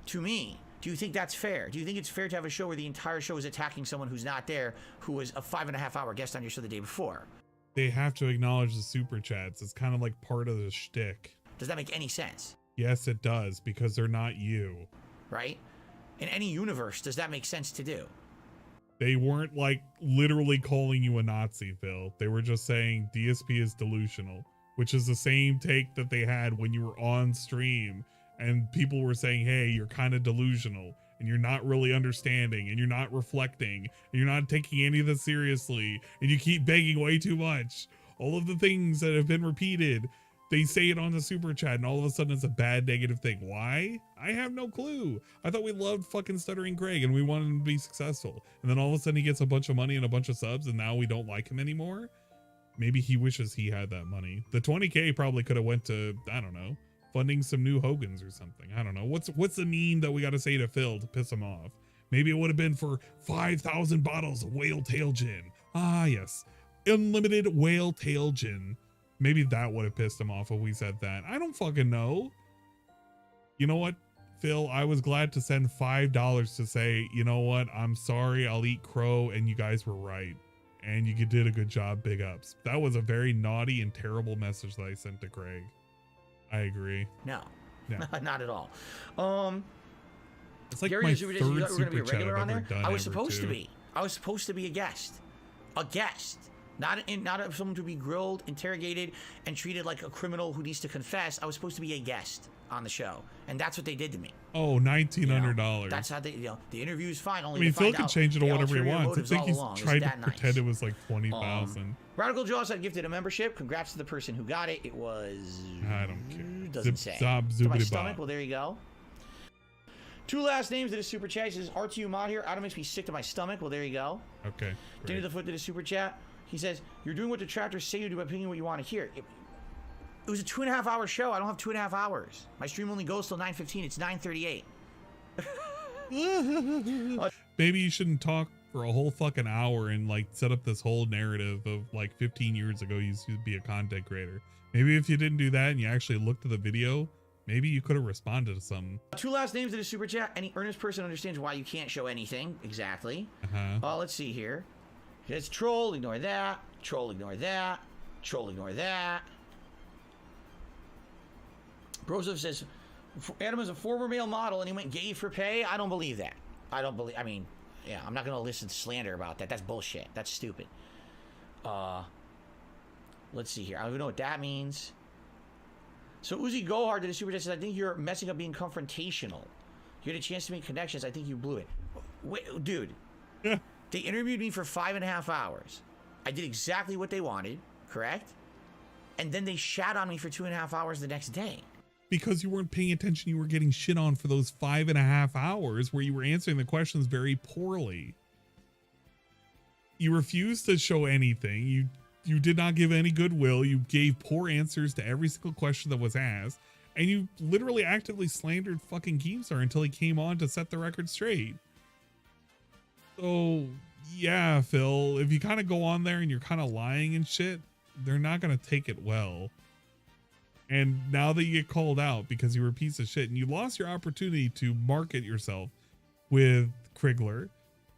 to me, do you think that's fair? Do you think it's fair to have a show where the entire show is attacking someone who's not there, who was a 5.5 hour guest on your show the day before? They have to acknowledge the super chats. It's kind of like part of the shtick. Does that make any sense? Yes, it does, because they're not you. Right? In any universe, does that make sense to do? They weren't like literally calling you a Nazi, Phil. They were just saying DSP is delusional, which is the same take that they had when you were on stream and people were saying, hey, you're kind of delusional and you're not really understanding and you're not reflecting and you're not taking any of this seriously and you keep begging way too much. All of the things that have been repeated, they say it on the super chat and all of a sudden it's a bad negative thing. Why? I have no clue. I thought we loved fucking Stuttering Greg and we wanted him to be successful. And then all of a sudden he gets a bunch of money and a bunch of subs and now we don't like him anymore. Maybe he wishes he had that money. The 20K probably could have went to, I don't know, funding some new Hogans or something. I don't know. What's the meme that we got to say to Phil to piss him off? Maybe it would have been for 5,000 bottles of whale tail gin. Ah, yes. Unlimited whale tail gin. Maybe that would have pissed him off if we said that. I don't fucking know. You know what, Phil? I was glad to send $5 to say, you know what? I'm sorry. I'll eat crow and you guys were right. And you did a good job. Big ups. That was a very naughty and terrible message that I sent to Craig. I agree. No, not at all. It's like Gary, my third third super super chat I've on ever there. done. I was supposed to be. I was supposed to be a guest. Not someone to be grilled, interrogated, and treated like a criminal who needs to confess. I was supposed to be a guest on the show, and that's what they did to me. Oh, $1,900. That's how they. The interview is fine. Only I mean, to Phil find can out change it to the whatever he ulterior wants. I motives think all he's along. tried to Nice? pretend it was like 20,000. Radical Jaws had gifted a membership. Congrats to the person who got it. It was. I don't care. Doesn't say. Zip, To my zoobity stomach. bop. Well, there you go. Two last names did a super chat. He says RTU mod here. Adam makes me sick to my stomach. Well, there you go. Okay. Danny the Foot did a super chat. He says, you're doing what detractors say you do by picking what you want to hear. It was a 2.5 hour show. I don't have 2.5 hours. My stream only goes till 9:15. It's 9:38. Maybe you shouldn't talk for a whole fucking hour and like set up this whole narrative of like 15 years ago you used to be a content creator. Maybe if you didn't do that and you actually looked at the video, maybe you could have responded to something. Two last names did a super chat. Any earnest person understands why you can't show anything. Exactly. Let's see here. It's troll, ignore that. Troll, ignore that. Troll, ignore that. Brosov says, Adam is a former male model and he went gay for pay. I don't believe that. I mean, yeah, I'm not going to listen to slander about that. That's bullshit. That's stupid. Let's see here. I don't even know what that means. So Uzi Gohard did a super chat says, I think you're messing up being confrontational. You had a chance to make connections. I think you blew it. Wait, dude. Yeah. They interviewed me for 5.5 hours. I did exactly what they wanted, correct? And then they shat on me for 2.5 hours the next day. Because you weren't paying attention, you were getting shit on for those 5.5 hours where you were answering the questions very poorly. You refused to show anything. You did not give any goodwill. You gave poor answers to every single question that was asked. And you literally actively slandered fucking Keemstar until he came on to set the record straight. So, yeah, Phil, if you kind of go on there and you're kind of lying and shit, they're not going to take it well. And now that you get called out because you were a piece of shit and you lost your opportunity to market yourself with Krigler,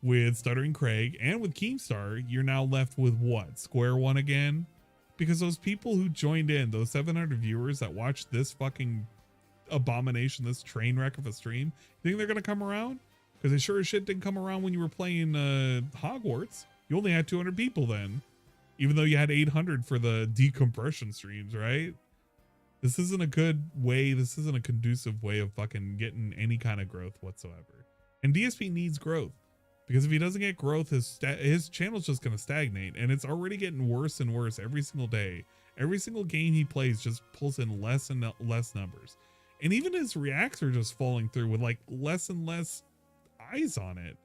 with Stuttering Craig, and with Keemstar, you're now left with what? Square one again? Because those people who joined in, those 700 viewers that watched this fucking abomination, this train wreck of a stream, you think they're going to come around? Because they sure as shit didn't come around when you were playing Hogwarts. You only had 200 people then, even though you had 800 for the decompression streams, right? This isn't a good way. This isn't a conducive way of fucking getting any kind of growth whatsoever. And DSP needs growth, because if he doesn't get growth, his channel's just going to stagnate, and it's already getting worse and worse every single day. Every single game he plays just pulls in less and less numbers. And even his reacts are just falling through with like less and less eyes on it.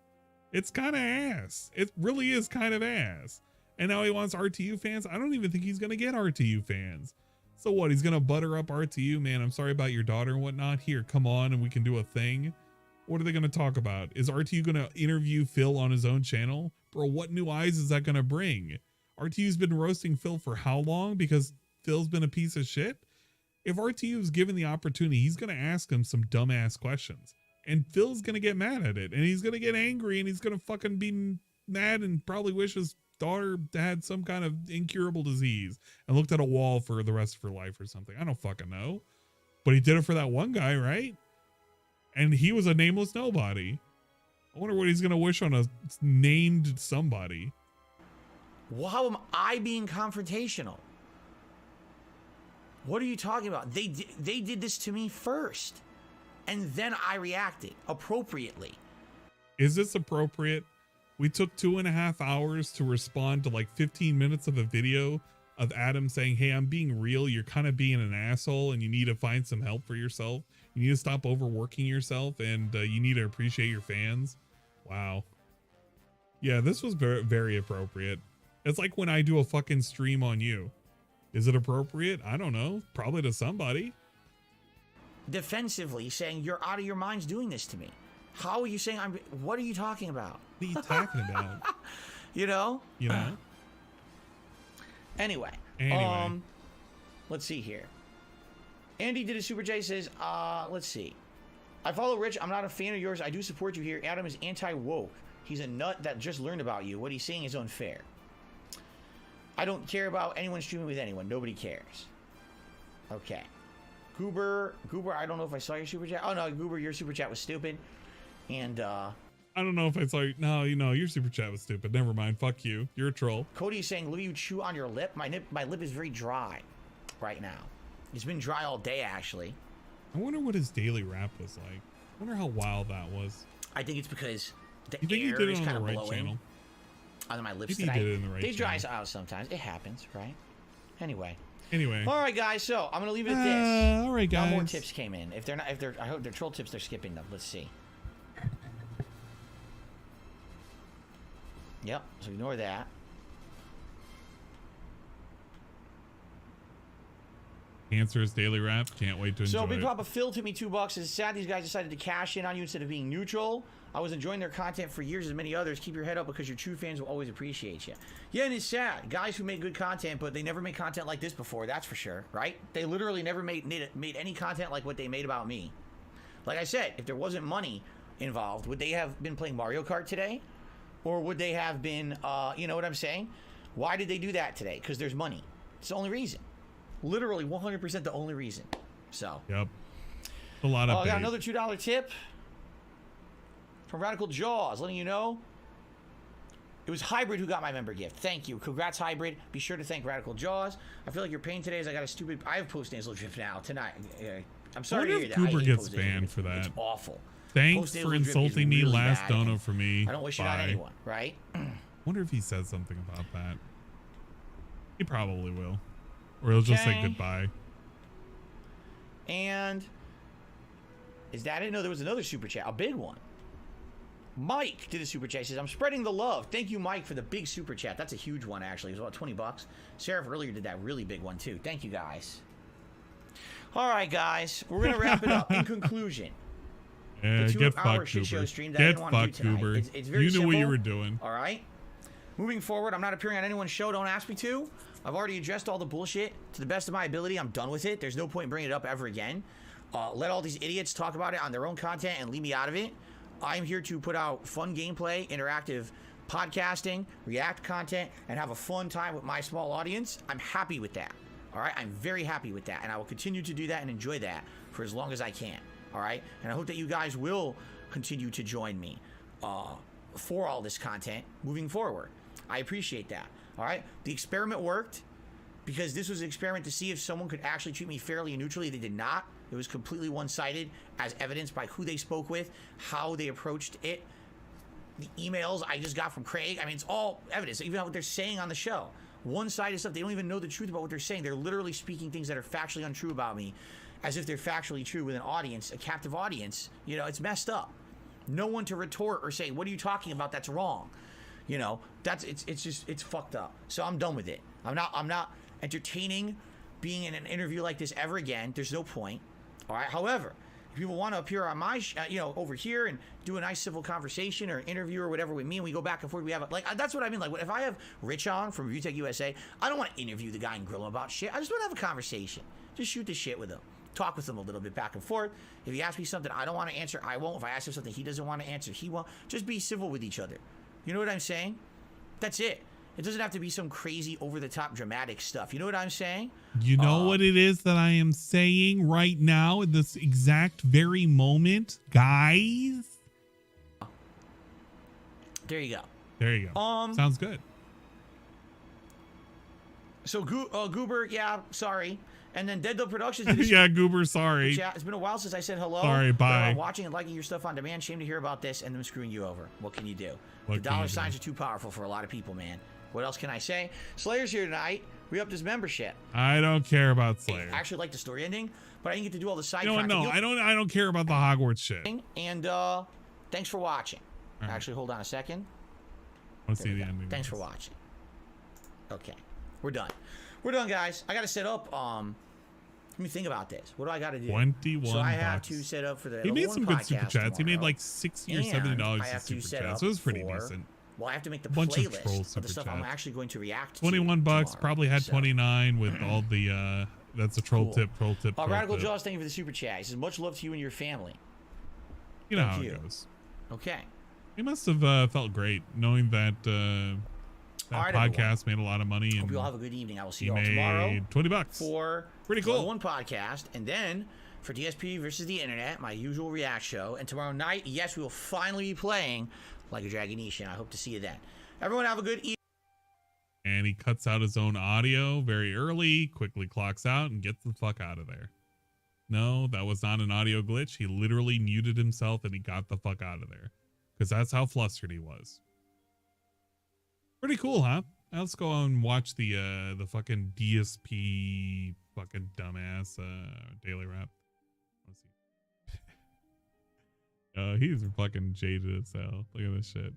It's kind of ass. It really is kind of ass. And now he wants RTU fans. I don't even think he's going to get RTU fans. So what? He's going to butter up RTU? Man, I'm sorry about your daughter and whatnot. Here, come on and we can do a thing. What are they going to talk about? Is RTU going to interview Phil on his own channel? Bro, what new eyes is that going to bring? RTU's been roasting Phil for how long? Because Phil's been a piece of shit? If RTU is given the opportunity, he's going to ask him some dumbass questions. And Phil's going to get mad at it. And he's going to get angry. And he's going to fucking be mad and probably wish his daughter had some kind of incurable disease and looked at a wall for the rest of her life or something. I don't fucking know. But he did it for that one guy, right? And he was a nameless nobody. I wonder what he's going to wish on a named somebody. Well, how am I being confrontational? What are you talking about? They did this to me first. And then I reacted appropriately. Is this appropriate? We took 2.5 hours to respond to like 15 minutes of a video of Adam saying, hey, I'm being real. You're kind of being an asshole and you need to find some help for yourself. You need to stop overworking yourself and you need to appreciate your fans. Wow. Yeah, this was very, very appropriate. It's like when I do a fucking stream on you. Is it appropriate? I don't know. Probably to somebody. Defensively saying you're out of your minds doing this to me. How are you saying what are you talking about? What are you talking about? You know? Anyway. Let's see here. Andy did a super J, says, let's see. I follow Rich. I'm not a fan of yours. I do support you here. Adam is anti-woke. He's a nut that just learned about you. What he's saying is unfair. I don't care about anyone streaming with anyone. Nobody cares. Okay. Goober, I don't know if I saw your super chat. Oh no, Goober, your super chat was stupid. And I don't know if I saw you. No, your super chat was stupid. Never mind. Fuck you. You're a troll. Cody's saying, look at you chew on your lip. My lip is very dry right now. It's been dry all day, actually. I wonder what his daily rap was like. I wonder how wild that was. I think it's because the air is kind of right blowing channel? on my lips tonight. tonight. Did it in the right they dry channel. out sometimes. It happens, right? Anyway. All right, guys. So I'm gonna leave it at this. All right, guys. No more tips came in. If they're, I hope they're troll tips. They're skipping them. Let's see. Yep. So ignore that. Answers daily rap. Can't wait to enjoy So Big it. Papa Phil tipped me $2. It's sad these guys decided to cash in on you instead of being neutral. I was enjoying their content for years as many others. Keep your head up because your true fans will always appreciate you. Yeah, and it's sad. Guys who make good content, but they never made content like this before. That's for sure, right? They literally never made any content like what they made about me. Like I said, if there wasn't money involved, would they have been playing Mario Kart today? Or would they have been, you know what I'm saying? Why did they do that today? Because there's money. It's the only reason. Literally 100% the only reason. So. Yep. A lot of I got another $2 tip from Radical Jaws, letting you know It was Hybrid who got my member gift. Thank you. Congrats, Hybrid. Be sure to thank Radical Jaws. I feel like your pain today is I have post-nasal drip now tonight. I'm sorry to hear that. Cooper gets banned for that. It's awful. Thanks for insulting me last dono for me. I don't wish it on anyone, right? Wonder if he says something about that. He probably will. Or he'll just say goodbye. And is that it? No, there was another super chat, a big one. Mike did a super chat. He says, I'm spreading the love. Thank you, Mike, for the big super chat. That's a huge one, actually. It was about $20. Seraph earlier did that really big one, too. Thank you, guys. All right, guys. We're going to wrap it up. In conclusion, the 2-hour shit show stream that I didn't want to do tonight. It's very simple. You knew what you were doing. All right? Moving forward, I'm not appearing on anyone's show. Don't ask me to. I've already addressed all the bullshit to the best of my ability. I'm done with it. There's no point bringing it up ever again. Let all these idiots talk about it on their own content and leave me out of it. I'm here to put out fun gameplay, interactive podcasting, react content, and have a fun time with my small audience. I'm happy with that. All right? I'm very happy with that, and I will continue to do that and enjoy that for as long as I can. All right? And I hope that you guys will continue to join me for all this content moving forward. I appreciate that. All right? The experiment worked because this was an experiment to see if someone could actually treat me fairly and neutrally. They did not. It was completely one-sided, as evidenced by who they spoke with, how they approached it, the emails I just got from Craig. I mean, it's all evidence, even what they're saying on the show. One-sided stuff. They don't even know the truth about what they're saying. They're literally speaking things that are factually untrue about me, as if they're factually true with an audience, a captive audience. You know, it's messed up. No one to retort or say, what are you talking about? That's wrong. You know, it's fucked up. So I'm done with it. I'm not entertaining being in an interview like this ever again. There's no point. All right. However, if people want to appear on my, over here and do a nice civil conversation or interview or whatever with me, and we go back and forth, we have that's what I mean. Like, if I have Rich on from ReviewTech USA, I don't want to interview the guy and grill him about shit. I just want to have a conversation. Just shoot the shit with him. Talk with him a little bit back and forth. If he asks me something I don't want to answer, I won't. If I ask him something he doesn't want to answer, he won't. Just be civil with each other. You know what I'm saying? That's it. It doesn't have to be some crazy over-the-top dramatic stuff. You know what I'm saying? You know what it is that I am saying right now in this exact very moment, guys? There you go. There you go. Sounds good. So, Goober, yeah, sorry. And then Dead Dog Productions. Yeah, Goober, sorry. It's been a while since I said hello. Sorry, bye. I'm watching and liking your stuff on demand. Shame to hear about this and them screwing you over. What can you do? The dollar signs are too powerful for a lot of people, man. What else can I say? Slayer's here tonight. We upped his membership. I don't care about Slayer. I actually like the story ending, but I didn't get to do all the side content. No, I don't care about the Hogwarts shit. And thanks for watching. Right. Actually, hold on a second. I want to see the ending. Thanks for watching. Okay, we're done. We're done, guys. I got to set up. Let me think about this. What do I got to do? 21. So I have to set up for the. He made some good super chats. He made like $60 or $70 in super chats. So it was pretty decent. Well, I have to make the playlist of the stuff I'm actually going to react to. $21. Tomorrow. Probably had 29 with all the. That's a troll tip. Troll tip. Radical Jaws, thank you for the super chat. He says, much love to you and your family. You know how it goes. Okay. He must have felt great knowing that that podcast made a lot of money. Hope you all have a good evening. I will see you all tomorrow. $20 for pretty cool. One podcast, and then for DSP versus the Internet, my usual react show. And tomorrow night, yes, we will finally be playing Like a Dragon Ishin. I hope to see you then. Everyone have a good evening. And he cuts out his own audio very early, quickly clocks out, and gets the fuck out of there. No, that was not an audio glitch. He literally muted himself and he got the fuck out of there. Because that's how flustered he was. Pretty cool, huh? Let's go and watch the fucking DSP fucking dumbass daily rap. Let's see. He's fucking jaded as hell. Look at this shit.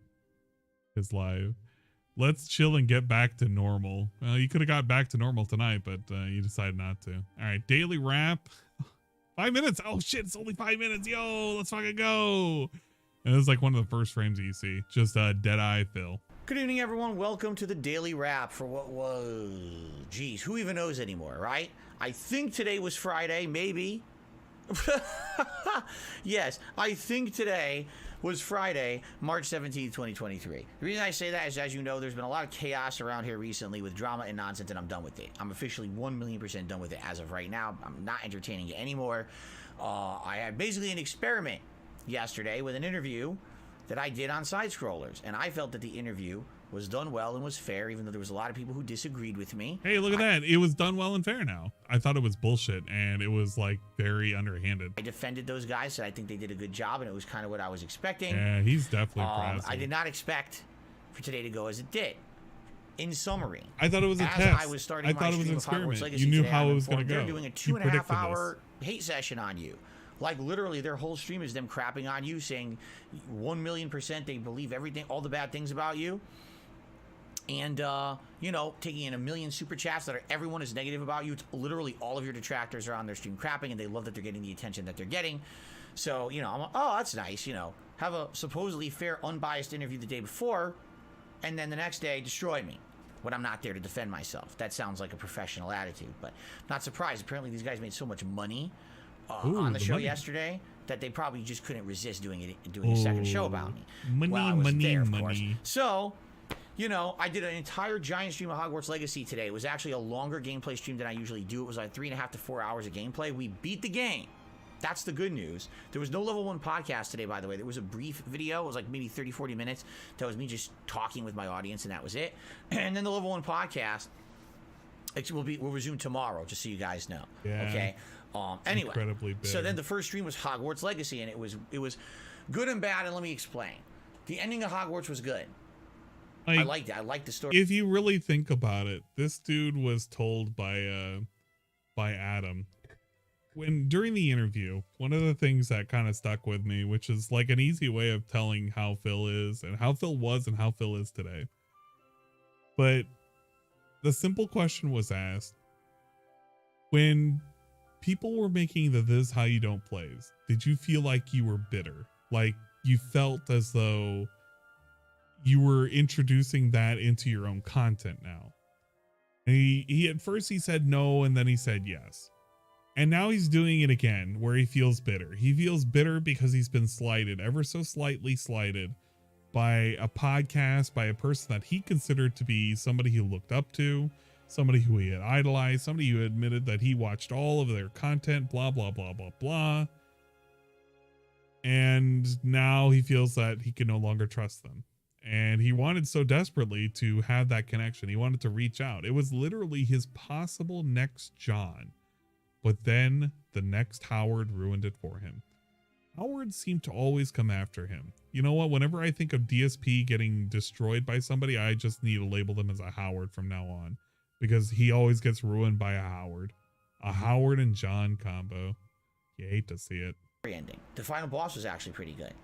His live. Let's chill and get back to normal. Well, you could have got back to normal tonight, but you decided not to. All right, daily rap. 5 minutes. Oh shit, it's only 5 minutes. Yo, let's fucking go. And this is like one of the first frames that you see. Just Deadeye Phil. Good evening, everyone. Welcome to the Daily Wrap for what was... Geez, who even knows anymore, right? I think today was Friday, maybe. Yes, I think today was Friday, March 17th, 2023. The reason I say that is, as you know, there's been a lot of chaos around here recently with drama and nonsense, and I'm done with it. I'm officially 1,000,000% done with it as of right now. I'm not entertaining it anymore. I had basically an experiment yesterday with an interview that I did on Side Scrollers, and I felt that the interview was done well and was fair, even though there was a lot of people who disagreed with me. Hey, look at that. It was done well and fair now. I thought it was bullshit, and it was like very underhanded. I defended those guys, said I think they did a good job, and it was kind of what I was expecting. Yeah, he's definitely Krazy. I did not expect for today to go as it did. In summary, I thought it was a as test. I was starting I thought my it was an stream of Hogwarts experiment. Legacy You knew today, how I'm it was going to informed go. They're doing a You 2.5 predicted hour hate session on you. Like literally their whole stream is them crapping on you, saying 1,000,000% they believe everything, all the bad things about you. And, you know, taking in 1 million super chats that are everyone is negative about you. It's literally all of your detractors are on their stream crapping, and they love that they're getting the attention that they're getting. So, you know, I'm like, oh, that's nice. You know, have a supposedly fair, unbiased interview the day before, and then the next day destroy me when I'm not there to defend myself. That sounds like a professional attitude, but not surprised. Apparently these guys made so much money on the show yesterday that they probably just couldn't resist doing a second show about me. Money. So, you know, I did an entire giant stream of Hogwarts Legacy today. It was actually a longer gameplay stream than I usually do. It was like 3.5 to 4 hours of gameplay. We beat the game. That's the good news. There was no level 1 podcast today, by the way. There was a brief video. It was like maybe 30, 40 minutes. That was me just talking with my audience, and that was it. And then the level 1 podcast will resume tomorrow, just so you guys know. Yeah. Okay. Anyway, incredibly big. so then the first stream was Hogwarts Legacy, and it was good and bad, and let me explain. The ending of Hogwarts was good. I liked it. I liked the story. If you really think about it, this dude was told by Adam when during the interview, one of the things that kind of stuck with me, which is like an easy way of telling how Phil is and how Phil was and how Phil is today. But the simple question was asked when people were making the "this how you don't" plays, did you feel like you were bitter? Like you felt as though you were introducing that into your own content now? And he at first he said no, and then he said yes. And now he's doing it again where he feels bitter. He feels bitter because he's been slighted, ever so slightly slighted, by a podcast, by a person that he considered to be somebody he looked up to, somebody who he had idolized, somebody who admitted that he watched all of their content, blah, blah, blah, blah, blah. And now he feels that he can no longer trust them. And he wanted so desperately to have that connection. He wanted to reach out. It was literally his possible next John. But then the next Howard ruined it for him. Howard seemed to always come after him. You know what? Whenever I think of DSP getting destroyed by somebody, I just need to label them as a Howard from now on. Because he always gets ruined by a Howard. A Howard and John combo. You hate to see it. Ending. The final boss was actually pretty good.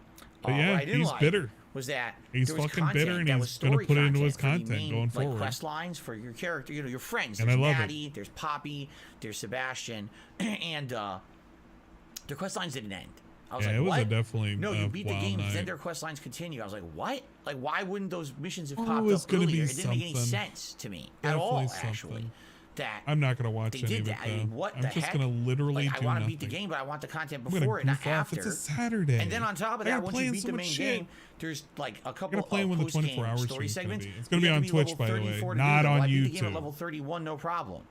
But yeah, what I didn't he's like bitter. Was that he's fucking bitter, and he's going to put it into his content going forward. Like quest lines for your character, you know, your friends. And There's I love Maddie, there's Poppy, there's Sebastian, and their quest lines didn't end. I was like, it was what? definitely no, you beat the game, night. then their quest lines continue. I was like, what? Like, why wouldn't those missions have Oh, popped it's up gonna earlier? be It didn't make any something. sense to me Definitely at all, something. actually. That I'm not going to watch they any did of it, that. I mean, what I'm the just heck? going to literally like, do I want to nothing. beat the game, but I want the content I'm gonna before it, not goof off. after. It's a Saturday. And then on top of I that, gotta once play you in beat so the much main shit. game, there's like a I'm couple gonna play of when the post-game 24-hour story stream's gonna segments. be. It's gonna be You have on to Twitch, level by the way, 34 to not do them. on Well, I beat the game at YouTube. level 31, no problem.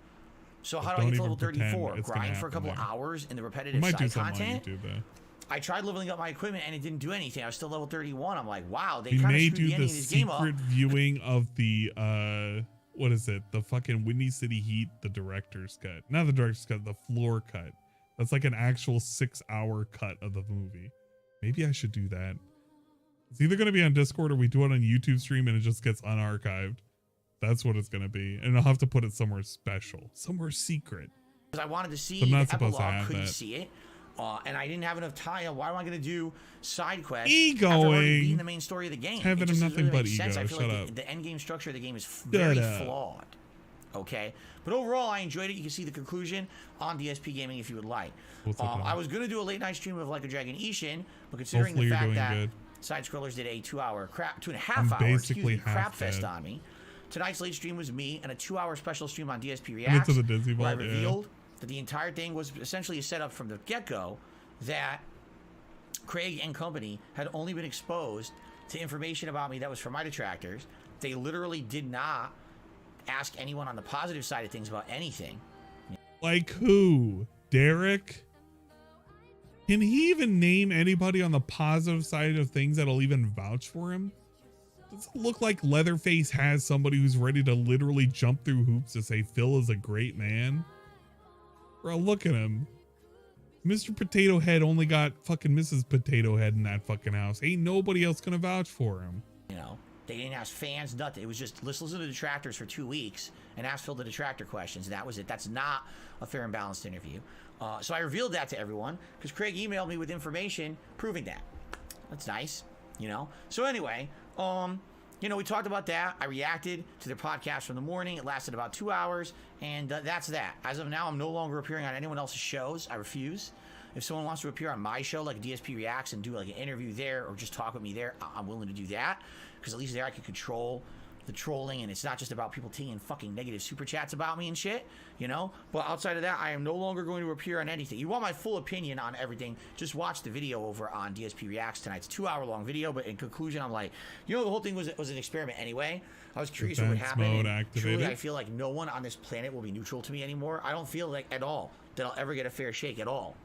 So how do I Don't get to level even pretend 34? it's gonna Grind for a happen couple there. hours in the We repetitive might do side something on content? YouTube, though. I tried leveling up my equipment and it didn't do anything. I was still level 31. I'm like, wow, they We kind of may screwed do the the ending of this game up. secret viewing of the what is it? The fucking Windy City Heat, the director's cut. Not the director's cut, the Fleur cut. That's like an actual 6-hour cut of the movie. Maybe I should do that. It's either going to be on Discord or we do it on YouTube stream and it just gets unarchived. That's what it's going to be. And I'll have to put it somewhere special, somewhere secret. Because I wanted to see I'm the not supposed to epilogue, have couldn't that. see it. And I didn't have enough time. Why am I going to do side quests Egoing. after already beating the main story of the game? Having It just nothing doesn't really but make sense. ego. I feel Shut like up. the end game structure of the game is very Shut up. flawed. Okay, but overall I enjoyed it. You can see the conclusion on DSP Gaming if you would like. I was going to do a late night stream of Like a Dragon Ishin, but considering Hopefully the you're fact doing that good. Side Scrollers did a 2.5 I'm hour basically crap half fest dead. on me. Tonight's late stream was me and a 2-hour special stream on DSP Get Reacts, to the Disney where I Vault, yeah. revealed that the entire thing was essentially a setup from the get-go that Craig and company had only been exposed to information about me that was from my detractors. They literally did not ask anyone on the positive side of things about anything. Like who? Derek? Can he even name anybody on the positive side of things that'll even vouch for him? Does it look like Leatherface has somebody who's ready to literally jump through hoops to say Phil is a great man? Bro, look at him. Mr. Potato Head only got fucking Mrs. Potato Head in that fucking house. Ain't nobody else gonna vouch for him. You know, they didn't ask fans, nothing. It was just, let's listen to the Detractors for 2 weeks and ask Phil the Detractor questions. And that was it. That's not a fair and balanced interview. So I revealed that to everyone because Craig emailed me with information proving that. That's nice, you know? So anyway, you know, we talked about that. I reacted to their podcast from the morning. It lasted about 2 hours, and that's that. As of now, I'm no longer appearing on anyone else's shows. I refuse. If someone wants to appear on my show, like DSP Reacts, and do like an interview there or just talk with me there, I'm willing to do that, because at least there I can control the trolling, and it's not just about people taking fucking negative super chats about me and shit, you know? But outside of that, I am no longer going to appear on anything. You want my full opinion on everything, just watch the video over on DSP Reacts tonight. It's a 2 hour long video, but in conclusion, I'm like, you know, the whole thing was an experiment anyway. I was curious what would happen. Truly, I feel like no one on this planet will be neutral to me anymore. I don't feel like at all that I'll ever get a fair shake at all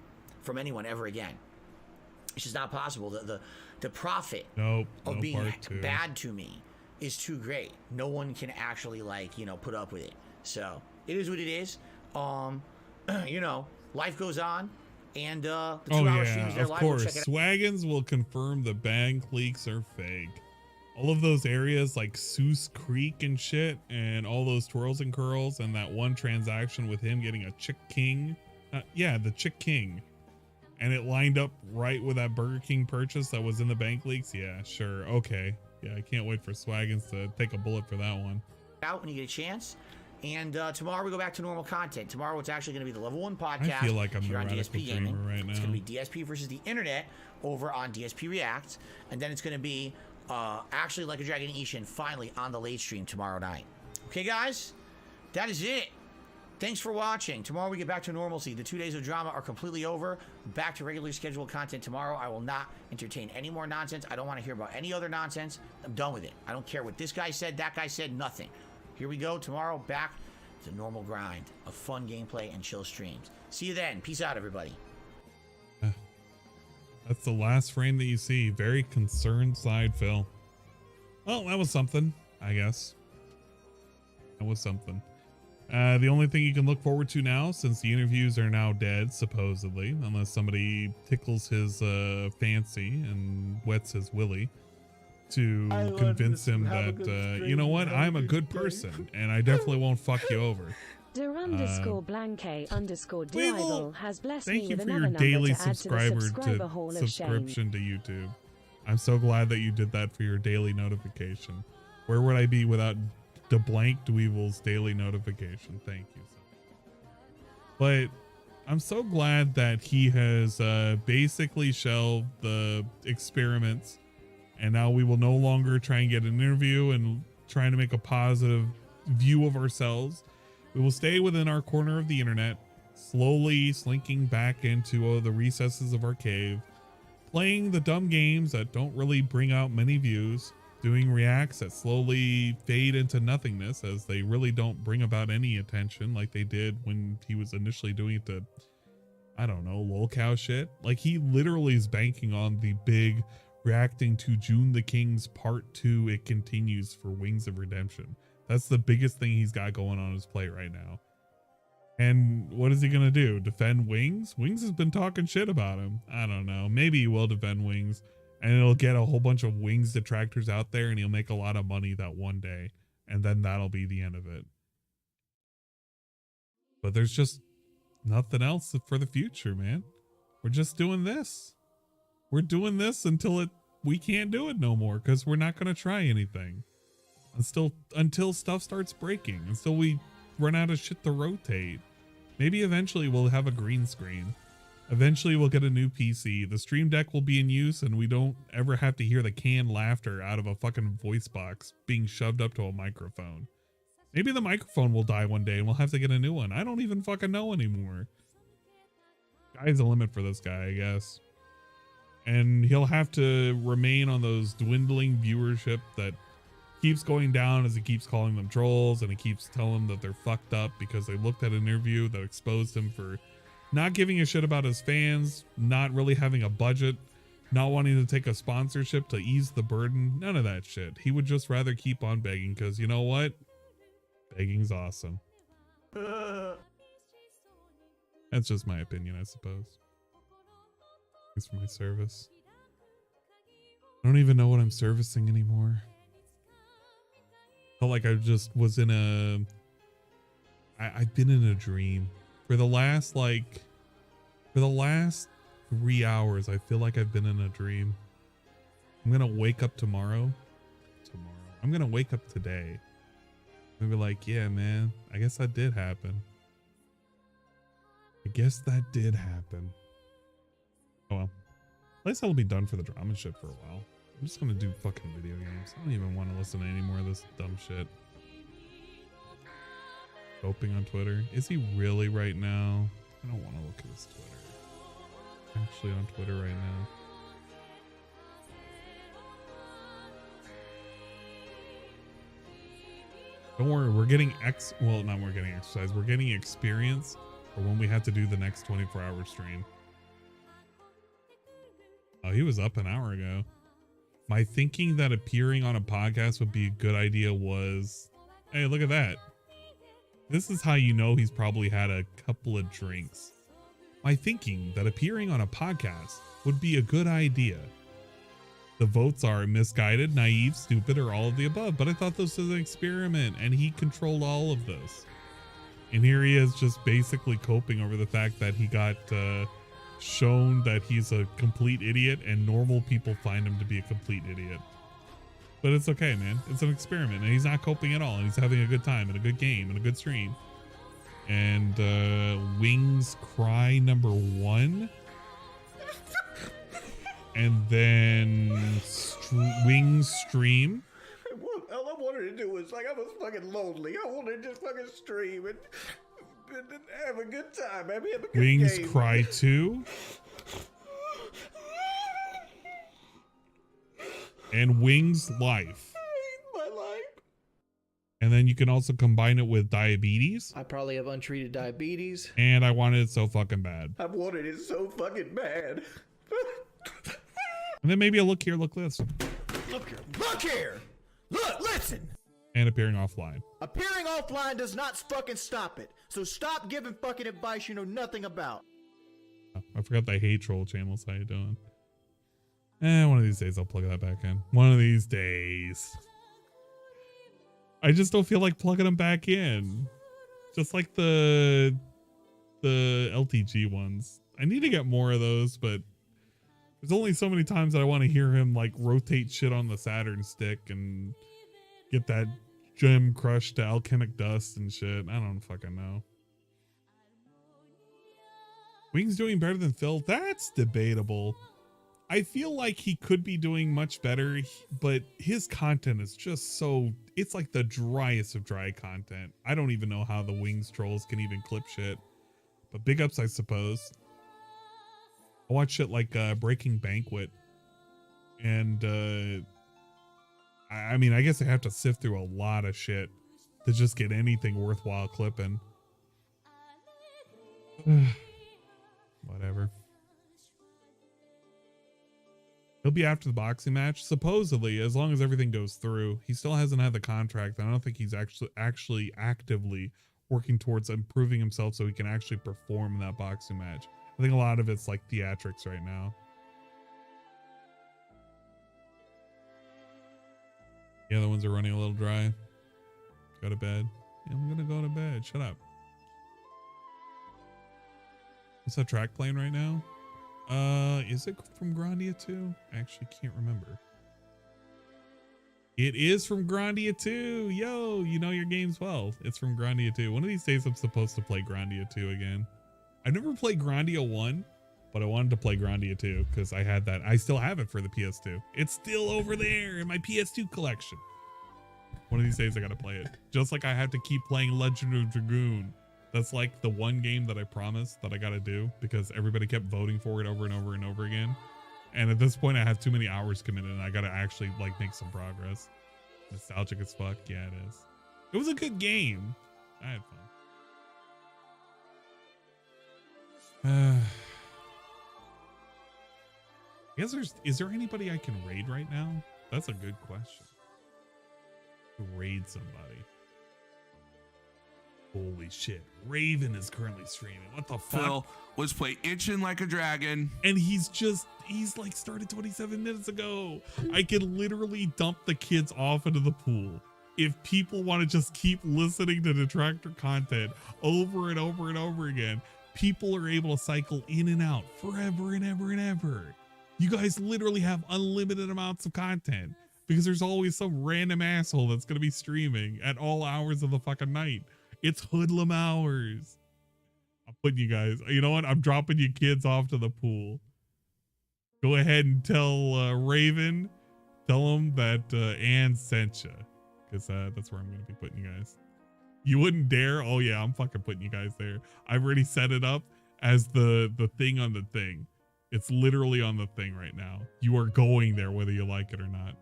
from anyone ever again. It's just not possible. The profit of being bad to me is too great. No one can actually, like, you know, put up with it. So it is what it is. You know, life goes on, and the 2 hour streams they're live. Of course, Swaggins will confirm the bank leaks are fake. All of those areas like Seuss Creek and shit, and all those twirls and curls, and that one transaction with him getting a Chick King. Yeah, the Chick King. And it lined up right with that Burger King purchase that was in the bank leaks. Yeah, sure. Okay. Yeah, I can't wait for Swaggins to take a bullet for that one. Out when you get a chance. And tomorrow we go back to normal content. Tomorrow it's actually going to be the Level 1 podcast. I feel like I'm here the on radical DSP Gaming. dreamer right now. It's going to be DSP versus the internet over on DSP Reacts. And then it's going to be actually Like a Dragon Ishin finally on the late stream tomorrow night. Okay, guys? That is it. Thanks for watching. Tomorrow we get back to normalcy. The 2 days of drama are completely over. Back to regularly scheduled content tomorrow. I will not entertain any more nonsense. I don't want to hear about any other nonsense. I'm done with it. I don't care what this guy said, that guy said, nothing. Here we go. Tomorrow, back to normal grind of fun gameplay and chill streams. See you then. Peace out, everybody. That's the last frame that you see. Very concerned side, Phil. Well, that was something, I guess. That was something. The only thing you can look forward to now, since the interviews are now dead, supposedly, unless somebody tickles his fancy and wets his willy to convince him that, you know what, I'm a good person and I definitely won't fuck you over. Der_blanke_Diable has blessed thank me you with for another your daily number to add to the subscriber hall of shame. subscription to YouTube. I'm so glad that you did that for your daily notification. Where would I be without the blank Dweeble's daily notification? Thank you. But I'm so glad that he has basically shelved the experiments, and now we will no longer try and get an interview and trying to make a positive view of ourselves. We will stay within our corner of the internet, slowly slinking back into the recesses of our cave, playing the dumb games that don't really bring out many views, doing reacts that slowly fade into nothingness as they really don't bring about any attention like they did when he was initially doing it to, I don't know, lolcow shit. Like, he literally is banking on the big reacting to June the King's Part 2 It Continues for Wings of Redemption. That's the biggest thing he's got going on his plate right now. And what is he gonna do? Defend Wings? Wings has been talking shit about him. I don't know. Maybe he will defend Wings, and it'll get a whole bunch of Wings detractors out there, and he'll make a lot of money that one day, and then that'll be the end of it. But there's just nothing else for the future, man. We're just doing this. We're doing this until we can't do it no more, because we're not gonna try anything. Until stuff starts breaking, until we run out of shit to rotate. Maybe eventually we'll have a green screen. Eventually we'll get a new PC. The Stream Deck will be in use, and we don't ever have to hear the canned laughter out of a fucking voice box being shoved up to a microphone. Maybe the microphone will die one day and we'll have to get a new one. I don't even fucking know anymore. Sky's the limit for this guy, I guess. And he'll have to remain on those dwindling viewership that keeps going down as he keeps calling them trolls, and he keeps telling them that they're fucked up because they looked at an interview that exposed him for not giving a shit about his fans, not really having a budget, not wanting to take a sponsorship to ease the burden. None of that shit. He would just rather keep on begging because you know what? Begging's awesome. That's just my opinion, I suppose. Thanks for my service. I don't even know what I'm servicing anymore. Felt like I just was in a... I've been in a dream. For the last 3 hours, I feel like I've been in a dream. I'm gonna wake up tomorrow. I'm gonna wake up today. And be like, yeah, man, I guess that did happen. I guess that did happen. Oh well. At least I'll be done for the drama shit for a while. I'm just gonna do fucking video games. I don't even want to listen to any more of this dumb shit. Coping on Twitter. Is he really right now? I don't want to look at his Twitter. I'm actually on Twitter right now. Don't worry, we're getting we're getting exercise. We're getting experience for when we have to do the next 24-hour stream. Oh, he was up an hour ago. My thinking that appearing on a podcast would be a good idea was, hey, look at that. This is how you know he's probably had a couple of drinks. My thinking that appearing on a podcast would be a good idea. The votes are misguided, naive, stupid, or all of the above, but I thought this was an experiment and he controlled all of this. And here he is just basically coping over the fact that he got shown that he's a complete idiot and normal people find him to be a complete idiot. But it's okay, man. It's an experiment and he's not coping at all and he's having a good time and a good game and a good stream. And Wings Cry #1. And then Wings Stream. All I wanted to do was, like, I was fucking lonely. I wanted to just fucking stream and have a good time. Maybe have a good Wings game. Cry 2. And Wings Life. My life. And then you can also combine it with diabetes. I probably have untreated diabetes. And I wanted it so fucking bad. I've wanted it so fucking bad. And then maybe a look here, look this. Look here. Look here. Look, listen. And appearing offline. Appearing offline does not fucking stop it. So stop giving fucking advice you know nothing about. Oh, I forgot the Hey Troll channels. How you doing? One of these days I'll plug that back in. One of these days. I just don't feel like plugging them back in. Just like the LTG ones. I need to get more of those, but there's only so many times that I want to hear him like rotate shit on the Saturn stick and get that gem crushed to alchemic dust and shit. I don't fucking know. Wings doing better than Phil? That's debatable. I feel like he could be doing much better, but his content is just so, it's like the driest of dry content. I don't even know how the Wings trolls can even clip shit, but big ups, I suppose. I watch shit like Breaking Banquet, and I mean, I guess I have to sift through a lot of shit to just get anything worthwhile clipping. Whatever. He'll be after the boxing match, supposedly, as long as everything goes through. He still hasn't had the contract, and I don't think he's actually actively working towards improving himself so he can actually perform in that boxing match. I think a lot of it's like theatrics right now. The other ones are running a little dry. Go to bed. Yeah, I'm gonna go to bed. Shut up. What's that track playing right now? Is it from Grandia 2? I actually can't remember. It is from Grandia 2. Yo, you know your games well. It's from Grandia 2. One of these days I'm supposed to play Grandia 2 again. I've never played Grandia 1, but I wanted to play Grandia 2 because I had that. I still have it for the PS2. It's still over there in my PS2 collection. One of these days I gotta play it. Just like I have to keep playing Legend of Dragoon. That's like the one game that I promised that I gotta do because everybody kept voting for it over and over and over again. And at this point I have too many hours committed and I gotta actually like make some progress. Nostalgic as fuck. Yeah, it is. It was a good game. I had fun. I Is there anybody I can raid right now? That's a good question. Raid somebody. Holy shit. Raven is currently streaming. What the fuck? Phil, let's play Itching Like a Dragon. And he's like started 27 minutes ago. I could literally dump the kids off into the pool. If people want to just keep listening to Detractor content over and over and over again, people are able to cycle in and out forever and ever and ever. You guys literally have unlimited amounts of content because there's always some random asshole that's going to be streaming at all hours of the fucking night. It's hoodlum hours. I'm putting you guys, you know what? I'm dropping you kids off to the pool. Go ahead and tell Raven, tell him that Ann sent you. Because that's where I'm going to be putting you guys. You wouldn't dare? Oh yeah, I'm fucking putting you guys there. I've already set it up as the thing on the thing. It's literally on the thing right now. You are going there whether you like it or not.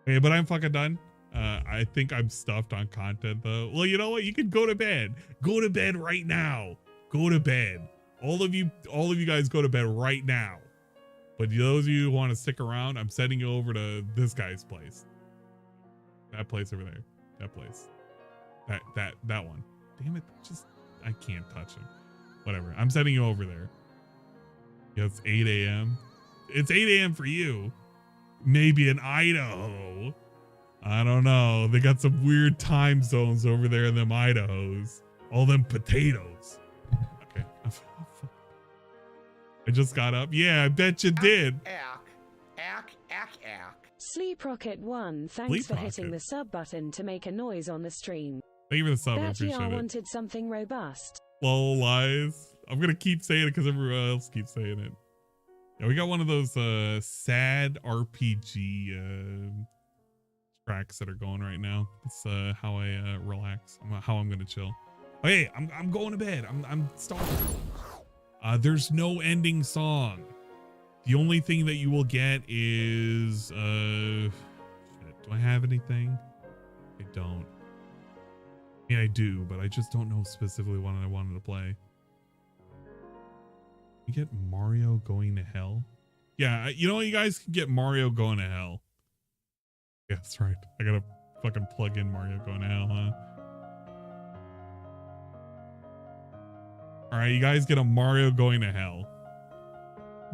Hey, but I'm fucking done. I think I'm stuffed on content though. Well, you know what? You can go to bed. Go to bed right now. Go to bed. All of you guys go to bed right now. But those of you who want to stick around, I'm sending you over to this guy's place. That place over there. That place. That one. Damn it. I can't touch him. Whatever. I'm sending you over there. Yeah, it's 8 a.m. It's 8 a.m. for you. Maybe in Idaho. I don't know. They got some weird time zones over there in them Idahos. All them potatoes. Okay. I just got up. Yeah, I bet you did. Sleep Rocket 1, thanks for hitting the sub button to make a noise on the stream. Thank you for the sub. I appreciate BTTV it. wanted something robust. Lol, lies. I'm gonna keep saying it because everyone else keeps saying it. Yeah, we got one of those sad RPG tracks that are going right now. It's how I relax. How I'm gonna chill. Okay, I'm going to bed. I'm starving. There's no ending song. The only thing that you will get is shit, do I have anything? I don't. I mean, I do, but I just don't know specifically what I wanted to play. You get Mario Going to Hell? Yeah, you know what? You guys can get Mario Going to Hell. Yeah, that's right. I gotta fucking plug in Mario Going to Hell, huh? All right, you guys get a Mario Going to Hell.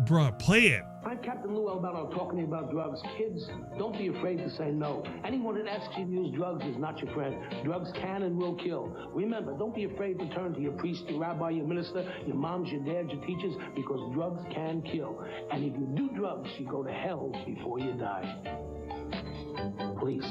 Bruh, play it. I'm Captain Lou Albano talking to you about drugs. Kids, don't be afraid to say no. Anyone that asks you to use drugs is not your friend. Drugs can and will kill. Remember, don't be afraid to turn to your priest, your rabbi, your minister, your moms, your dads, your teachers, because drugs can kill. And if you do drugs, you go to hell before you die. Please.